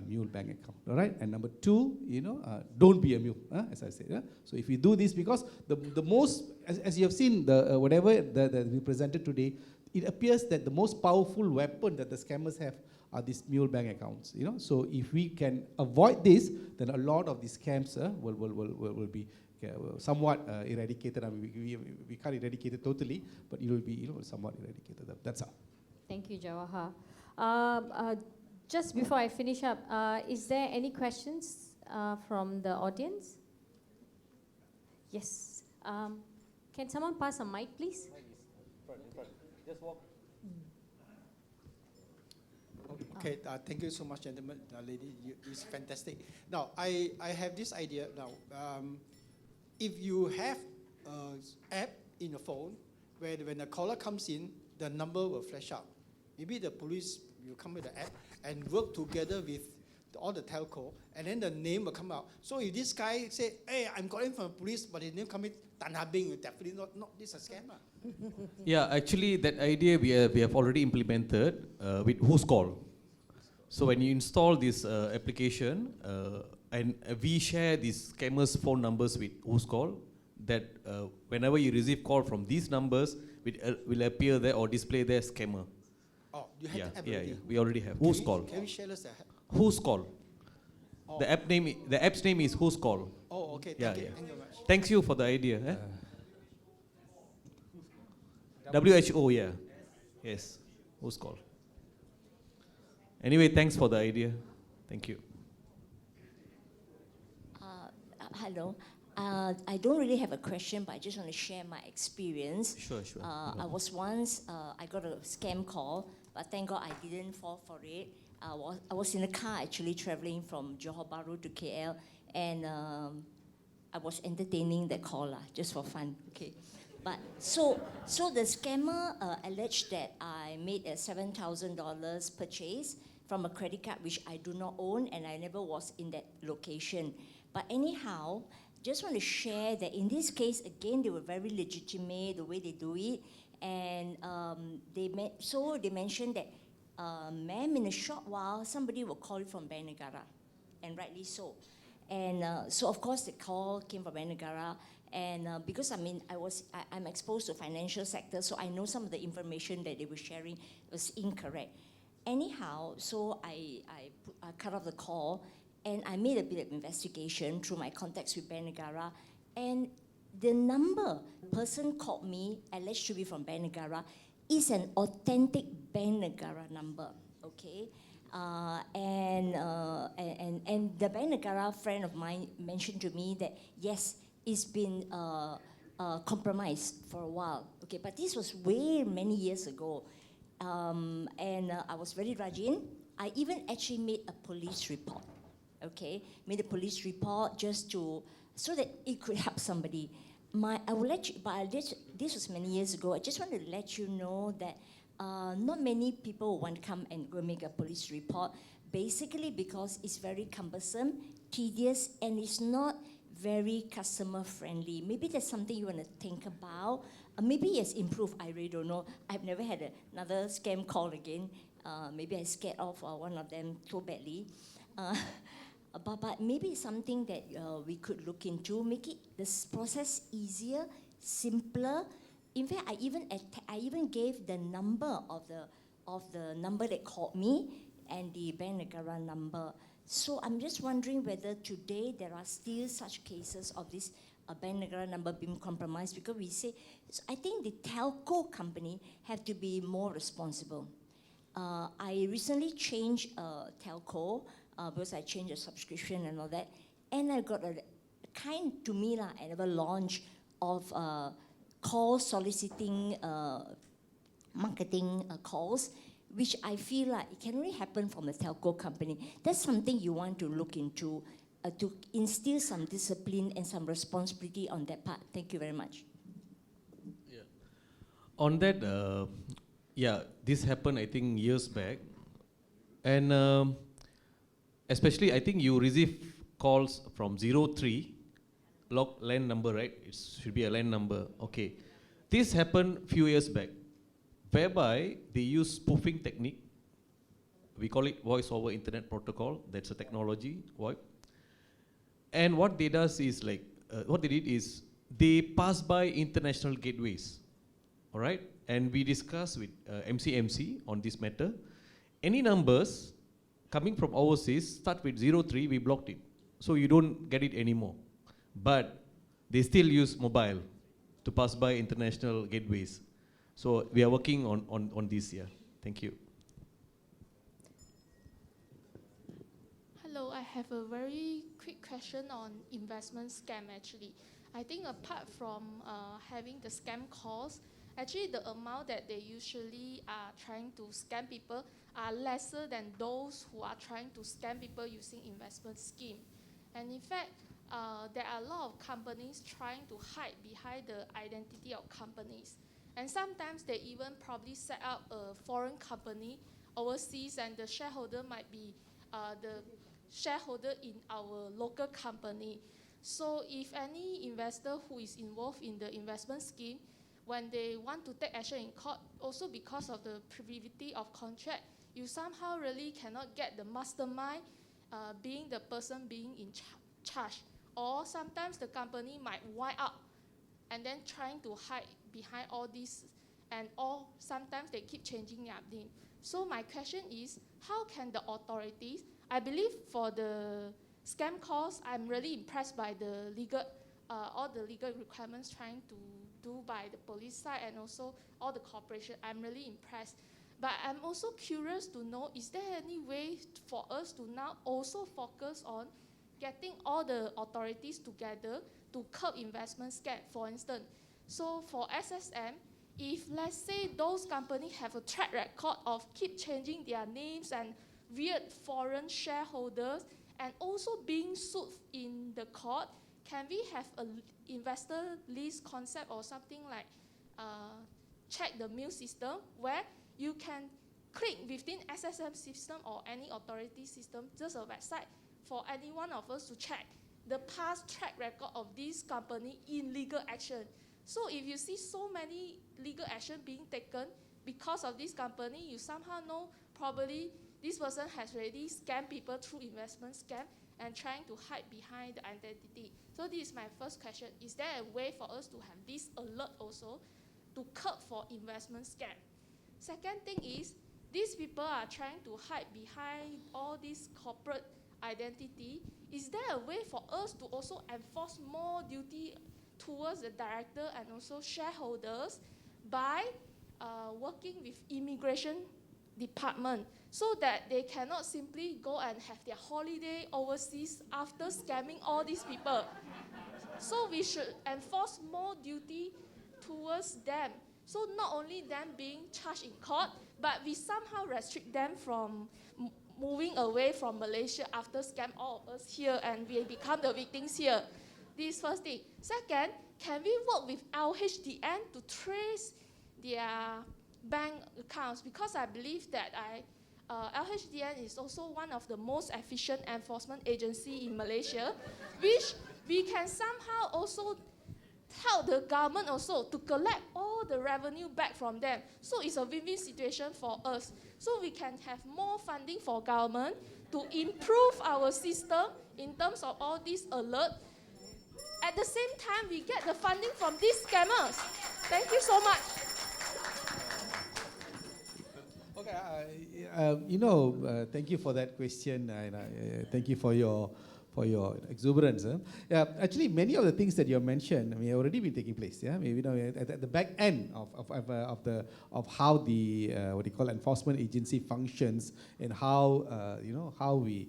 mule bank account. All right. And number two, don't be a mule, as I said. So if you do this, because the most, as you have seen, whatever that we presented today, it appears that the most powerful weapon that the scammers have are these mule bank accounts. So if we can avoid this, then a lot of these scams will be somewhat eradicated. I mean, we can't eradicate it totally, but it will be somewhat eradicated. That's all. Thank you, Jawahar. Just before I finish up, is there any questions from the audience? Yes. Can someone pass a mic, please? In front. Just walk. Okay, thank you so much, gentlemen, lady. It's fantastic. Now, I have this idea now. If you have an app in your phone where when a caller comes in, the number will flash out. Maybe the police will come with the app and work together with all the telco, and then the name will come out. So if this guy say, hey, I'm calling from the police, but his name comes Tan Habing, definitely not this is a scammer. Yeah, actually that idea we have already implemented with Who's Call. So when you install this application, and we share these scammers' phone numbers with Who's Call, that whenever you receive call from these numbers, it will appear there or display there scammer. Oh, you have the app yeah, already? we already have. Who's Call? Can we share us the app? Who's Call? Oh. The app's name is Who's Call. Oh, okay. Yeah, Thank you. yeah. Thank you very much. Thanks you for the idea. WHO, yeah. Yes. Who's Call? Anyway, thanks for the idea. Thank you. Hello. I don't really have a question, but I just want to share my experience. Sure. I was once, I got a scam call, but thank God I didn't fall for it. I was in a car actually traveling from Johor to KL, and I was entertaining the caller just for fun. Okay, but so the scammer alleged that I made a $7,000 purchase from a credit card which I do not own, and I never was in that location. But anyhow, just want to share that in this case, again, they were very legitimate the way they do it, and they mentioned that, ma'am, in a short while, somebody will call you from Bank Negara, and rightly so. And so of course the call came from Bank Negara, and because I'm exposed to financial sector, so I know some of the information that they were sharing was incorrect. Anyhow, so I cut off the call, and I made a bit of investigation through my contacts with Bank Negara, and the person called me, alleged to be from Bank Negara, is an authentic Bank Negara number, okay? And the Bank Negara friend of mine mentioned to me that, yes, it's been compromised for a while, okay? But this was way many years ago. And I was very rajin. I even actually made a police report, okay? Made a police report just so that it could help somebody. I will let you, but this was many years ago. I just want to let you know that not many people want to come and go make a police report, basically because it's very cumbersome, tedious, and it's not very customer friendly. Maybe that's something you want to think about. Maybe it's improved, I really don't know. I've never had another scam call again. Maybe I scared off one of them so badly. But maybe it's something that we could look into, make it this process easier, simpler. In fact, I even gave the number of the number that called me and the Bank Negara number. So I'm just wondering whether today there are still such cases of this Bank Negara number being compromised, because we say, I think the telco company have to be more responsible. I recently changed telco because I changed the subscription and all that, and I got a kind, to me, another launch of call soliciting marketing calls, which I feel like it can only happen from the telco company. That's something you want to look into, to instill some discipline and some responsibility on that part. Thank you very much. Yeah. On that, this happened, I think, years back. And especially, I think you receive calls from 03, land number, right? It should be a land number. Okay. This happened few years back, whereby they use spoofing technique. We call it voice over internet protocol. That's a technology, VoIP. And what they did is they pass by international gateways. all right? And we discussed with MCMC on this matter. Any numbers coming from overseas start with 03, we blocked it. So you don't get it anymore. But they still use mobile to pass by international gateways. So we are working on this here. Thank you. Hello, I have a very quick question on investment scam actually. I think apart from having the scam calls, actually the amount that they usually are trying to scam people are lesser than those who are trying to scam people using investment scheme. And in fact, there are a lot of companies trying to hide behind the identity of companies. And sometimes they even probably set up a foreign company overseas and the shareholder might be the shareholder in our local company. So if any investor who is involved in the investment scheme, when they want to take action in court, also because of the privity of contract, you somehow really cannot get the mastermind being the person being in charge. Or sometimes the company might wind up and then trying to hide behind all this, and sometimes they keep changing their name. So my question is, how can the authorities, I believe for the scam calls, I'm really impressed by the legal, all the legal requirements trying to do by the police side and also all the cooperation. I'm really impressed. But I'm also curious to know, is there any way for us to now also focus on getting all the authorities together to curb investment scam, for instance? So for SSM, if let's say those companies have a track record of keep changing their names and weird foreign shareholders and also being sued in the court, can we have an investor list concept or something like check the mail system where you can click within SSM system or any authority system, just a website for any one of us to check the past track record of this company in legal action. So if you see so many legal action being taken because of this company, you somehow know probably this person has already scammed people through investment scam and trying to hide behind the identity. So this is my first question. Is there a way for us to have this alert also to curb for investment scam? Second thing is, these people are trying to hide behind all this corporate identity. Is there a way for us to also enforce more duty towards the director and also shareholders by working with immigration department so that they cannot simply go and have their holiday overseas after scamming all these people? So we should enforce more duty towards them. So not only them being charged in court, but we somehow restrict them from moving away from Malaysia after scam all of us here and we become the victims here. This is first thing. Second, can we work with LHDN to trace their bank accounts? Because I believe that LHDN is also one of the most efficient enforcement agency in Malaysia, which we can somehow also help the government also to collect all the revenue back from them. So it's a win-win situation for us. So we can have more funding for government to improve our system in terms of all these alerts. At the same time, we get the funding from these scammers. Thank you so much. Okay, thank you for that question. Thank you for your exuberance. Yeah, actually, many of the things that you have mentioned have already been taking place. Yeah, maybe at the back end of how the what you call enforcement agency functions and how how we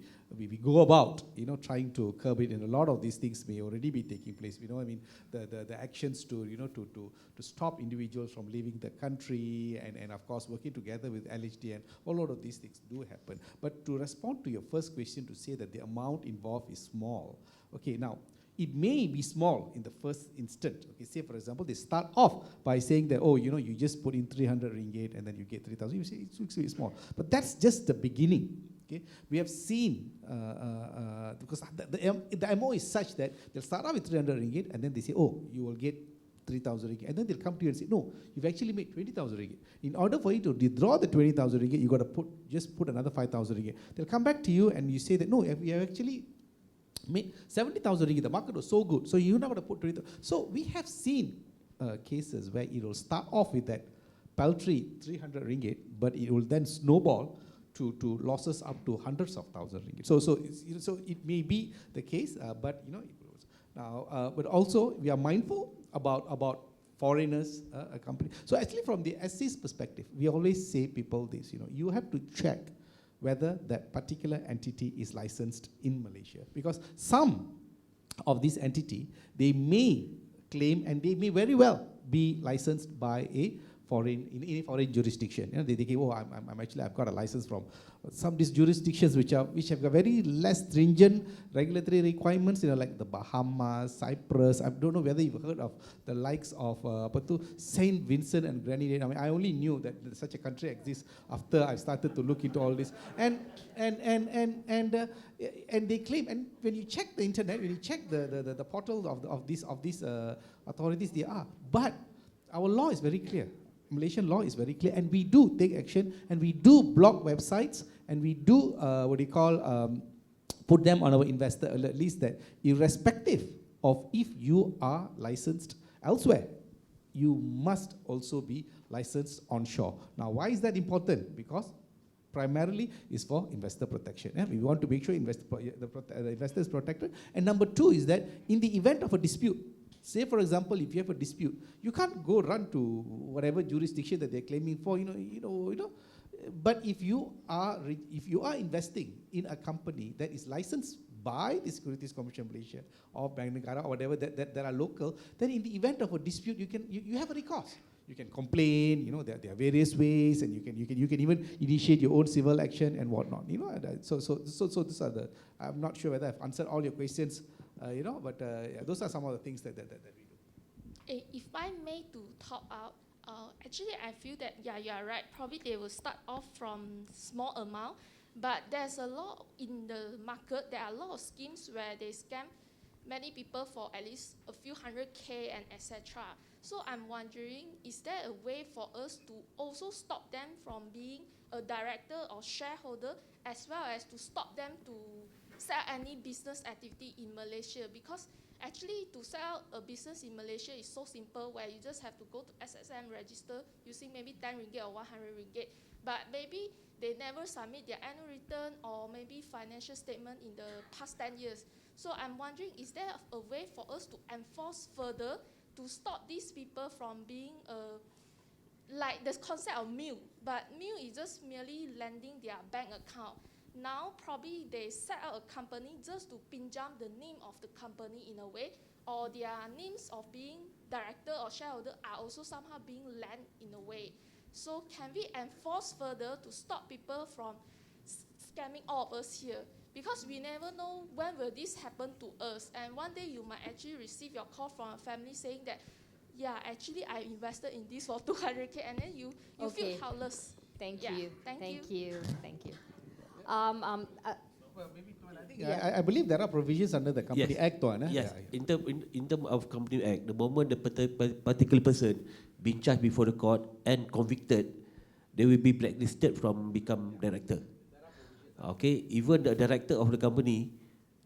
go about trying to curb it, and a lot of these things may already be taking place. The actions to to stop individuals from leaving the country, and of course working together with LHD, and a lot of these things do happen. But to respond to your first question, to say that the amount involved is small. Okay, now it may be small in the first instant. Okay, say for example they start off by saying that, oh, you just put in 300 ringgit and then you get 3,000. You say it looks really small, but that's just the beginning. Okay, we have seen because the MO is such that they'll start out with 300 ringgit and then they say, oh, you will get 3,000 ringgit, and then they'll come to you and say, no, you've actually made 20,000 ringgit. In order for you to withdraw the 20,000 ringgit, you got to just put another 5,000 ringgit. They'll come back to you and you say that, no, we have actually made 70,000 ringgit. The market was so good, so you're not going to put 20,000. So we have seen cases where it will start off with that paltry 300 ringgit, but it will then snowball to losses up to hundreds of thousands ringgit. So it may be the case, but it was. Now, but also we are mindful about foreigners, a company. So actually from the SC's perspective, we always say people this, you have to check whether that particular entity is licensed in Malaysia. Because some of this entity, they may claim and they may very well be licensed by a in a foreign jurisdiction. They think, I've got a license from some of these jurisdictions which have got very less stringent regulatory requirements, like the Bahamas, Cyprus. I don't know whether you've heard of the likes of Saint Vincent and Grenadines. I mean, I only knew that such a country exists after I started to look into all this. And they claim, and when you check the internet, when you check the portal of these authorities, they are. But our law is very clear. Malaysian law is very clear, and we do take action, and we do block websites, and we do put them on our investor alert list that irrespective of if you are licensed elsewhere, you must also be licensed onshore. Now, why is that important? Because primarily is for investor protection. We want to make sure the investor is protected. And number two is that in the event of a dispute, say, for example, if you have a dispute, you can't go run to whatever jurisdiction that they're claiming for, But if you are investing in a company that is licensed by the Securities Commission Malaysia or Bank Negara or whatever that are local, then in the event of a dispute, you have a recourse. You can complain. There are various ways, and you can even initiate your own civil action and whatnot. So these are the. I'm not sure whether I've answered all your questions. But those are some of the things that we do. If I may to top out, actually I feel that, you are right. Probably they will start off from small amount, but there's a lot in the market. There are a lot of schemes where they scam many people for at least a few $100K and etc. So I'm wondering, is there a way for us to also stop them from being a director or shareholder, as well as to stop them to sell any business activity in Malaysia? Because actually to sell a business in Malaysia is so simple, where you just have to go to SSM register using maybe 10 ringgit or 100 ringgit, but maybe they never submit their annual return or maybe financial statement in the past 10 years. So I'm wondering, is there a way for us to enforce further to stop these people from being like the concept of mule, but mule is just merely lending their bank account. Now, probably they set up a company just to pinjam the name of the company in a way, or their names of being director or shareholder are also somehow being lent in a way. So can we enforce further to stop people from scamming all of us here? Because we never know when will this happen to us. And one day you might actually receive your call from a family saying that, actually I invested in this for 200K, and then you feel helpless. Thank you. Thank you. Well, maybe Tuan, I think I believe there are provisions under the Company Act, Tuan. Yes. In terms of Company Act, the moment the particular person being charged before the court and convicted, they will be blacklisted from become director. Okay, even the director of the company,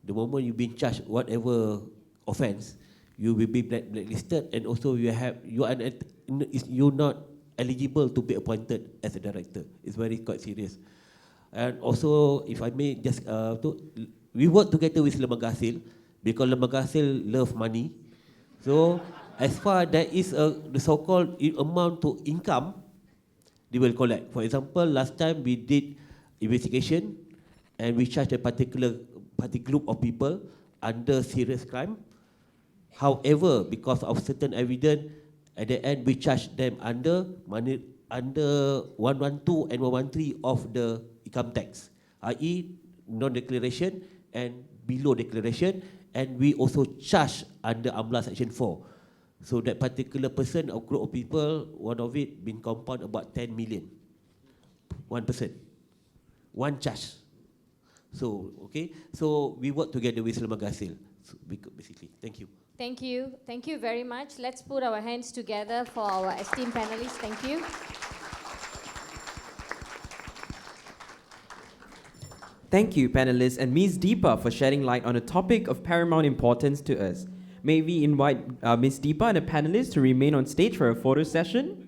the moment you being charged whatever offence, you will be blacklisted, and also you're not eligible to be appointed as a director. It's quite serious. And also, if I may just, we work together with Lembaga Hasil because Lembaga Hasil love money. So as far there is the so-called amount to income, they will collect. For example, last time we did investigation and we charged a particular group of people under serious crime. However, because of certain evidence, at the end we charged them under 112 and 113 of the income tax, i.e. non-declaration and below declaration, and we also charge under AMLA Section 4. So that particular person or group of people, one of it been compound about 10 million. 1%. One charge. So, okay. So we work together with Lembaga Hasil, basically. Thank you. Thank you. Thank you very much. Let's put our hands together for our esteemed panelists. Thank you. Thank you, panelists, and Ms. Deepa for shedding light on a topic of paramount importance to us. May we invite Ms. Deepa and the panelists to remain on stage for a photo session?